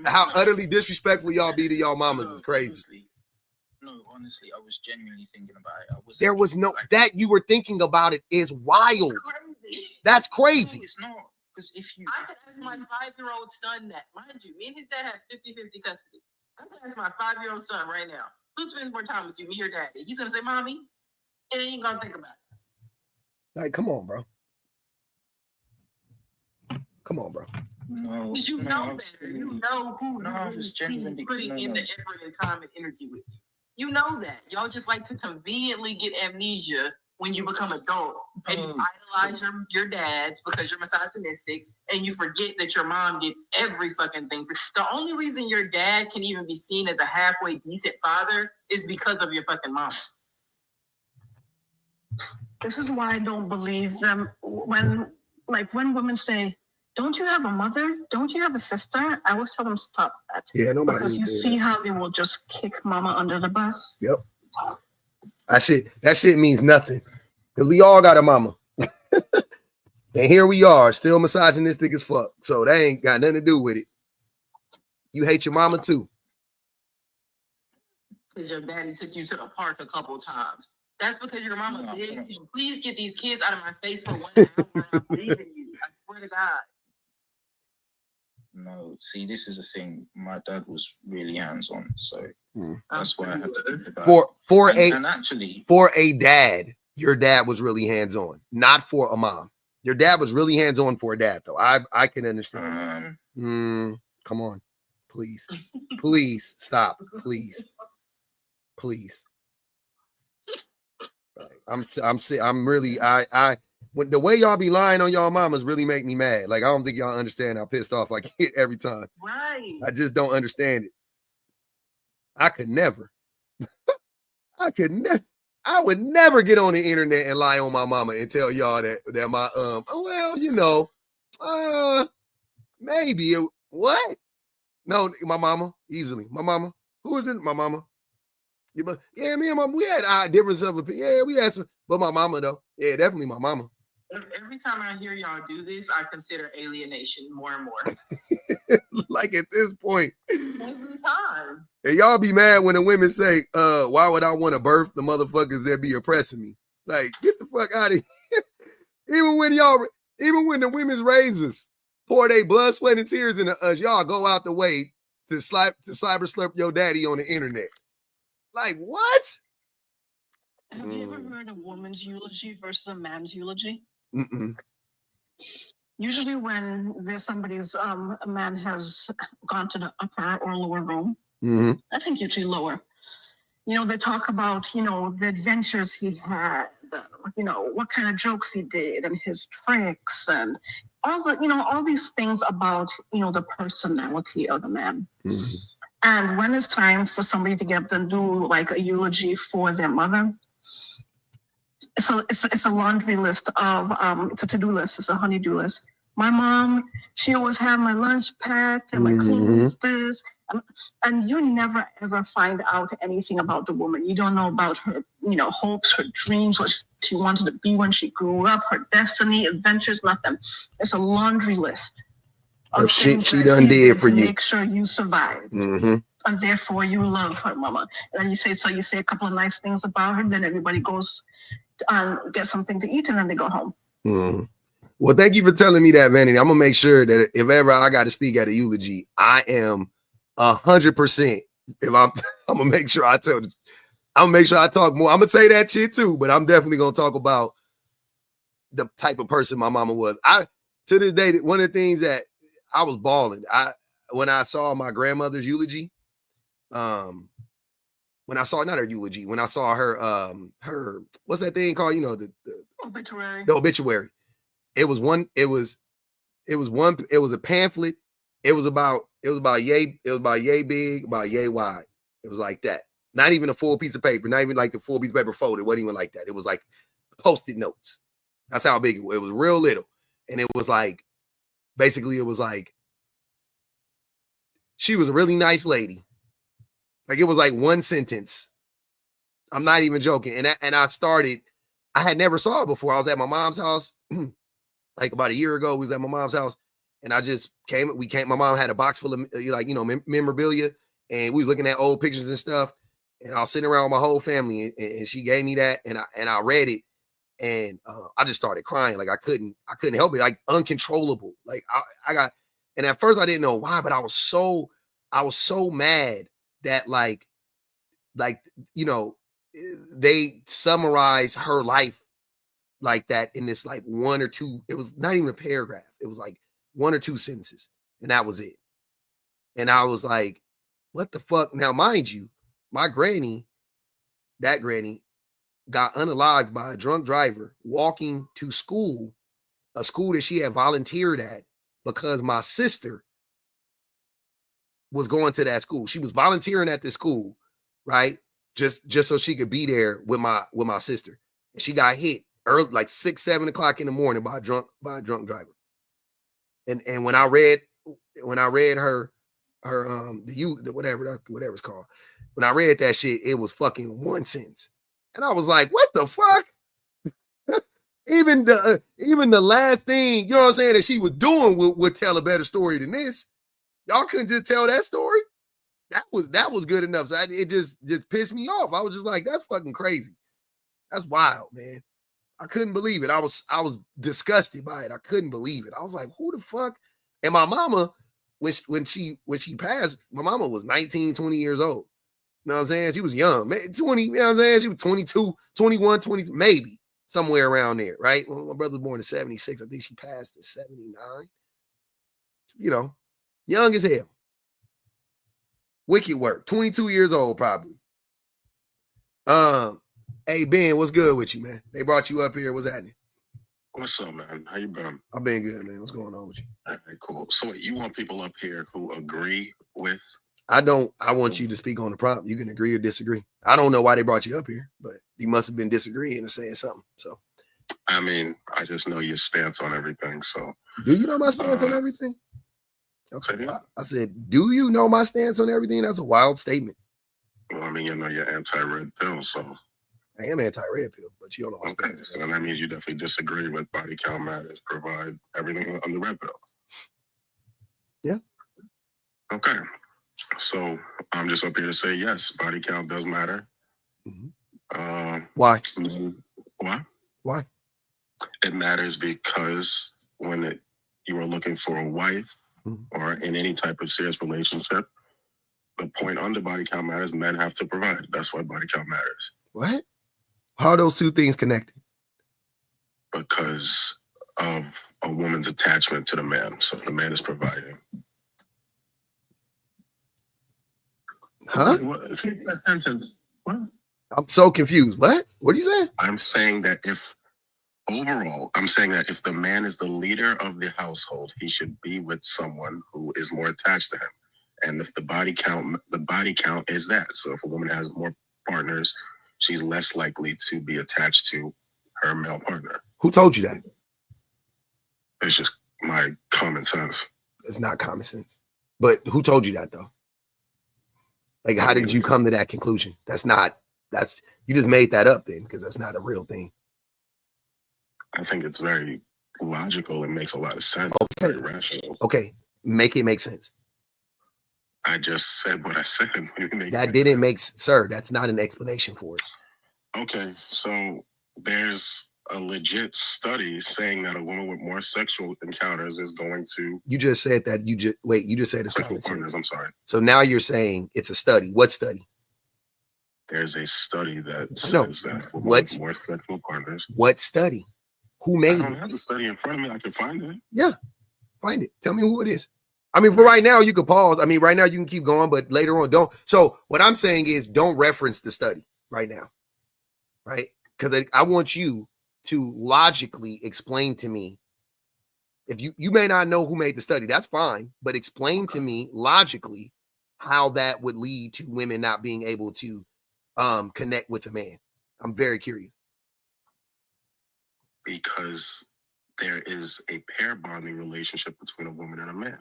How utterly disrespectful y'all be to y'all mamas is crazy. Honestly, I was genuinely thinking about it. There was no that you were thinking about it is wild. That's crazy. No, it's not. Because if you, I could ask my 5-year-old son that, mind you, me and his dad have 50-50 custody. I could ask my 5-year-old son right now, who spends more time with you, me or daddy? He's gonna say, "Mommy," and he ain't gonna think about it. Like, come on, bro. No, you know better. You know who is putting in the effort and time and energy with you. You know that. Y'all just like to conveniently get amnesia when you become adult and you idolize your dads because you're misogynistic and you forget that your mom did every fucking thing. The only reason your dad can even be seen as a halfway decent father is because of your fucking mom. This is why I don't believe them when women say, "Don't you have a mother? Don't you have a sister?" I always tell them stop that. Yeah, nobody. Because you see how they will just kick mama under the bus. Yep. That shit means nothing. Because we all got a mama. And here we are, still misogynistic as fuck. So that ain't got nothing to do with it. You hate your mama too. Because your daddy took you to the park a couple times. That's because your mama begged him, please get these kids out of my face for 1 hour. I'm leaving you. I swear to God. No, see, this is the thing. My dad was really hands-on, so that's why I had to think about for a dad, your dad was really hands-on, not for a mom. Your dad was really hands-on for a dad, though. I can understand. Come on, please, please stop, please. I'm really when the way y'all be lying on y'all mamas really make me mad. Like I don't think y'all understand how pissed off I get every time. Right. I just don't understand it. I could never. I would never get on the internet and lie on my mama and tell y'all that my well, you know, maybe what? No, my mama, easily. My mama. Who is it? My mama. Yeah, me and mom, we had difference of opinion. Yeah, we had some, but my mama though. Yeah, definitely my mama. Every time I hear y'all do this, I consider alienation more and more. Like at this point. Every time. And y'all be mad when the women say, why would I want to birth the motherfuckers that be oppressing me? Like, get the fuck out of here. Even when the women's raisers pour their blood, sweat, and tears into us, y'all go out the way to cyber slurp your daddy on the internet. Like, what? Have you ever heard a woman's eulogy versus a man's eulogy? Usually when there's somebody's, a man has gone to the upper or lower room, I think usually lower, you know, they talk about, you know, the adventures he had, you know, what kind of jokes he did and his tricks and all the, you know, all these things about, you know, the personality of the man. And when it's time for somebody to get up and do like a eulogy for their mother, so it's a laundry list of it's a to-do list, it's a honey-do list. My mom, she always had my lunch packed and my clothes this, and you never ever find out anything about the woman. You don't know about her, you know, hopes, her dreams, what she wanted to be when she grew up, her destiny, adventures, nothing. It's a laundry list. Of shit she done did for you. Make sure you survive. And therefore you love her, mama. And then you say a couple of nice things about her, then everybody goes and get something to eat and then they go home. Well, thank you for telling me that, Vanity. I'm gonna make sure that if ever I got to speak at a eulogy, I am 100%. If I'm gonna make sure I talk more. I'm gonna say that shit too, but I'm definitely gonna talk about the type of person my mama was. To this day, one of the things that I was bawling. When I saw my grandmother's eulogy, when I saw not her eulogy, when I saw her what's that thing called? You know, the obituary. The obituary. It was a pamphlet. It was about yay big, about yay wide. It was like that. Not even a full piece of paper, not even like the full piece of paper folded. It wasn't even like that. It was like Post-it notes. That's how big it was. It was real little. And it was like, basically, it was like, she was a really nice lady. Like, it was like one sentence. I'm not even joking. And I had never saw it before. I was at my mom's house like about a year ago. We was at my mom's house and my mom had a box full of like, you know, memorabilia, and we was looking at old pictures and stuff. And I was sitting around with my whole family and she gave me that and I read it. And I just started crying. Like I couldn't help it. Like uncontrollable. Like and at first I didn't know why, but I was so mad that like, you know, they summarize her life like that in this like one or two, it was not even a paragraph. It was like one or two sentences and that was it. And I was like, what the fuck? Now, mind you, my granny, that granny got unalived by a drunk driver walking to school, a school that she had volunteered at because my sister was going to that school. She was volunteering at this school, right? Just so she could be there with my sister. And she got hit early, like 6, 7 o'clock in the morning by a drunk driver. And when I read her whatever it's called, when I read that shit, it was fucking one sentence. And I was like, what the fuck? Even the last thing, you know what I'm saying, that she was doing would tell a better story than this. Y'all couldn't just tell that story. That was good enough. So it just pissed me off. I was just like, that's fucking crazy. That's wild, man. I couldn't believe it. I was disgusted by it. I couldn't believe it. I was like, who the fuck? And my mama, when she passed, my mama was 19, 20 years old. You know what I'm saying? She was young. 20, you know what I'm saying? She was 22, 21, 20, maybe somewhere around there, right? Well, my brother was born in 76. I think she passed in 79. You know, young as hell. Wicked work. 22 years old, probably. Hey, Ben, what's good with you, man? They brought you up here. What's happening? What's up, man? How you been? I've been good, man. What's going on with you? All right, cool. So you want people up here who agree with? I want you to speak on the prompt. You can agree or disagree. I don't know why they brought you up here, but you must have been disagreeing or saying something. So, I mean, I just know your stance on everything. So, do you know my stance on everything? Okay. I said, do you know my stance on everything? That's a wild statement. Well, I mean, you know, you're anti-red pill, so. I am anti-red pill, but you don't know my stance. Okay, so then that means you definitely disagree with body count matters, provide everything on the red pill. Yeah. Okay. So I'm just up here to say, yes, body count does matter. Mm-hmm. Why? Why? Why? It matters because when you are looking for a wife or in any type of serious relationship, the point under body count matters, men have to provide. That's why body count matters. What? How are those two things connected? Because of a woman's attachment to the man. So if the man is providing. Huh? That sentence. What? I'm so confused. What? What are you saying? I'm saying that if the man is the leader of the household, he should be with someone who is more attached to him. And if the body count is that. So if a woman has more partners, she's less likely to be attached to her male partner. Who told you that? It's just my common sense. It's not common sense. But who told you that though? Like, how did you come to that conclusion? You just made that up then, because that's not a real thing. I think it's very logical. It makes a lot of sense. Okay. It's very rational. Okay. Make it make sense. I just said what I said. That didn't make sense. Sir, that's not an explanation for it. Okay. So there's a legit study saying that a woman with more sexual encounters is going to. You just said that. You just said it's common sense. I'm sorry. So now you're saying it's a study. What study? There's a study that says that women with more sexual partners. What study? Who made it? I don't have the study in front of me. I can find it. Yeah, find it. Tell me who it is. I mean, for right now, you can pause. I mean, right now you can keep going, but later on, don't. So what I'm saying is don't reference the study right now, right? Because I want you to logically explain to me. If you may not know who made the study, that's fine, but explain to me logically how that would lead to women not being able to connect with a man. I'm very curious. Because there is a pair bonding relationship between a woman and a man.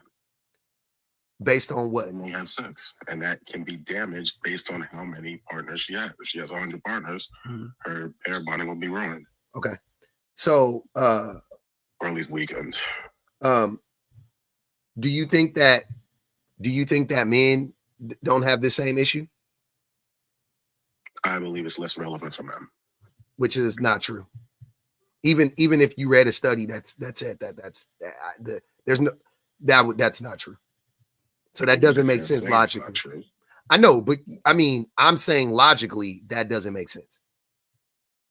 Based on what? When they have sex. And that can be damaged based on how many partners she has. If she has 100 partners, her pair bonding will be ruined. Okay. So or at least weakened. Do you think that men don't have the same issue? I believe it's less relevant for men. Which is not true. Even if you read a study that's said that's not true. So that doesn't make sense logically. I know, but I mean, I'm saying logically that doesn't make sense.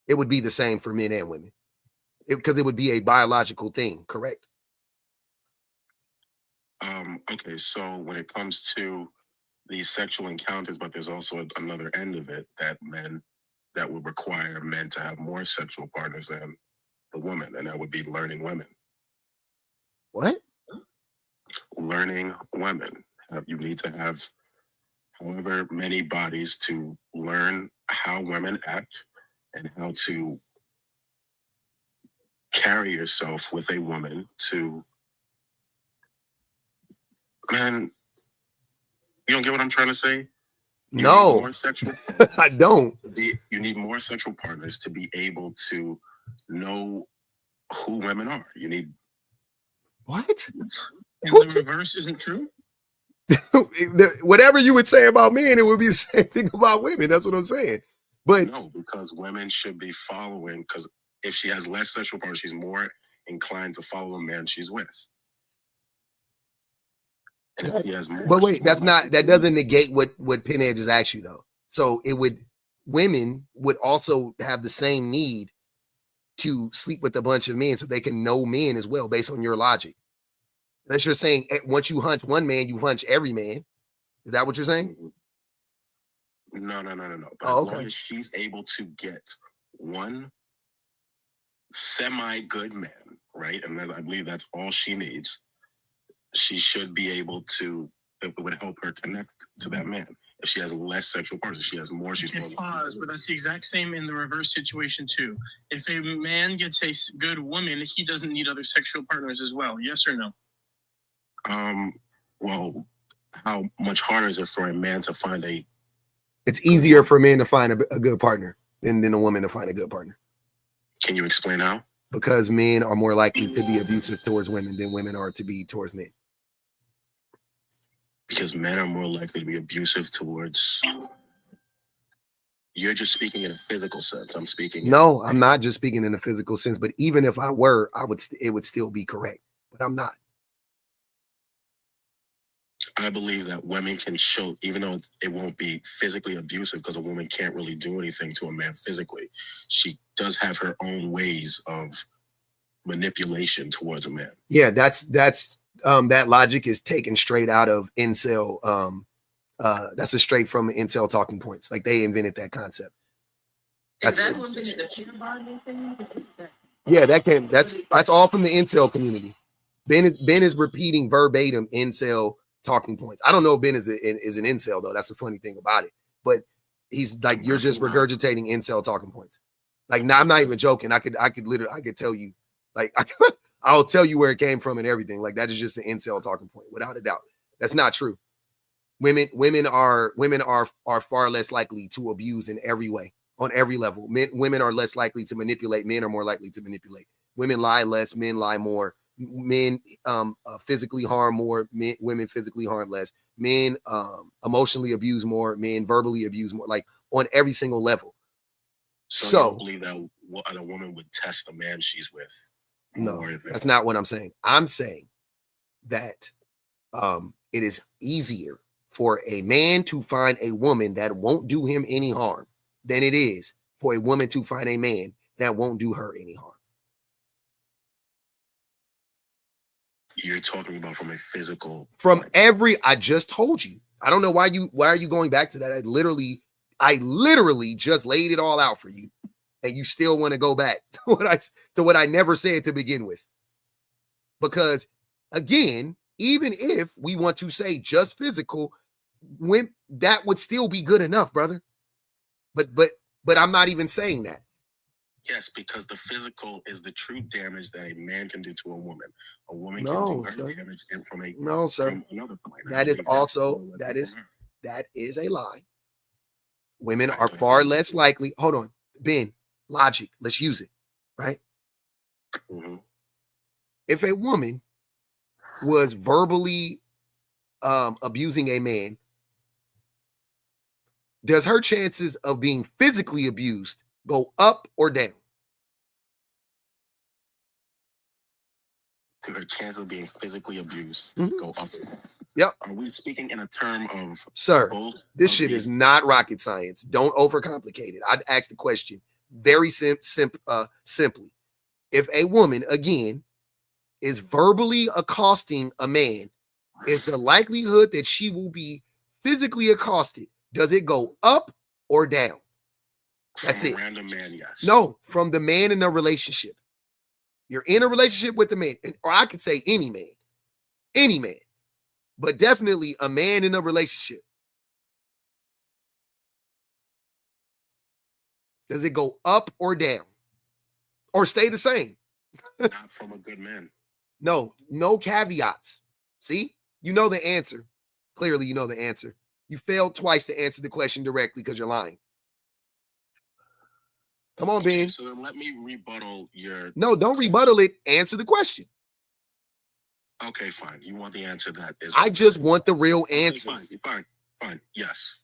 It would be the same for men and women because it would be a biological thing, correct? Okay, so when it comes to these sexual encounters, but there's also another end of it that would require men to have more sexual partners than the woman, and that would be learning women. What? Learning women. You need to have however many bodies to learn how women act and how to carry yourself with a woman to. Man, you don't get what I'm trying to say? No, more sexual I don't. you need more sexual partners to be able to know who women are. You need what? And the reverse isn't true. Whatever you would say about men, it would be the same thing about women. That's what I'm saying. But no, because women should be following. Because if she has less sexual partners, she's more inclined to follow a man she's with. And if she has more, but wait, that doesn't negate what Pinhead just asked you though. So women would also have the same need to sleep with a bunch of men so they can know men as well, based on your logic. Unless you're saying once you hunch one man, you hunch every man. Is that what you're saying? No. But oh, as long as she's able to get one semi-good man, right? And I believe that's all she needs. She should be able to, it would help her connect to that man. If she has less sexual partners, she has more, she's more. Pause, but that's the exact same in the reverse situation too. If a man gets a good woman, he doesn't need other sexual partners as well. Yes or no? Well, how much harder is it for a man to find It's easier for men to find a good partner than a woman to find a good partner. Can you explain how? Because men are more likely to be abusive towards women than women are to be towards men. Because men are more likely to be abusive towards. You're just speaking in a physical sense. I'm speaking. No, I'm not just speaking in a physical sense. But even if I were, it would still be correct. But I'm not. I believe that women can show, even though it won't be physically abusive, because a woman can't really do anything to a man physically. She does have her own ways of manipulation towards a man. Yeah, that's that logic is taken straight out of incel. That's a straight from incel talking points. Like they invented that concept. Is that what been in the peer bonding thing? Yeah, that's all from the incel community. Ben is repeating verbatim incel talking points. I don't know if Ben is an incel though. That's the funny thing about it. But he's like, you're just regurgitating incel talking points. Like, no, I'm not even joking. I could tell you, like, I'll tell you where it came from and everything. Like, that is just an incel talking point, without a doubt. That's not true. Women are far less likely to abuse in every way, on every level. Women are less likely to manipulate. Men are more likely to manipulate. Women lie less. Men lie more. Men physically harm more. Women physically harm less. Men emotionally abuse more. Men verbally abuse more. Like on every single level. So you don't believe that a woman would test the man she's with? No, that's not what I'm saying. I'm saying that it is easier for a man to find a woman that won't do him any harm than it is for a woman to find a man that won't do her any harm. You're talking about from a physical. I just told you. I don't know why are you going back to that? I literally just laid it all out for you, and you still want to go back to what I never said to begin with. Because again, even if we want to say just physical, when that would still be good enough, brother. But I'm not even saying that. Yes, because the physical is the true damage that a man can do to a woman. A woman can do her damage from another point. That is a lie. Women are far less likely. Hold on, Ben. Logic. Let's use it. Right. Mm-hmm. If a woman was verbally abusing a man, does her chances of being physically abused go up or down? To her chance of being physically abused go up. Yep. Are we speaking in a term of sir? This shit is not rocket science. Don't overcomplicate it. I'd ask the question very simply. If a woman again is verbally accosting a man, is the likelihood that she will be physically accosted, does it go up or down? That's it. Random man, yes. No, from the man in a relationship. You're in a relationship with the man, or I could say any man, but definitely a man in a relationship. Does it go up or down, or stay the same? Not from a good man. No caveats. See, you know the answer. Clearly, you know the answer. You failed twice to answer the question directly because you're lying. Come on, Ben. So then let me rebuttal your... No, don't rebuttal it. Answer the question. Okay, fine. You want the answer that is... I just want the real answer. Okay, fine. Yes.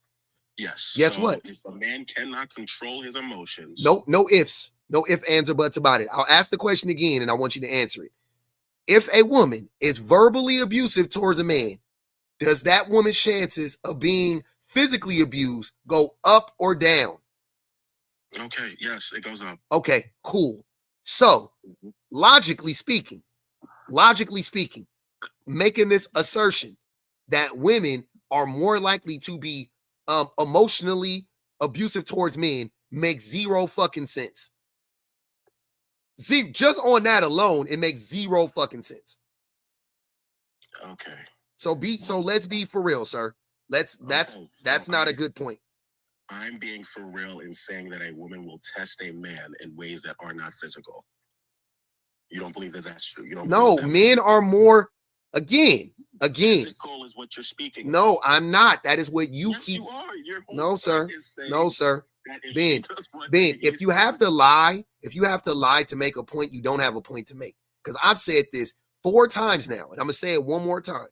Guess so what? If a man cannot control his emotions... No ifs. No ifs, ands, or buts about it. I'll ask the question again, and I want you to answer it. If a woman is verbally abusive towards a man, does that woman's chances of being physically abused go up or down? Okay, yes, it goes up. Okay, cool. So, logically speaking, making this assertion that women are more likely to be emotionally abusive towards men makes zero fucking sense. See, just on that alone, it makes zero fucking sense. Okay. So let's be for real, sir. That's not a good point. I'm being for real in saying that a woman will test a man in ways that are not physical. You don't believe that that's true? You don't? No, men are more. Again. Physical is what you're speaking. No, I'm not. That is what you yes, keep. You are. No, sir. No, sir. Ben, if you have to lie to make a point, you don't have a point to make. Because I've said this 4 times now, and I'm gonna say it one more time.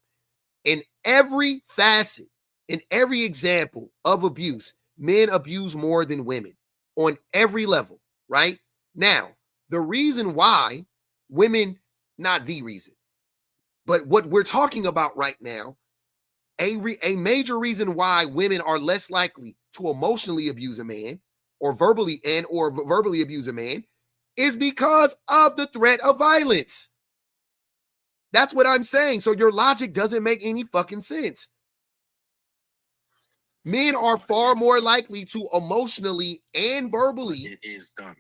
In every facet, in every example of abuse, men abuse more than women on every level, right? Now, the reason why women, not the reason, but what we're talking about right now, a major reason why women are less likely to emotionally abuse a man or verbally abuse a man is because of the threat of violence. That's what I'm saying. So your logic doesn't make any fucking sense. Men are far more likely to emotionally and verbally. It is done.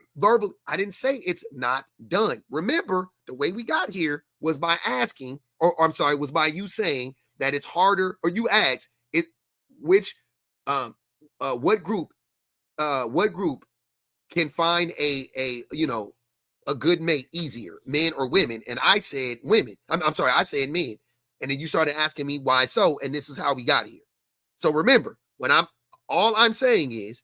I didn't say it's not done. Remember, the way we got here was by asking, was by you saying that it's harder, or you asked it, what group can find a good mate easier, men or women? And I said women. I said men. And then you started asking me why so, and this is how we got here. So remember, all I'm saying is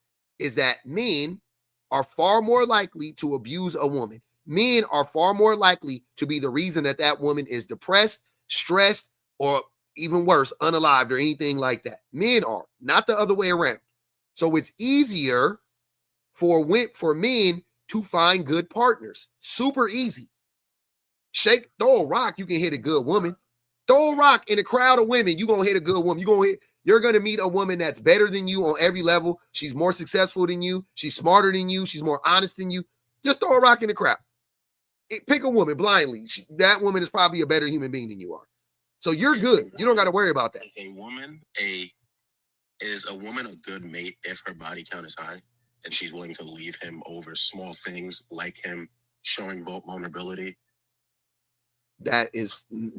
that men are far more likely to abuse a woman. Men are far more likely to be the reason that woman is depressed, stressed, or even worse, unalived or anything like that. Men are, not the other way around. So it's easier for men to find good partners. Super easy. Throw a rock, you can hit a good woman. Throw a rock in a crowd of women, you're going to hit a good woman. You're going to meet a woman that's better than you on every level. She's more successful than you. She's smarter than you. She's more honest than you. Just throw a rock in the crowd. Pick a woman blindly. That woman is probably a better human being than you are. So you're good. You don't got to worry about that. Is a woman a good mate if her body count is high and she's willing to leave him over small things like him showing vulnerability? That is 2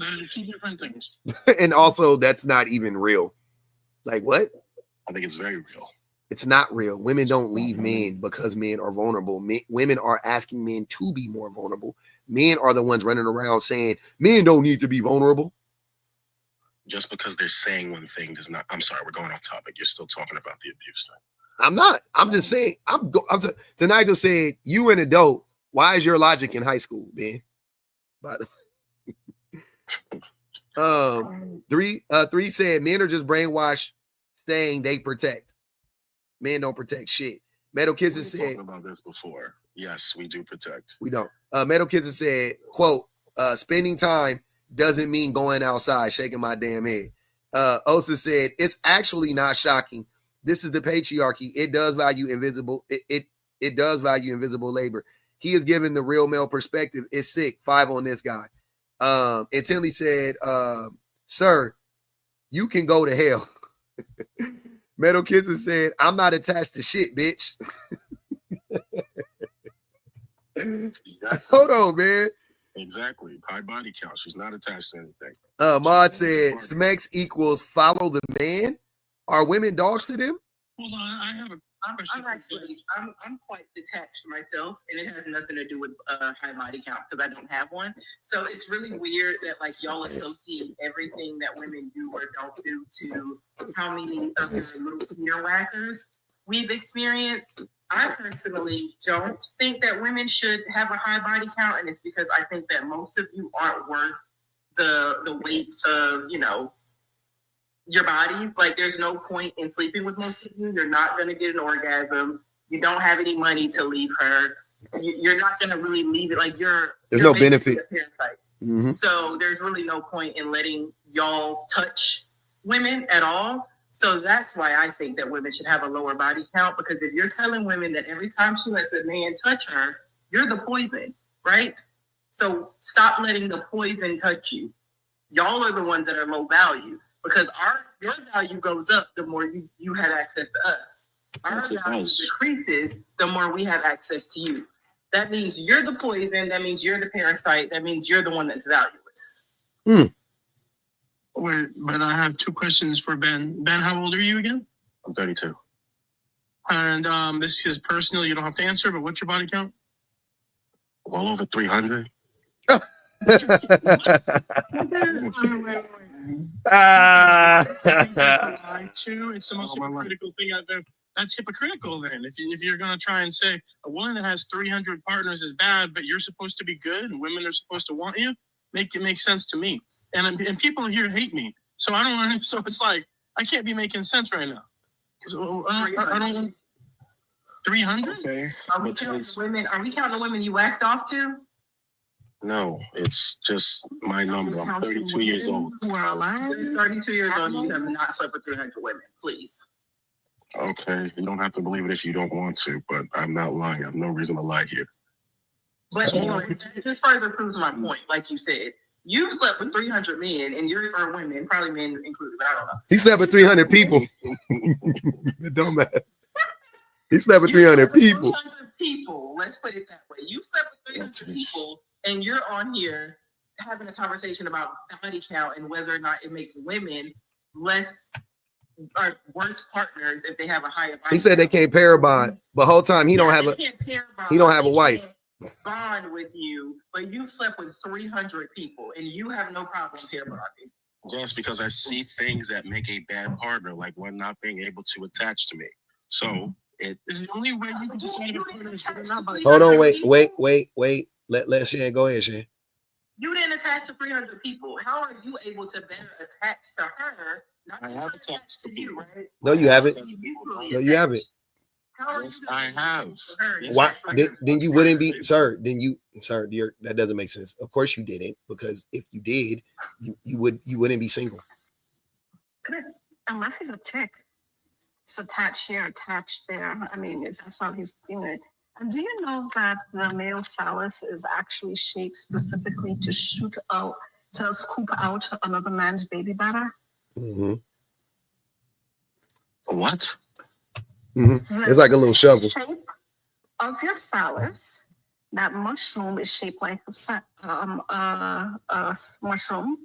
different things. And also, that's not even real. Like what? I think it's very real. It's not real. Women don't leave men because men are vulnerable. Women are asking men to be more vulnerable. Men are the ones running around saying men don't need to be vulnerable. Just because they're saying one thing does not. I'm sorry, we're going off topic. You're still talking about the abuse thing. I'm not. I'm just saying. Tonight just said you an adult. Why is your logic in high school, man? By the 3 said men are just brainwashed, saying they protect. Men don't protect shit. Metal Kisses said about this before. Yes, we do protect. We don't. Metal Kisses said, quote, spending time doesn't mean going outside, shaking my damn head. Osa said, it's actually not shocking. This is the patriarchy. It does value invisible. It does value invisible labor. He is given the real male perspective. It's sick. 5 on this guy. And Tinley said, sir, you can go to hell. Metal Kisses said, I'm not attached to shit, bitch. Exactly. Hold on, man. Exactly. High body count. She's not attached to anything. Maud said, Smex equals follow the man. Are women dogs to them? Hold on, I have a I'm quite detached myself, and it has nothing to do with high body count because I don't have one. So it's really weird that like y'all associate everything that women do or don't do to how many other little earwackers we've experienced. I personally don't think that women should have a high body count, and it's because I think that most of you aren't worth the weight of, you know, your bodies. Like, there's no point in sleeping with most of you. You're not going to get an orgasm. You don't have any money to leave her. You're not going to really leave it. Like, there's no benefit. Mm-hmm. So there's really no point in letting y'all touch women at all. So that's why I think that women should have a lower body count, because if you're telling women that every time she lets a man touch her, you're the poison, right? So stop letting the poison touch you. Y'all are the ones that are low value, because your value goes up the more you have access to us. Our value decreases the more we have access to you. That means you're the poison. That means you're the parasite. That means you're the one that's valueless. Wait, but I have two questions for Ben. Ben, how old are you again? I'm 32. And this is personal. You don't have to answer, but what's your body count? Well over 300. It's the most hypocritical thing I've ever. That's hypocritical then. If you're going to try and say a woman that has 300 partners is bad, but you're supposed to be good and women are supposed to want you, make it make sense to me. And people here hate me. So I don't. So it's like I can't be making sense right now. So I don't. 300. Okay. Are we counting the women you whacked off to? No, it's just my number. I'm 32 years old. You're 32 years old and you have not slept with 300 women. Please. Okay, you don't have to believe it if you don't want to, but I'm not lying. I have no reason to lie here. But this further proves my point. Like you said, you slept with 300 men, and or women, probably men included, but I don't know. He slept with 300 people. It don't matter. He slept with 300 people. 300 people. Let's put it that way. You slept with 300 people, and you're on here having a conversation about body count and whether or not it makes women less or worse partners if they have a higher body. He said they can't pair bond, but whole time he don't have a wife. Bond with you, but you've slept with 300 people and you have no problem pair bonding. Yes, because I see things that make a bad partner, like one not being able to attach to me. So it is the only way you can decide if a partner is good or not. Hold on, wait. Let Shan go ahead, Shan. You didn't attach to 300 people. How are you able to better attach to her? I have attached to you, right? No, you haven't. No, you haven't. Yes, I have. Why? Then you wouldn't be, sir. That doesn't make sense. Of course you didn't, because if you did, you wouldn't be single. Unless he's a chick. It's attached here, attached there. I mean, if that's how he's doing it. And do you know that the male phallus is actually shaped specifically to scoop out another man's baby bladder? Mm-hmm. What? Mm-hmm. It's like a little shovel. The shape of your phallus, that mushroom is shaped like a mushroom,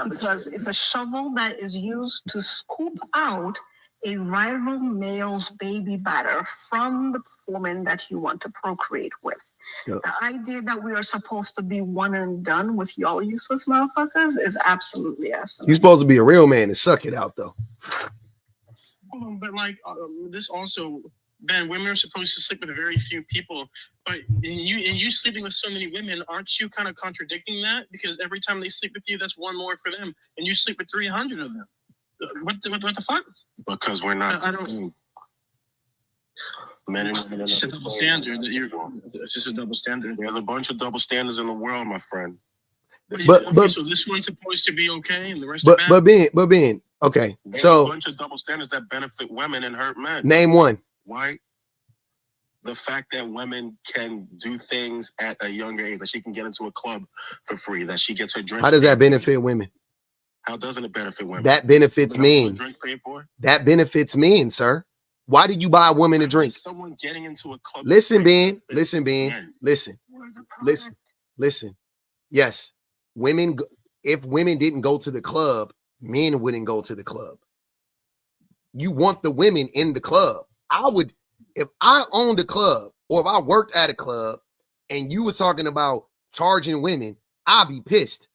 because it's a shovel that is used to scoop out a rival male's baby bladder from the woman that you want to procreate with. Yep. The idea that we are supposed to be one and done with y'all useless motherfuckers is absolutely asinine. You're supposed to be a real man and suck it out, though. But like this also, Ben, women are supposed to sleep with very few people, but you sleeping with so many women, aren't you kind of contradicting that? Because every time they sleep with you, that's one more for them, and you sleep with 300 of them. What the fuck? Because we're not. I don't. Men and women. It's just a double standard. It's just a double standard. There's a bunch of double standards in the world, my friend. But so this one's supposed to be okay, and the rest are bad. But Ben, okay. There's so a bunch of double standards that benefit women and hurt men. Name one. Why? The fact that women can do things at a younger age, that she can get into a club for free, that she gets her drink. How does that benefit women? How doesn't it benefit women? That benefits men. That benefits men, sir. Why did you buy a woman a drink? Someone getting into a club. Listen, Ben. Listen. Yes, women. If women didn't go to the club, men wouldn't go to the club. You want the women in the club. I would. If I owned a club or if I worked at a club and you were talking about charging women, I'd be pissed.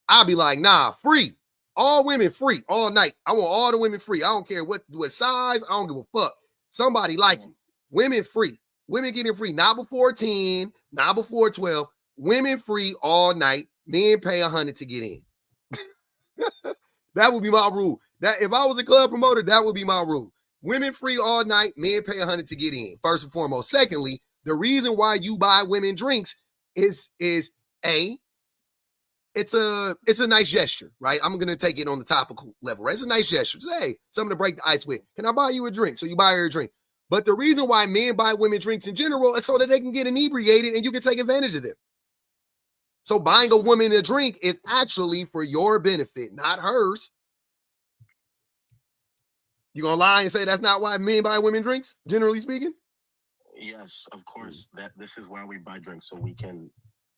I'd be like, nah, free. All women free all night. I want all the women free. I don't care what size. I don't give a fuck. Somebody like you. Women free. Women getting free. Not before 10, not before 12. Women free all night. Men pay $100 to get in. That would be my rule. That if I was a club promoter, that would be my rule. Women free all night. Men pay $100 to get in. First and foremost. Secondly, the reason why you buy women drinks is A, it's a nice gesture, right? I'm going to take it on the topical level, right? It's a nice gesture. Just, hey, something to break the ice with. Can I buy you a drink? So you buy her a drink. But the reason why men buy women drinks in general is so that they can get inebriated and you can take advantage of them. So buying a woman a drink is actually for your benefit, not hers. You gonna lie and say that's not why men buy women drinks, generally speaking? Yes, of course. That this is why we buy drinks, so we can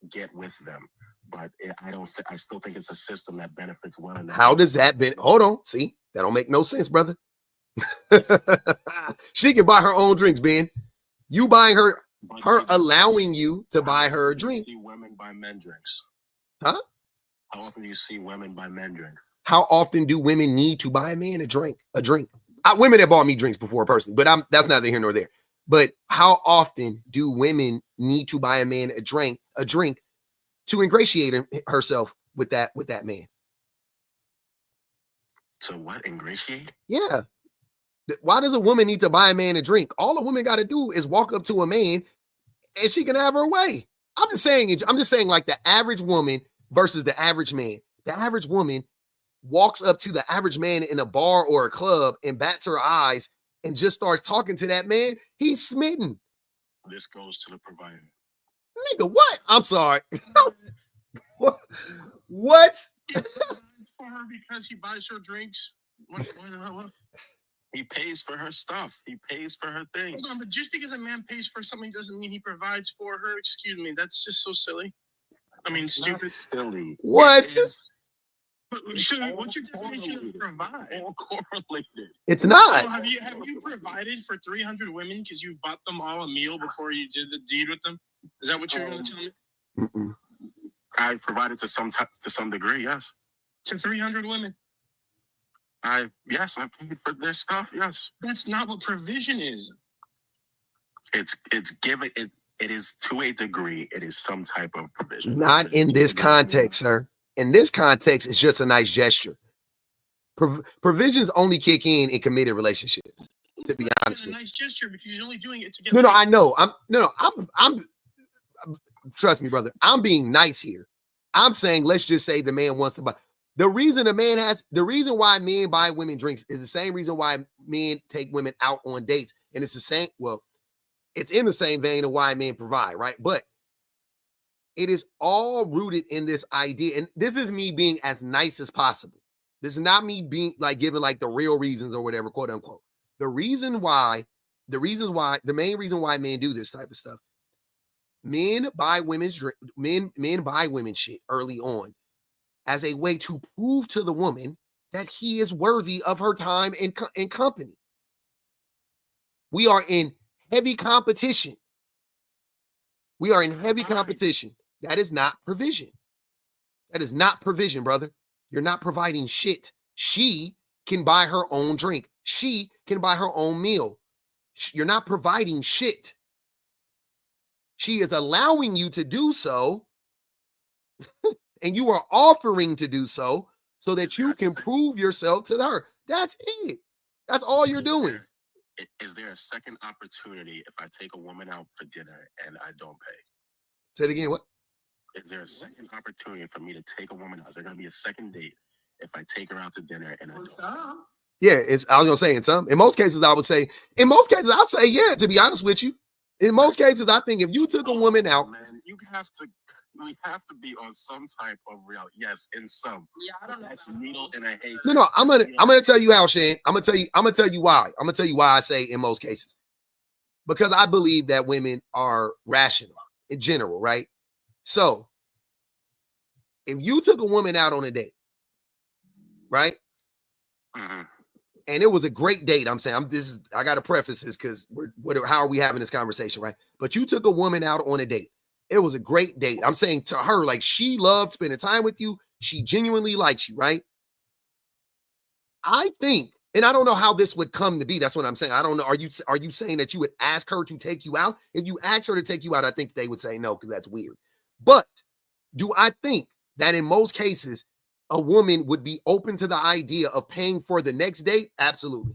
get with them. But I still think it's a system that benefits one another. How does that hold on? See, that don't make no sense, brother. She can buy her own drinks, Ben. You buying her allowing you to buy her a drink. See women buy men drinks. Huh? How often do you see women buy men drinks? How often do women need to buy a man a drink? Women that bought me drinks before personally, but that's neither here nor there. But how often do women need to buy a man a drink to ingratiate herself with that man? To what? Ingratiate? Yeah. Why does a woman need to buy a man a drink? All a woman got to do is walk up to a man and she can have her way. I'm just saying like the average woman versus the average man. The average woman walks up to the average man in a bar or a club and bats her eyes and just starts talking to that man. He's smitten. This goes to the provider. Nigga, what? I'm sorry. What? For her because he buys her drinks. What? He pays for her stuff. He pays for her things. Hold on, but just because a man pays for something doesn't mean he provides for her. Excuse me, that's just so silly. I mean, stupid. Silly. What? But what's your definition of provide? All correlated. It's not. So have you provided for 300 women because you bought them all a meal before you did the deed with them? Is that what you're going to tell me? Mm-mm. I provided to some degree, yes. To 300 women. I paid for their stuff, yes. That's not what provision is. It's given it is to a degree, it is some type of provision. Not in this context, sir. In this context, it's just a nice gesture. Provisions only kick in committed relationships. To be honest with you, a nice gesture because he's only doing it to get. No, I know. I'm. Trust me, brother. I'm being nice here. I'm saying let's just say the man wants to buy. The reason why men buy women drinks is the same reason why men take women out on dates, and it's the same. Well, it's in the same vein of why men provide, right? But it is all rooted in this idea, and this is me being as nice as possible. This is not me being like giving like the real reasons or whatever, quote unquote. The main reason why men do this type of stuff. Men buy women's drink. Men buy women shit early on as a way to prove to the woman that he is worthy of her time and company. We are in heavy competition. That is not provision. That is not provision, brother. You're not providing shit. She can buy her own drink. She can buy her own meal. You're not providing shit. She is allowing you to do so, and you are offering to do so that you can prove yourself to her. That's it. That's all you're doing. Is there a second opportunity if I take a woman out for dinner and I don't pay? Say it again. What? Is there a second opportunity for me to take a woman out? Is there going to be a second date if I take her out to dinner and I don't pay? Yeah, I was gonna say in some. In most cases, I'd say yeah. To be honest with you, in most cases, I think if you took a woman out, man, we have to be on some type of reality. Yes, in some. Yeah, I don't know. That's needle and I hate. No. I'm gonna tell you how, Shane. I'm gonna tell you why. I'm gonna tell you why I say in most cases, because I believe that women are rational in general, right? So, if you took a woman out on a date, right? Mm-hmm. and it was a great date. I'm saying I got to preface this because how are we having this conversation, right? But you took a woman out on a date. It was a great date. I'm saying to her, like, she loved spending time with you. She genuinely likes you, right? I think, and I don't know how this would come to be. That's what I'm saying. I don't know. Are you saying that you would ask her to take you out? If you ask her to take you out, I think they would say no, because that's weird. But do I think that in most cases, a woman would be open to the idea of paying for the next date? Absolutely.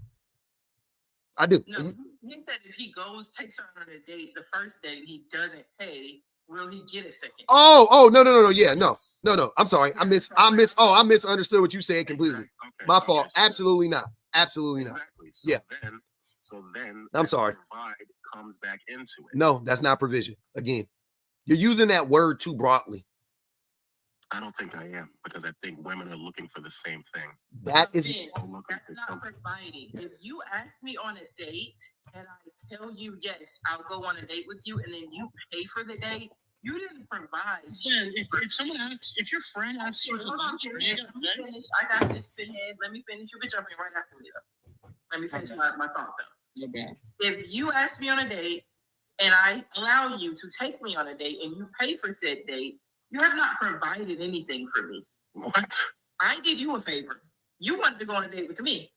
I do. No, he said if he takes her on a date, the first date, he doesn't pay, will he get a second? Oh, no. Yeah, no. I'm sorry. I misunderstood what you said completely. Okay. My fault. Absolutely not. Absolutely not. So yeah. So then I'm sorry. Provide comes back into it. No, that's not provision. Again, you're using that word too broadly. I don't think I am, because I think women are looking for the same thing. That's not providing. If you ask me on a date and I tell you, yes, I'll go on a date with you, and then you pay for the date, you didn't provide. Yeah, if someone asks, if your friend asks you to lunch, I got this, Pinhead. Let me finish. You can jump in right after me, though. Let me finish my thought, though. Okay. If you ask me on a date and I allow you to take me on a date and you pay for said date, you have not provided anything for me. What? I did you a favor. You wanted to go on a date with me.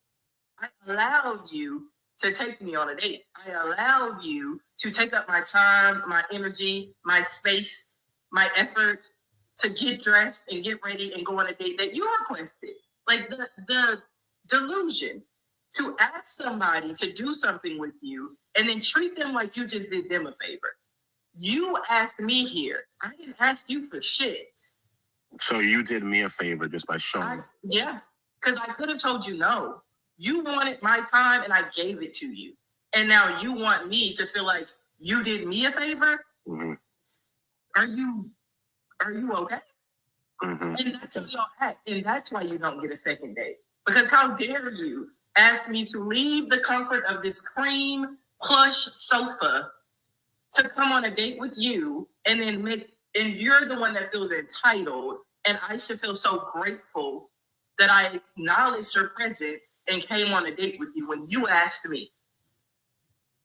I allowed you to take me on a date. I allowed you to take up my time, my energy, my space, my effort to get dressed and get ready and go on a date that you requested. Like the delusion to ask somebody to do something with you and then treat them like you just did them a favor. You asked me here. I didn't ask you for shit. So you did me a favor just by showing. Yeah, because I could have told you no. You wanted my time and I gave it to you. And now you want me to feel like you did me a favor? Mm-hmm. Are you okay? Mm-hmm. And that's how y'all act. And that's why you don't get a second date. Because how dare you ask me to leave the comfort of this cream plush sofa to come on a date with you and and you're the one that feels entitled, and I should feel so grateful that I acknowledged your presence and came on a date with you when you asked me.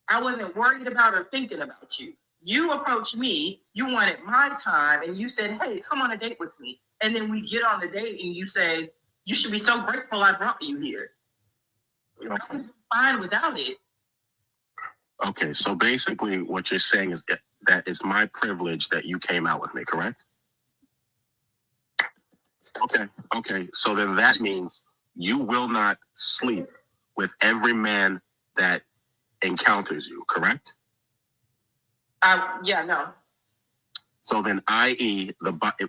I wasn't worried about or thinking about you. You approached me, you wanted my time, and you said, hey, come on a date with me. And then we get on the date and you say, you should be so grateful I brought you here. Okay. I'm fine without it. Okay, so basically what you're saying is that it's my privilege that you came out with me, correct? Okay. So then that means you will not sleep with every man that encounters you, correct? Yeah, no. So then, i.e.,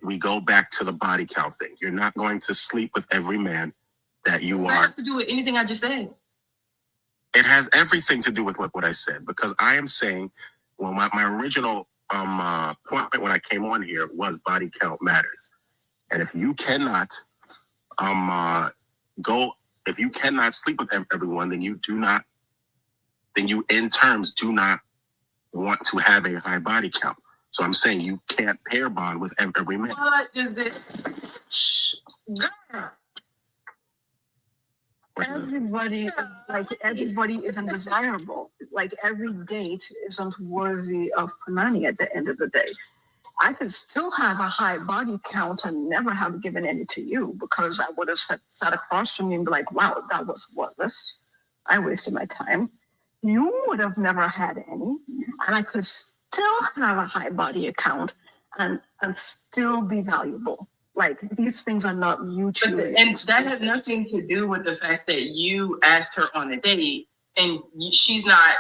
we go back to the body count thing. You're not going to sleep with every man that you are. What have to do with anything I just said? It has everything to do with what I said, because I am saying, well, my original point when I came on here was body count matters. And if you cannot if you cannot sleep with everyone, then you in terms do not want to have a high body count. So I'm saying you can't pair bond with every man. What is this? Shh. Girl. Everybody isn't desirable. Like every date isn't worthy of money at the end of the day. I could still have a high body count and never have given any to you because I would have sat across from you and be like, wow, that was worthless. I wasted my time. You would have never had any. And I could still have a high body account and still be valuable. Like these things are not mutually. And that had nothing to do with the fact that you asked her on a date and she's not,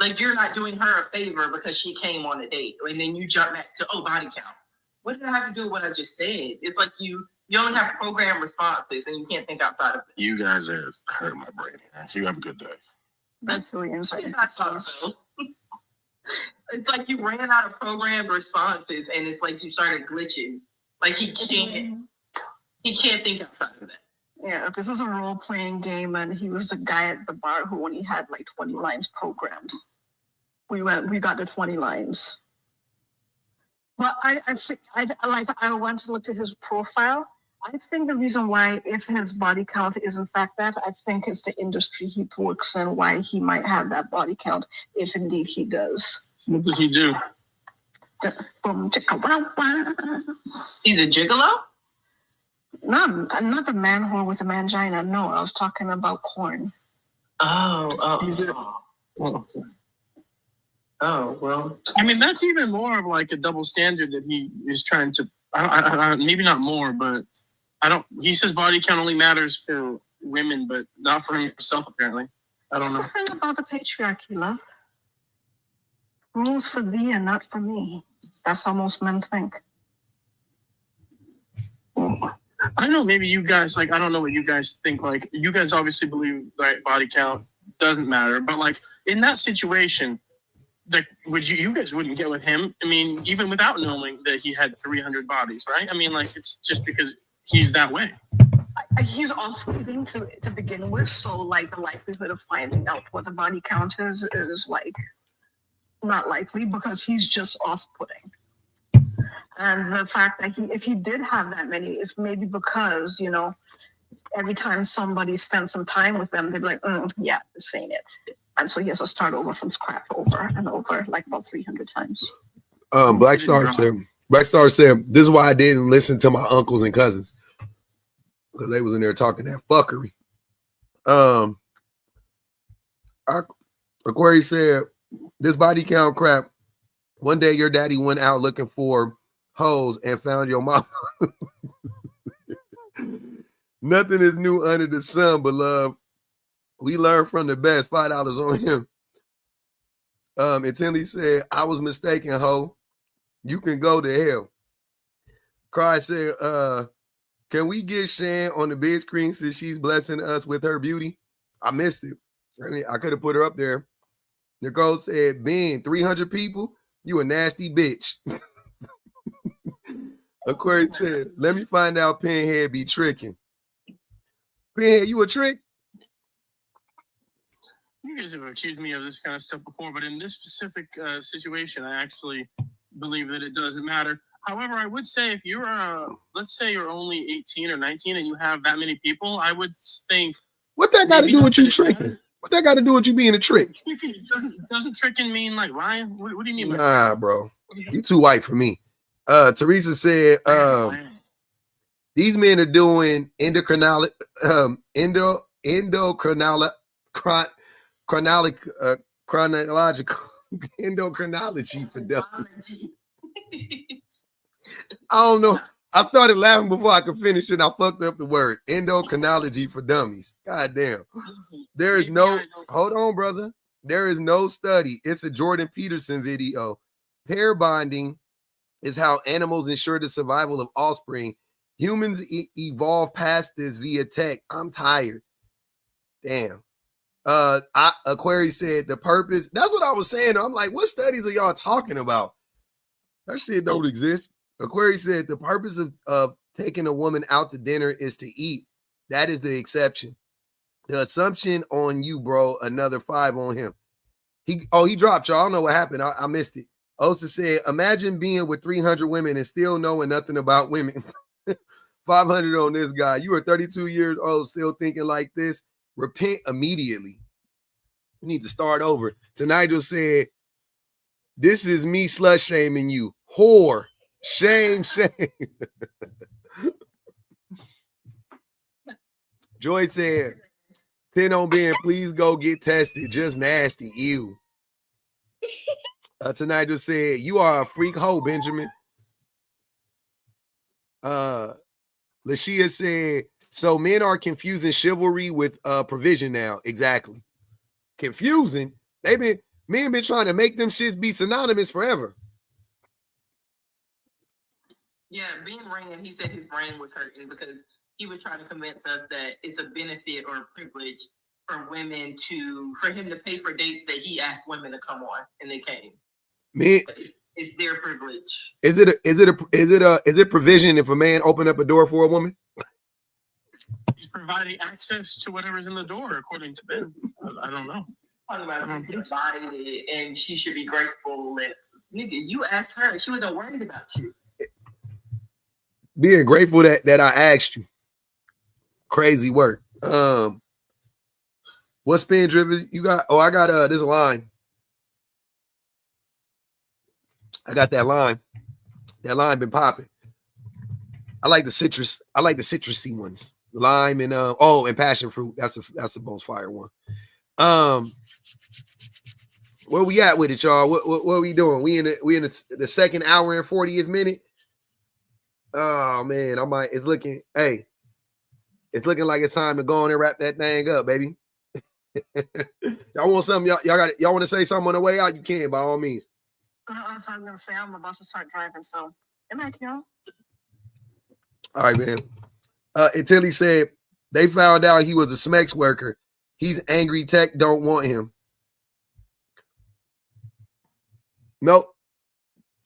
like you're not doing her a favor because she came on a date. And then you jump back to, body count. What did it have to do with what I just said? It's like you only have program responses and you can't think outside of it. You guys have hurt my brain. You have a good day. That's really insane. So. It's like you ran out of programmed responses and it's like you started glitching. Like he can't think outside of that. Yeah, this was a role-playing game and he was the guy at the bar who only had like 20 lines programmed. We got the 20 lines. But I went to look at his profile I think the reason why, if his body count is in fact that, I think it's the industry he works in, why he might have that body count, if indeed he does. What does he do? He's a gigolo? Not the man whore with a mangina. No, I was talking about corn. Oh, okay. Oh, well. I mean, that's even more of like a double standard that he is trying to. Maybe not more, but I don't. He says body count only matters for women, but not for himself. Apparently, I don't know. That's the thing about the patriarchy, love. Rules for thee and not for me. That's how most men think. I know maybe you guys, like, I don't know what you guys think. Like, you guys obviously believe like body count doesn't matter, but like in that situation, like, would you guys wouldn't get with him? I mean, even without knowing that he had 300 bodies, right? I mean, like, it's just because he's that way. He's off-putting to begin with, so like the likelihood of finding out what the body count is like not likely, because he's just off-putting. And the fact that if he did have that many is maybe because, you know, every time somebody spends some time with them, they'd be like, yeah, this ain't it. And so he has to start over from scratch over and over, like about 300 times. Black Star said, this is why I didn't listen to my uncles and cousins, because they was in there talking that fuckery. Aquarius said, this body count crap, one day your daddy went out looking for hoes and found your mama. Nothing is new under the sun, but love. We learned from the best. $5 on him. And Tinley said, I was mistaken, ho. You can go to hell. Cry said, can we get Shan on the big screen since she's blessing us with her beauty? I missed it. I mean, I could have put her up there. Nicole said, Ben, 300 people? You a nasty bitch. Aquarius said, let me find out Pinhead be tricking. Pinhead, you a trick? You guys have accused me of this kind of stuff before, but in this specific situation, I actually believe that it doesn't matter. However, I would say if you're, let's say you're only 18 or 19 and you have that many people, I would think. What that got to do with you tricking? What that got to do with you being a trick? Doesn't tricking mean like lying? What do you mean? Nah, bro. You too white for me. Teresa said, these men are doing endocrinology for them. I don't know. I started laughing before I could finish it. I fucked up the word. Endocrinology for dummies. God damn. There is no, hold on, brother. There is no study. It's a Jordan Peterson video. Pair bonding is how animals ensure the survival of offspring. Humans evolved past this via tech. I'm tired. Damn. Aquarius said the purpose. That's what I was saying. I'm like, what studies are y'all talking about? That shit don't exist. Aquarius said the purpose of taking a woman out to dinner is to eat. That is the exception. The assumption on you, bro. Another 5 on him. He dropped y'all. I don't know what happened. I missed it. Osa said, imagine being with 300 women and still knowing nothing about women. 500 on this guy. You are 32 years old, still thinking like this. Repent immediately. You need to start over. Nigel said, this is me slut shaming you. Whore. Shame. Joy said, 10 on Ben, please go get tested. Just nasty. Ew. Tonight just said, you are a freak hoe, Benjamin. Lashia said, so men are confusing chivalry with provision now. Exactly. Confusing. Men been trying to make them shits be synonymous forever. Yeah, being Rand, he said his brain was hurting because he was trying to convince us that it's a benefit or a privilege for women for him to pay for dates that he asked women to come on and they came. Man, it's their privilege. Is it provision if a man opened up a door for a woman? He's providing access to whatever's in the door, according to Ben. I don't know. And she should be grateful that nigga, you asked her, she wasn't worried about you. being grateful that I asked you. Crazy work. What spin driven you got? Oh, I got this line. I got that line. That line been popping. I like the citrus. I like the citrusy ones. Lime and and passion fruit. That's the most fire one. Where we at with it, y'all? What are we doing? We in the second hour and 40th minute. Oh man, it's looking like it's time to go on and wrap that thing up, baby. Y'all want something? Y'all want to say something on the way out? You can, by all means. I was gonna say I'm about to start driving, so good night, y'all. All right, man. Until he said they found out he was a Smex worker. He's angry. Tech don't want him. Nope.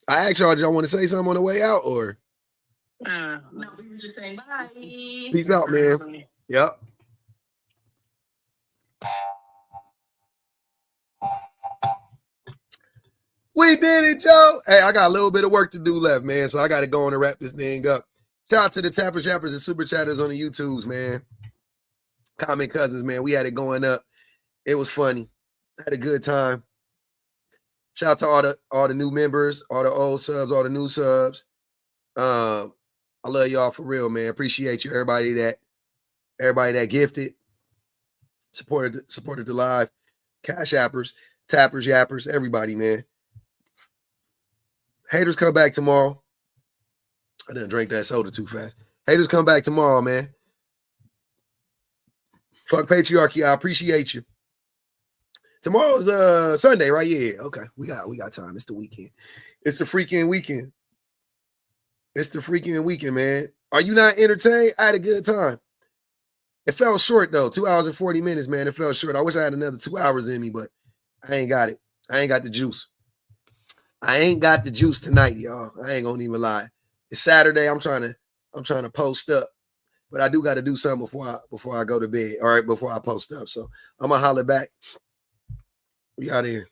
I asked y'all, did y'all want to say something on the way out or? No, we were just saying bye. Peace out, man. Yep. We did it, Joe. Hey, I got a little bit of work to do left, man. So I got to go on and wrap this thing up. Shout out to the Tappers, Yappers, and Super Chatters on the YouTubes, man. Comment Cousins, man. We had it going up. It was funny. Had a good time. Shout out to all the new members, all the old subs, all the new subs. I love y'all for real, man. Appreciate you, everybody that gifted, supported the live, Cash Appers, Tappers, Yappers, everybody, man. Haters come back tomorrow. I didn't drink that soda too fast. Haters come back tomorrow, man. Fuck patriarchy. I appreciate you. Tomorrow's Sunday, right? Yeah. Okay. We got time. It's the weekend. It's the freaking weekend. It's the freaking weekend, man. Are you not entertained? I had a good time. It fell short though. 2 hours and 40 minutes, man. It fell short. I wish I had another 2 hours in me, but I ain't got it. I ain't got the juice. I ain't got the juice tonight, y'all. I ain't gonna even lie. It's Saturday. I'm trying to post up, but I do got to do something before I go to bed. All right, before I post up. So I'm gonna holler back. We out of here.